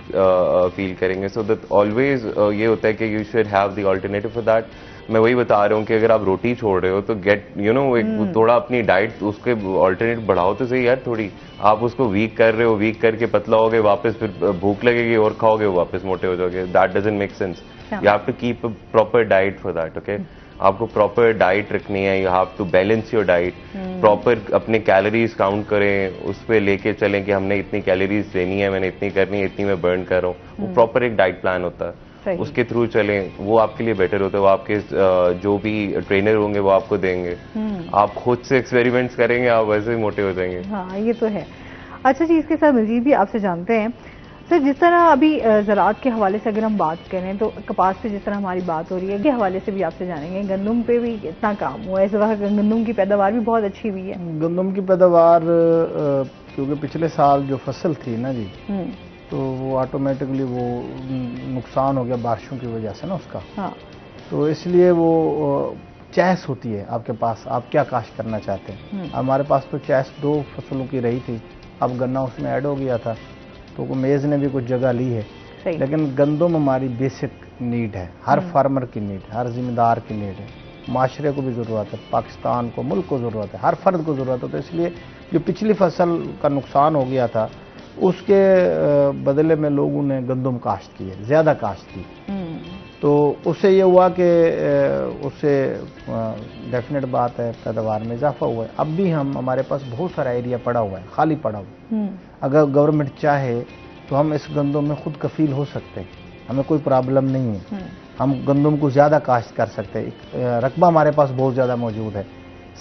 फील करेंगे। सो दैट ऑलवेज ये होता है कि you should have the alternative for that. मैं वही बता रहा हूँ कि अगर आप रोटी छोड़ रहे हो तो गेट यू नो एक थोड़ा अपनी डाइट उसके ऑल्टरनेट बढ़ाओ तो सही यार थोड़ी। आप उसको वीक कर रहे हो, वीक करके पतला हो गए, वापस फिर भूख लगेगी और खाओगे वापस मोटे हो जाओगे, that doesn't make sense. You have to keep a proper diet for that, okay. आपको प्रॉपर डाइट रखनी है, you have to balance your diet, proper अपने कैलोरीज काउंट करें, उस पर लेके चलें कि हमने इतनी कैलोरीज लेनी है, मैंने इतनी करनी है, इतनी मैं बर्न कर रहा हूँ। वो प्रॉपर एक डाइट प्लान होता है, उसके थ्रू चलें, वो आपके लिए बेटर होता है। वो आपके जो भी ट्रेनर होंगे वो आपको देंगे, आप खुद से एक्सपेरिमेंट्स करेंगे, आप वैसे ही मोटे हो जाएंगे। हाँ, ये तो है। अच्छा जी, इसके साथ मजीद भी आपसे जानते हैं सर जिस तरह अभी ज़राअत के हवाले से अगर हम बात करें तो कपास पे जिस तरह हमारी बात हो रही है, के हवाले से भी आपसे जानेंगे गंदम पे भी कितना काम हुआ है इस वक्त? गंदम की पैदावार भी बहुत अच्छी हुई है। गंदम की पैदावार क्योंकि पिछले साल जो फसल थी ना जी, तो वो ऑटोमेटिकली वो नुकसान हो गया बारिशों की वजह से ना उसका। हाँ। तो इसलिए वो चॉइस होती है आपके पास, आप क्या काश्त करना चाहते हैं। हमारे पास तो चॉइस 2 फसलों की रही थी, अब गन्ना उसमें ऐड हो गया था, तो मेज़ ने भी कुछ जगह ली है। लेकिन गंदम हमारी बेसिक नीड है, हर फार्मर की नीड, हर जिम्मेदार की नीड है, माशरे को भी ज़रूरत है, पाकिस्तान को, मुल्क को ज़रूरत है, हर फर्द को ज़रूरत है। तो इसलिए जो पिछली फसल का नुकसान हो गया था उसके बदले में लोगों ने गंदम काश्त की है, ज़्यादा काश्त की। तो उससे ये हुआ कि उससे डेफिनेट बात है पैदावार में इजाफा हुआ है। अब भी हमारे पास बहुत सारा एरिया पड़ा हुआ है, खाली पड़ा हुआ है। अगर गवर्नमेंट चाहे तो हम इस गंदम में खुद कफील हो सकते हैं, हमें कोई प्रॉब्लम नहीं है। हम गंदम को ज़्यादा काश्त कर सकते हैं, रकबा हमारे पास बहुत ज़्यादा मौजूद है।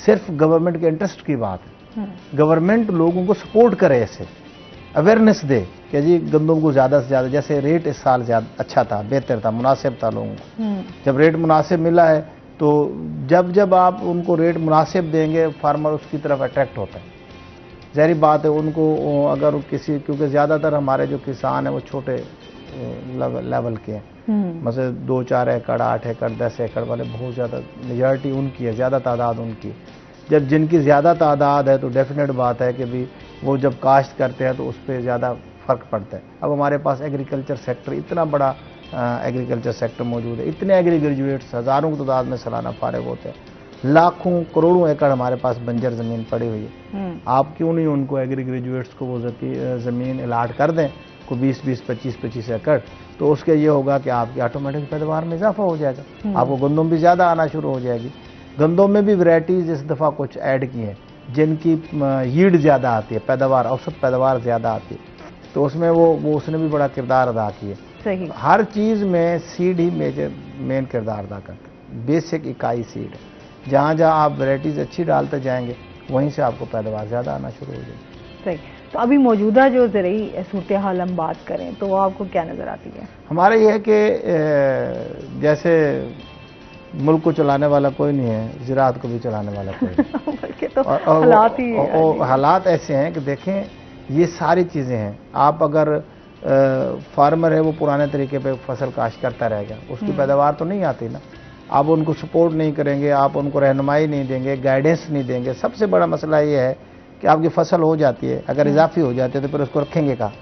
सिर्फ गवर्नमेंट के इंटरेस्ट की बात है, गवर्नमेंट लोगों को सपोर्ट करे, ऐसे अवेयरनेस दे कि जी गंदम को ज़्यादा से ज़्यादा, जैसे रेट इस साल ज़्यादा अच्छा था, बेहतर था, मुनासिब था लोगों को। जब रेट मुनासिब मिला है तो जब आप उनको रेट मुनासिब देंगे फार्मर उसकी तरफ अट्रैक्ट होता है। ज़ाहिर बात है उनको अगर किसी, क्योंकि ज़्यादातर हमारे जो किसान हैं वो छोटे लेवल के हैं, मतलब 2-4 एकड़, 8 एकड़, 10 एकड़ वाले बहुत ज़्यादा मेजॉरिटी उनकी है, ज़्यादा तादाद उनकी है। जब जिनकी ज़्यादा तादाद है तो डेफिनेट बात है कि भी वो जब काश्त करते हैं तो उस पर ज़्यादा फ़र्क पड़ता है। अब हमारे पास एग्रीकल्चर सेक्टर, इतना बड़ा एग्रीकल्चर सेक्टर मौजूद है, इतने एग्री ग्रेजुएट्स हज़ारों की तादाद में सालाना फारिग होते हैं, लाखों करोड़ों एकड़ हमारे पास बंजर ज़मीन पड़ी हुई है। आप क्यों नहीं उनको एग्री ग्रेजुएट्स को वो ज़मीन अलाट कर दें, को 20-20, 25-25 एकड़, तो उसके ये होगा कि आपकी ऑटोमेटिक पैदावार में इजाफा हो जाएगा, आपको गंदम भी ज़्यादा आना शुरू हो जाएगी। गंदम में भी वैरायटीज़ इस दफ़ा कुछ ऐड की हैं जिनकी यील्ड ज़्यादा आती है, पैदावार, औसत पैदावार ज़्यादा आती है, तो उसमें वो उसने भी बड़ा किरदार अदा किया। सही, हर चीज़ में सीड ही मेन किरदार अदा करता है, बेसिक इकाई सीड है। जहाँ जहाँ आप वैरायटीज़ अच्छी डालते जाएंगे वहीं से आपको पैदावार ज़्यादा आना शुरू हो जाएगी। सही। तो अभी मौजूदा जो ज़रूरी सूरत हाल हम बात करें तो आपको क्या नज़र आती है? हमारे ये है कि जैसे मुल्क को चलाने वाला कोई नहीं है, ज़राअत को भी चलाने वाला कोई नहीं। तो हालात ही हालात ऐसे हैं कि देखें ये सारी चीज़ें हैं। आप अगर फार्मर है वो पुराने तरीके पे फसल काश्त करता रहेगा, उसकी पैदावार तो नहीं आती ना। आप उनको सपोर्ट नहीं करेंगे, आप उनको रहनुमाई नहीं देंगे, गाइडेंस नहीं देंगे। सबसे बड़ा मसला ये है कि आपकी फसल हो जाती है, अगर इजाफी हो जाती है तो फिर उसको रखेंगे कहाँ?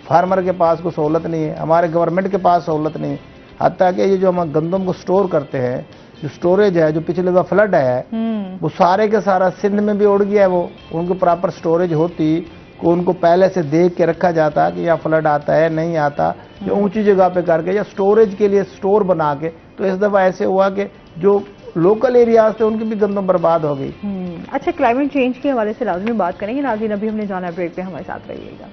फार्मर के पास कोई सहूलत नहीं है, हमारे गवर्नमेंट के पास सहूलत नहीं है। हत्ता कि ये जो हम गंदम को स्टोर करते हैं, जो स्टोरेज है, जो पिछले दफा फ्लड है वो सारे के सारा सिंध में भी उड़ गया है। वो उनको प्रॉपर स्टोरेज होती को उनको पहले से देख के रखा जाता कि यहाँ फ्लड आता है नहीं आता, या ऊंची जगह पे करके या स्टोरेज के लिए स्टोर बना के। तो इस दफा ऐसे हुआ कि जो लोकल एरियाज थे उनकी भी गंदम बर्बाद हो गई। अच्छा, क्लाइमेट चेंज के हवाले से लाजमी बात करेंगे नाज़रीन, अभी हमने जाना ब्रेक पे, हमारे साथ रहिएगा।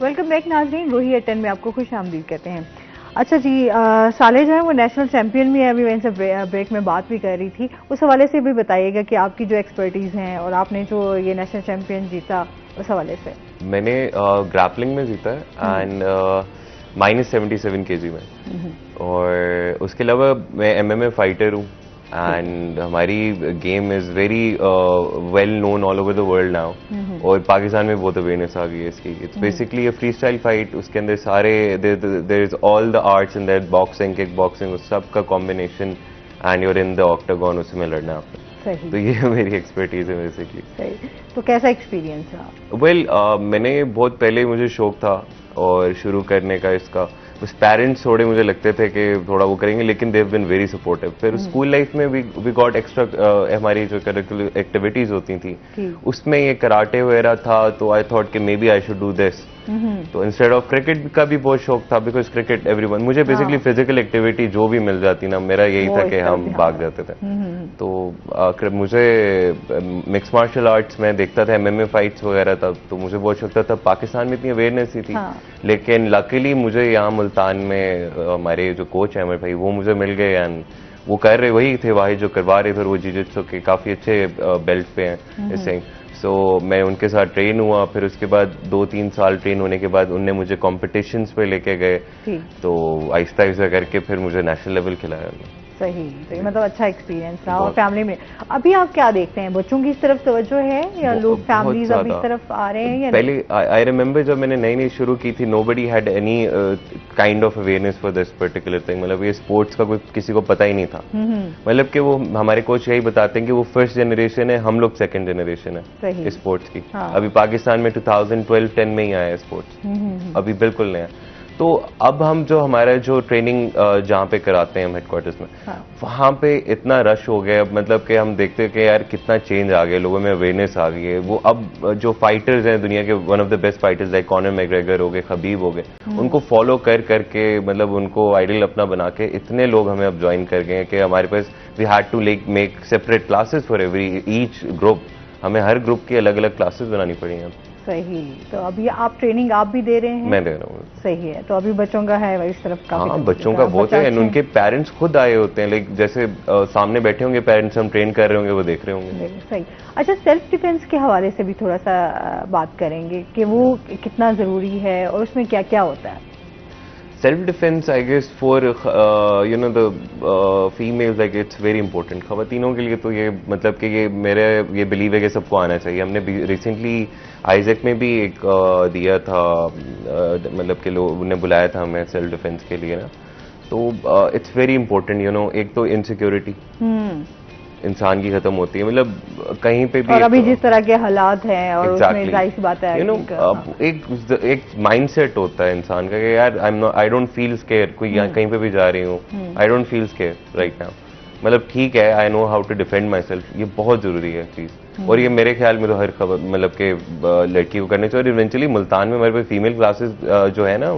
वेलकम बैक नाज़रीन, रूही एटन में आपको खुश आमदीद कहते हैं। अच्छा जी, साले जो है वो नेशनल चैंपियन भी है, अभी मैं इनसे ब्रेक में बात भी कर रही थी, उस हवाले से भी बताइएगा कि आपकी जो एक्सपर्टीज़ हैं और आपने जो ये नेशनल चैंपियन जीता उस हवाले से। मैंने ग्रैपलिंग में जीता है एंड -77 kg में, और उसके अलावा मैं MMA फाइटर हूँ एंड हमारी game is very well known all over the world now, और पाकिस्तान में बहुत अवेयरनेस आ गई है इसकी। It's basically a free style fight, उसके अंदर सारे there is all the arts in that, boxing, kick boxing, उस सब का combination, and you're in the octagon, उसमें लड़ना आपने। तो ये मेरी एक्सपर्टीज है बेसिकली। तो कैसा एक्सपीरियंस रहा? वेल मैंने बहुत पहले मुझे शौक था और शुरू करने का इसका, बस पेरेंट्स थोड़े मुझे लगते थे कि थोड़ा वो करेंगे, लेकिन they have been very supportive. फिर स्कूल लाइफ में वी गॉट एक्स्ट्रा, हमारी जो करिकुलर एक्टिविटीज होती थी उसमें ये कराटे वगैरह था, तो आई थॉट कि maybe I should do this. तो इंस्टेड ऑफ क्रिकेट का भी बहुत शौक था, बिकॉज क्रिकेट एवरीवन, मुझे बेसिकली फिजिकल एक्टिविटी जो भी मिल जाती ना, मेरा यही था कि हम भाग जाते थे। तो मुझे मिक्स मार्शल आर्ट्स में देखता था, MMA फाइट्स वगैरह था, तो मुझे बहुत शौक था। पाकिस्तान में इतनी अवेयरनेस ही थी, लेकिन लकीली मुझे यहाँ मुल्तान में हमारे जो कोच हैं अमर भाई, वो मुझे मिल गए एंड वो कर रहे वही थे, वाहिद जो करवा रहे थे, और वो जिजित्सु के काफ़ी अच्छे बेल्ट पे हैं इससे। सो मैं उनके साथ ट्रेन हुआ, फिर उसके बाद 2-3 साल ट्रेन होने के बाद उनने मुझे कॉम्पिटिशन्स पे लेके गए, तो आहिस्ता आहिस्ता करके फिर मुझे नेशनल लेवल खिलाया। सही, मतलब अच्छा एक्सपीरियंस रहा। और फैमिली में अभी आप क्या देखते हैं, बच्चों की इस तरफ तवज्जो है या लोग फैमिलीज अभी इस तरफ आ रहे हैं या पहले आई रिमेम्बर जब मैंने नई नई शुरू की थी, nobody had any kind of awareness for this particular thing, मतलब ये स्पोर्ट्स का कोई किसी को पता ही नहीं था। मतलब कि वो हमारे कोच यही बताते हैं कि वो फर्स्ट जनरेशन है, हम लोग सेकंड जनरेशन है स्पोर्ट्स की। अभी पाकिस्तान में 2012-10 में ही आया है स्पोर्ट्स, अभी बिल्कुल नया। तो अब हम जो हमारा जो ट्रेनिंग जहाँ पे कराते हैं हम हेडक्वार्टर्स में, वहाँ पे इतना रश हो गया, मतलब कि हम देखते हैं कि यार कितना चेंज आ गया, लोगों में अवेयरनेस आ गई है। वो अब जो फाइटर्स हैं दुनिया के, one of the best fighters like Conor McGregor हो गए, खबीब हो गए, उनको फॉलो करके मतलब उनको आइडल अपना बना के इतने लोग हमें अब ज्वाइन कर गए हैं कि हमारे पास we had to make separate classes for every each group. हमें हर ग्रुप की अलग अलग क्लासेस बनानी पड़ी हैं। सही, तो अभी आप ट्रेनिंग आप भी दे रहे हैं? मैं दे रहा हूँ। सही है, तो अभी बच्चों का है इस तरफ काफी? हाँ, बच्चों का बहुत है, उनके पेरेंट्स खुद आए होते हैं, लाइक जैसे सामने बैठे होंगे पेरेंट्स, हम ट्रेन कर रहे होंगे, वो देख रहे होंगे। सही। अच्छा, सेल्फ डिफेंस के हवाले से भी थोड़ा सा बात करेंगे कि वो कितना जरूरी है और उसमें क्या क्या होता है? Self defence I guess for you know the females, like it's very important. खवातीनों के लिए तो ये मतलब कि ये मेरे ये बिलीव है कि सबको आना चाहिए। हमने रिसेंटली आइजैक में भी एक दिया था, मतलब कि लोगों ने बुलाया था हमें सेल्फ डिफेंस के लिए ना, तो it's very important you know. एक तो इनसिक्योरिटी इंसान की खत्म होती है, मतलब कहीं पे भी, और अभी जिस तरह के हालात हैं और उसमें जाहिर सी बात है यू नो एक माइंडसेट होता है इंसान का कि यार आई डोंट फील स्केयर, कोई यहाँ कहीं पे भी जा रही हूँ, I don't feel scare right now, मतलब ठीक है, I know how to defend myself. ये बहुत जरूरी है चीज, और ये मेरे ख्याल में तो हर खबर मतलब के लड़की को करनी चाहिए। और इवेंचुअली मुल्तान में हमारे पास फीमेल क्लासेस जो है ना,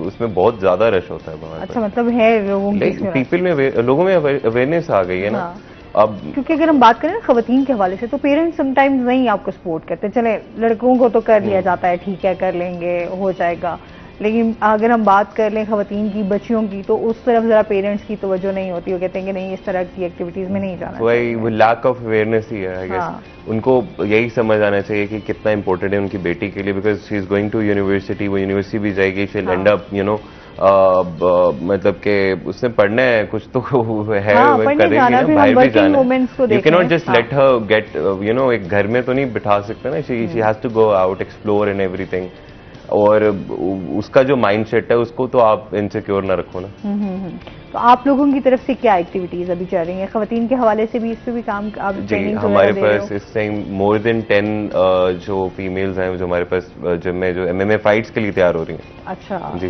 उसमें बहुत ज्यादा रश होता है। अच्छा, मतलब है लोगों में लोगों में अवेयरनेस आ गई है ना अब, क्योंकि अगर हम बात करें ना खवातीन के हवाले से, तो पेरेंट्स समटाइम्स नहीं आपको सपोर्ट करते। चले लड़कों को तो कर लिया जाता है, ठीक है कर लेंगे हो जाएगा, लेकिन अगर हम बात कर लें खवातीन की, बच्चियों की, तो उस तरफ जरा पेरेंट्स की तवज्जो नहीं होती। वो कहते हैं कि नहीं इस तरह की एक्टिविटीज में नहीं जाना चाहिए। वो लैक ऑफ अवेयरनेस ही है आई गेस। उनको यही समझ आना चाहिए कि कितना इंपॉर्टेंट है उनकी बेटी के लिए, because she is going to university, वो यूनिवर्सिटी भी जाएगी, she will end up you know मतलब के उसने पढ़ना है कुछ तो है, करेगी ना, बाहर भी जाना है। You can not just let her get you know, एक घर में तो नहीं बिठा सकते ना, she has to go out, explore and everything. और उसका जो माइंडसेट है उसको तो आप इनसिक्योर ना रखो ना। तो आप लोगों की तरफ से क्या एक्टिविटीज अभी चल रही हैं खवातीन के हवाले से भी? इस पे भी काम आप जी, हमारे पास इस टाइम मोर देन 10 जो फीमेल्स हैं जो हमारे पास जिम में जो MMA फाइट्स के लिए तैयार हो रही हैं। अच्छा जी,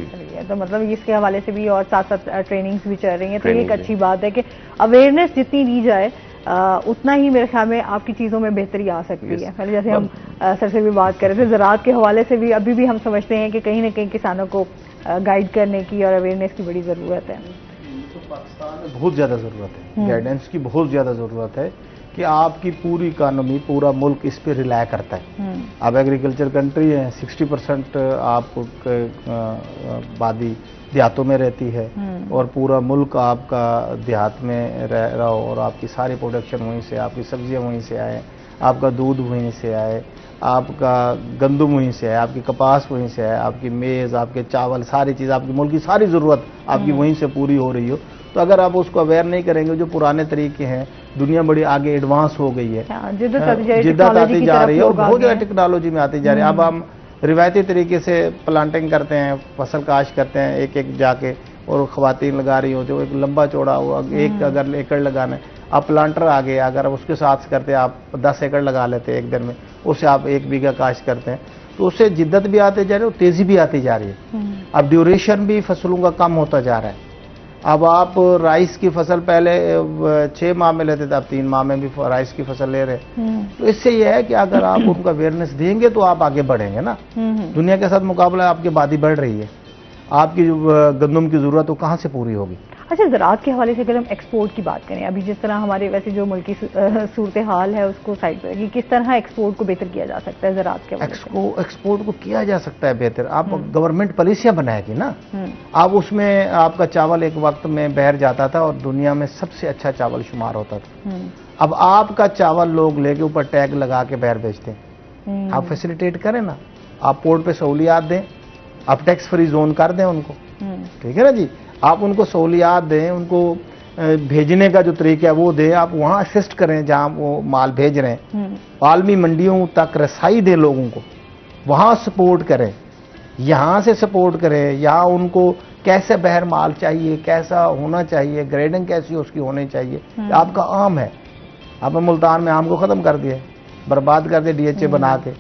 तो मतलब इसके हवाले से भी और साथ साथ ट्रेनिंग्स भी चल रही हैं, तो ये एक अच्छी बात है कि अवेयरनेस जितनी दी जाए उतना ही मेरे ख्याल में आपकी चीज़ों में बेहतरी आ सकती है। पहले जैसे हम सर से भी बात कर रहे थे, ज़राअत के हवाले से भी अभी भी हम समझते हैं कि कहीं ना कहीं किसानों को गाइड करने की और अवेयरनेस की बड़ी ज़रूरत है। तो पाकिस्तान में बहुत ज़्यादा ज़रूरत है, गाइडेंस की बहुत ज़्यादा ज़रूरत है कि आपकी पूरी इकानमी, पूरा मुल्क इस पे रिलाय करता है। आप एग्रीकल्चर कंट्री है, 60% आपको आबादी देहातों में रहती है और पूरा मुल्क आपका देहात में रह रहा हो, और आपकी सारी प्रोडक्शन वहीं से, आपकी सब्जियां वहीं से आए, आपका दूध वहीं से आए, आपका गंदम वहीं से आए, आपकी कपास वहीं से आए, आपकी मेज़, आपके चावल, सारी चीज़, आपकी मुल्क की सारी ज़रूरत आपकी वहीं से पूरी हो रही हो। तो अगर आप उसको अवेयर नहीं करेंगे, जो पुराने तरीके हैं, दुनिया बड़ी आगे एडवांस हो गई है, जिद्दत आती जा रही है और बहुत ज़्यादा टेक्नोलॉजी में आती जा रही है। अब हम रिवायती तरीके से प्लांटिंग करते हैं, फसल काश्त करते हैं एक एक जाके, और खवातीन लगा रही होती है, एक लंबा चौड़ा हुआ एक अगर एकड़ लगाना है, आप प्लांटर आ गए, अगर उसके साथ करते आप 10 एकड़ लगा लेते हैं एक दिन में, उससे आप 1 बीघा काश्त करते हैं, तो उससे जिद्दत भी आती जा रही है और तेजी भी आती जा रही है। अब ड्यूरेशन भी फसलों का कम होता जा रहा है। अब आप राइस की फसल पहले 6 माह में लेते थे, अब 3 माह में भी राइस की फसल ले रहे। तो इससे यह है कि अगर आप उनका अवेयरनेस देंगे तो आप आगे बढ़ेंगे ना। दुनिया के साथ मुकाबला आपकी आबादी बढ़ रही है, आपकी जो गंदम की जरूरत वो कहाँ से पूरी होगी? अच्छा, ज़राअत के हवाले से अगर हम एक्सपोर्ट की बात करें, अभी जिस तरह हमारे वैसे जो मुल्की सूरत हाल है उसको साइड पर कि किस तरह एक्सपोर्ट को बेहतर किया जा सकता है ज़राअत के हवाले से? एक्सपोर्ट को किया जा सकता है बेहतर। आप गवर्नमेंट पॉलिसियां बनाएगी ना, आप उसमें आपका चावल एक वक्त में बाहर जाता था और दुनिया में सबसे अच्छा चावल शुमार होता था। अब आपका चावल लोग लेके ऊपर टैग लगा के बाहर बेचते हैं। आप फैसिलिटेट करें ना, आप पोर्ट पे सहूलियात दें, आप टैक्स फ्री जोन कर दें उनको, ठीक है ना जी। आप उनको सहूलियात दें, उनको भेजने का जो तरीका है वो दें, आप वहाँ असिस्ट करें जहाँ वो माल भेज रहे हैं, आलमी मंडियों तक रसाई दें लोगों को, वहाँ सपोर्ट करें, यहाँ से सपोर्ट करें। यहाँ उनको कैसे बाहर माल चाहिए, कैसा होना चाहिए, ग्रेडिंग कैसी उसकी होनी चाहिए। आपका आम है, आपने मुल्तान में आम को ख़त्म कर दिया, बर्बाद कर दिया DHA बना के,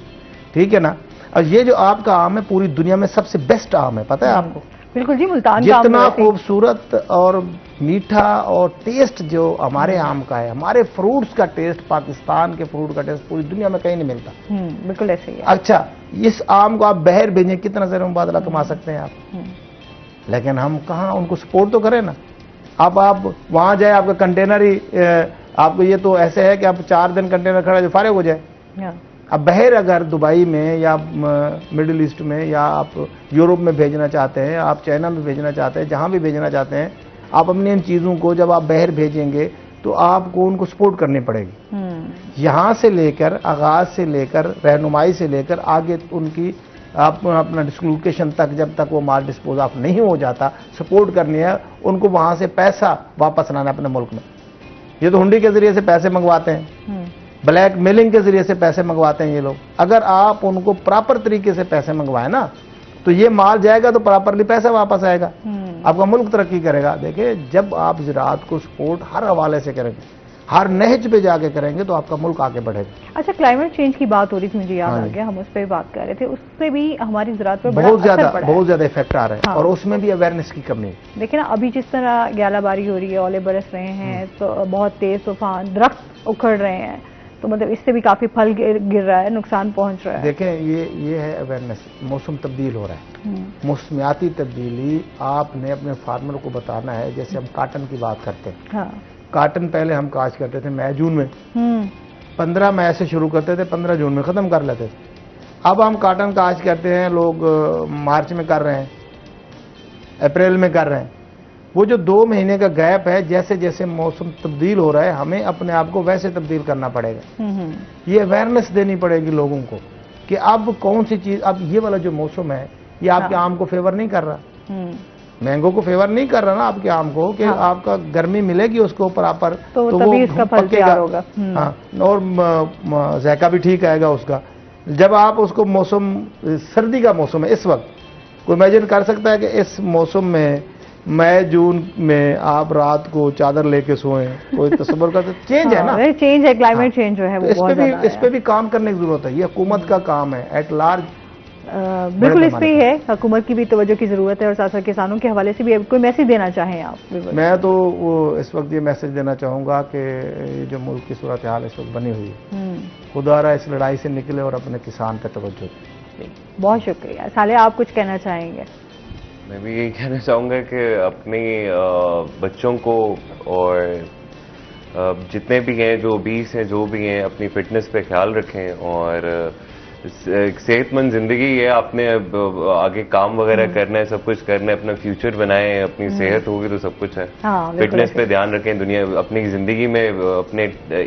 ठीक है ना। और ये जो आपका आम है पूरी दुनिया में सबसे बेस्ट आम है, पता है आपको? बिल्कुल जी, मुल्तान का जितना खूबसूरत और मीठा और टेस्ट जो हमारे आम का है, हमारे फ्रूट्स का टेस्ट, पाकिस्तान के फ्रूट का टेस्ट पूरी दुनिया में कहीं नहीं मिलता। बिल्कुल ऐसे ही है। अच्छा, इस आम को आप बाहर भेजें, कितना ज़र मुबादला कमा सकते हैं आप, लेकिन हम कहाँ उनको सपोर्ट तो करें ना। अब आप वहाँ जाए, आपका कंटेनर ही आपको ये तो ऐसे है कि आप 4 दिन कंटेनर खड़ा जो फारिग हो जाए। अब बाहर अगर दुबई में या मिडिल ईस्ट में या आप यूरोप में भेजना चाहते हैं, आप चाइना में भेजना चाहते हैं, जहाँ भी भेजना चाहते हैं, आप अपनी इन चीज़ों को जब आप बाहर भेजेंगे तो आपको उनको सपोर्ट करनी पड़ेगी। यहाँ से लेकर आगाज़ से लेकर रहनुमाई से लेकर आगे उनकी आप अपना डिस्ट्रीब्यूशन तक, जब तक वो माल डिस्पोज ऑफ नहीं हो जाता, सपोर्ट करनी है उनको। वहाँ से पैसा वापस लाना अपने मुल्क में। ये तो हुंडी के ज़रिए से पैसे मंगवाते हैं, ब्लैक मेलिंग के जरिए से पैसे मंगवाते हैं ये लोग। अगर आप उनको प्रॉपर तरीके से पैसे मंगवाए ना, तो ये माल जाएगा तो प्रॉपरली पैसा वापस आएगा, आपका मुल्क तरक्की करेगा। देखिए, जब आप ज़राअत को सपोर्ट हर हवाले से करेंगे, हर नहज पे जाके करेंगे, तो आपका मुल्क आगे बढ़ेगा। अच्छा, क्लाइमेट चेंज की बात हो रही थी, मुझे याद आ गया, हम उस पर बात कर रहे थे, उससे भी हमारी ज़राअत पर बहुत ज्यादा इफेक्ट आ रहा है। और उसमें भी अवेयरनेस की कमी है। देखिए ना, अभी जिस तरह ग्यालाबारी हो रही है, ओले बरस रहे हैं, तो बहुत तेज तूफान, दरख्त उखड़ रहे हैं, तो मतलब इससे भी काफी फल गिर रहा है, नुकसान पहुंच रहा है। देखें, ये है अवेयरनेस। मौसम तब्दील हो रहा है, मौसमियाती तब्दीली आपने अपने फार्मर को बताना है। जैसे हम काटन की बात करते हैं, काटन पहले हम काश करते थे मई जून में, 15 मई से शुरू करते थे, 15 जून में खत्म कर लेते थे। अब हम काटन काश करते हैं, लोग मार्च में कर रहे हैं, अप्रैल में कर रहे हैं। वो जो 2 महीने का गैप है, जैसे जैसे मौसम तब्दील हो रहा है, हमें अपने आप को वैसे तब्दील करना पड़ेगा। ये अवेयरनेस देनी पड़ेगी लोगों को कि अब कौन सी चीज, अब ये वाला जो मौसम है ये आपके आम को फेवर नहीं कर रहा, मैंगो को फेवर नहीं कर रहा ना आपके आम को, कि आपका गर्मी मिलेगी उसको प्रॉपर, तो वो इसका फल तैयार होगा। हाँ, और जायका भी ठीक आएगा उसका। जब आप उसको मौसम, सर्दी का मौसम है इस वक्त, कोई इमेजिन कर सकता है कि इस मौसम में मई जून में आप रात को चादर लेके सोएं, कोई तस्वर करते? चेंज है ना, चेंज है, क्लाइमेट चेंज जो है वो बहुत ज़्यादा है। इस पे भी काम करने की जरूरत है। ये हुकूमत का काम है एट लार्ज। बिल्कुल, इस पे ही है, हुकूमत की भी तवज्जो की जरूरत है, और साथ साथ किसानों के हवाले से भी कोई मैसेज देना चाहें आप? मैं तो इस वक्त ये मैसेज देना चाहूँगा कि जो मुल्क की सूरत हाल इस वक्त बनी हुई है, खुदारा इस लड़ाई से निकले और अपने किसान पे तवज्जो दें। बहुत शुक्रिया। साले, आप कुछ कहना चाहेंगे? मैं भी यही कहना चाहूँगा कि अपने बच्चों को और जितने भी हैं, जो बीस हैं, जो भी हैं, अपनी फिटनेस पे ख्याल रखें और सेहतमंद जिंदगी है। आपने आगे काम वगैरह करना है, सब कुछ करना है, अपना फ्यूचर बनाएं, अपनी सेहत होगी तो सब कुछ है। फिटनेस पे ध्यान रखें। दुनिया अपनी जिंदगी में अपने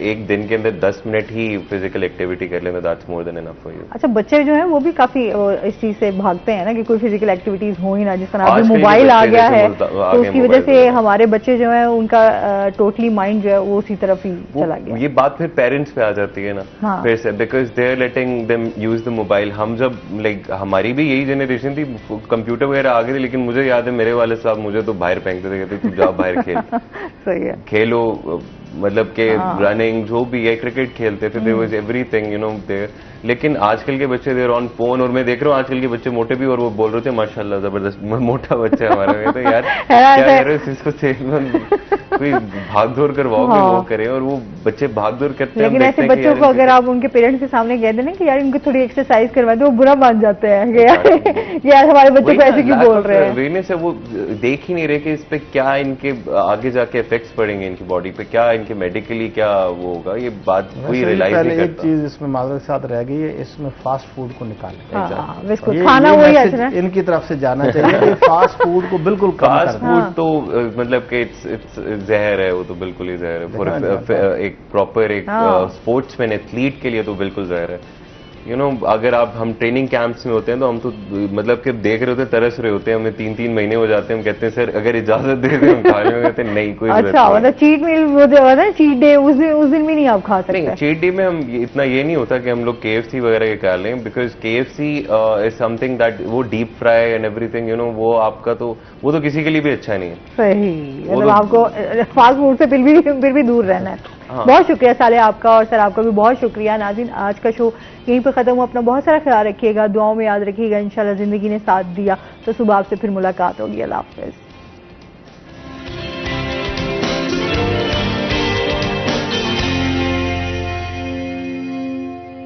एक दिन के अंदर 10 मिनट ही फिजिकल एक्टिविटी कर लें, that's more than enough for you. अच्छा, बच्चे जो हैं वो भी काफी इस चीज से भागते हैं ना कि कोई फिजिकल एक्टिविटीज हो ही ना। जिस तरह अभी मोबाइल आ गया है तो उसकी वजह से हमारे बच्चे जो है उनका टोटली माइंड जो है वो उसी तरफ ही चला गया। ये बात फिर पेरेंट्स पे आ जाती है ना फिर से, because they are letting them use the mobile. हम जब लाइक हमारी भी यही जनरेशन थी, कंप्यूटर वगैरह आ गए थे, लेकिन मुझे याद है मेरे वाले साहब मुझे तो बाहर फेंकते थे, कहते तू जा बाहर खेल। सही है, खेलो, मतलब के रनिंग जो भी है, क्रिकेट खेलते थे, there was everything you know there. लेकिन आजकल के बच्चे देर ऑन फोन, और मैं देख रहा हूँ आजकल के बच्चे मोटे भी, और वो बोल रहे थे माशाल्लाह जबरदस्त मोटा बच्चा है हमारा। मैं तो यार क्या कह रहे हो इसको, कोई भाग दौड़ करवाओगे वो करें, और वो बच्चे भाग दौड़ करते हैं। लेकिन ऐसे बच्चों को अगर आप उनके पेरेंट्स के सामने कह दें ना कि यार इनको थोड़ी एक्सरसाइज करवा दो, वो बुरा मान जाते हैं कि यार हमारे बच्चे को ऐसे क्यों बोल रहे हैं। अवेयरनेस है, वो देख ही नहीं रहे कि इस पे क्या इनके आगे जाके इफेक्ट्स पड़ेंगे, इनकी बॉडी पे क्या, इनके मेडिकली क्या वो होगा, ये बात कोई रियलाइज नहीं करता। एक चीज इसमें माजरत के साथ रह गई है, इसमें फास्ट फूड को निकालें। खाना वही है, इनकी तरफ से जाना चाहिए कि फास्ट फूड को बिल्कुल कम कर दें। फास्ट फूड तो मतलब कि इट्स जहर है, वो तो बिल्कुल ही जहर है। फॉर एक प्रॉपर एक स्पोर्ट्समैन एथलीट के लिए तो बिल्कुल जहर है। यू नो अगर आप हम ट्रेनिंग कैंप्स में होते हैं तो हम तो मतलब कि देख रहे होते हैं, तरस रहे होते हैं, हमें 3-3 महीने हो जाते हैं, हम कहते हैं सर अगर इजाजत दे दें हम खाने में, कहते हैं नहीं कोई अच्छा मतलब चीट मील वो जो है ना, चीट डे, उस दिन भी नहीं आप खा सकते। नहीं, चीट डे में हम इतना ये नहीं होता कि हम लोग KFC वगैरह के खा लें, because KFC is something that वो deep fry and everything, you know वो आपका तो वो तो किसी के लिए भी अच्छा नहीं है। सही, मतलब आपको फास्ट फूड से फिर भी दूर रहना है। बहुत शुक्रिया साले आपका, और सर आपका भी बहुत शुक्रिया। नाज़रीन आज का शो यहीं पर खत्म हुआ। अपना बहुत सारा ख्याल रखिएगा, दुआओं में याद रखिएगा। इंशाल्लाह जिंदगी ने साथ दिया तो सुबह आपसे फिर मुलाकात होगी। अल्लाह हाफ़िज़।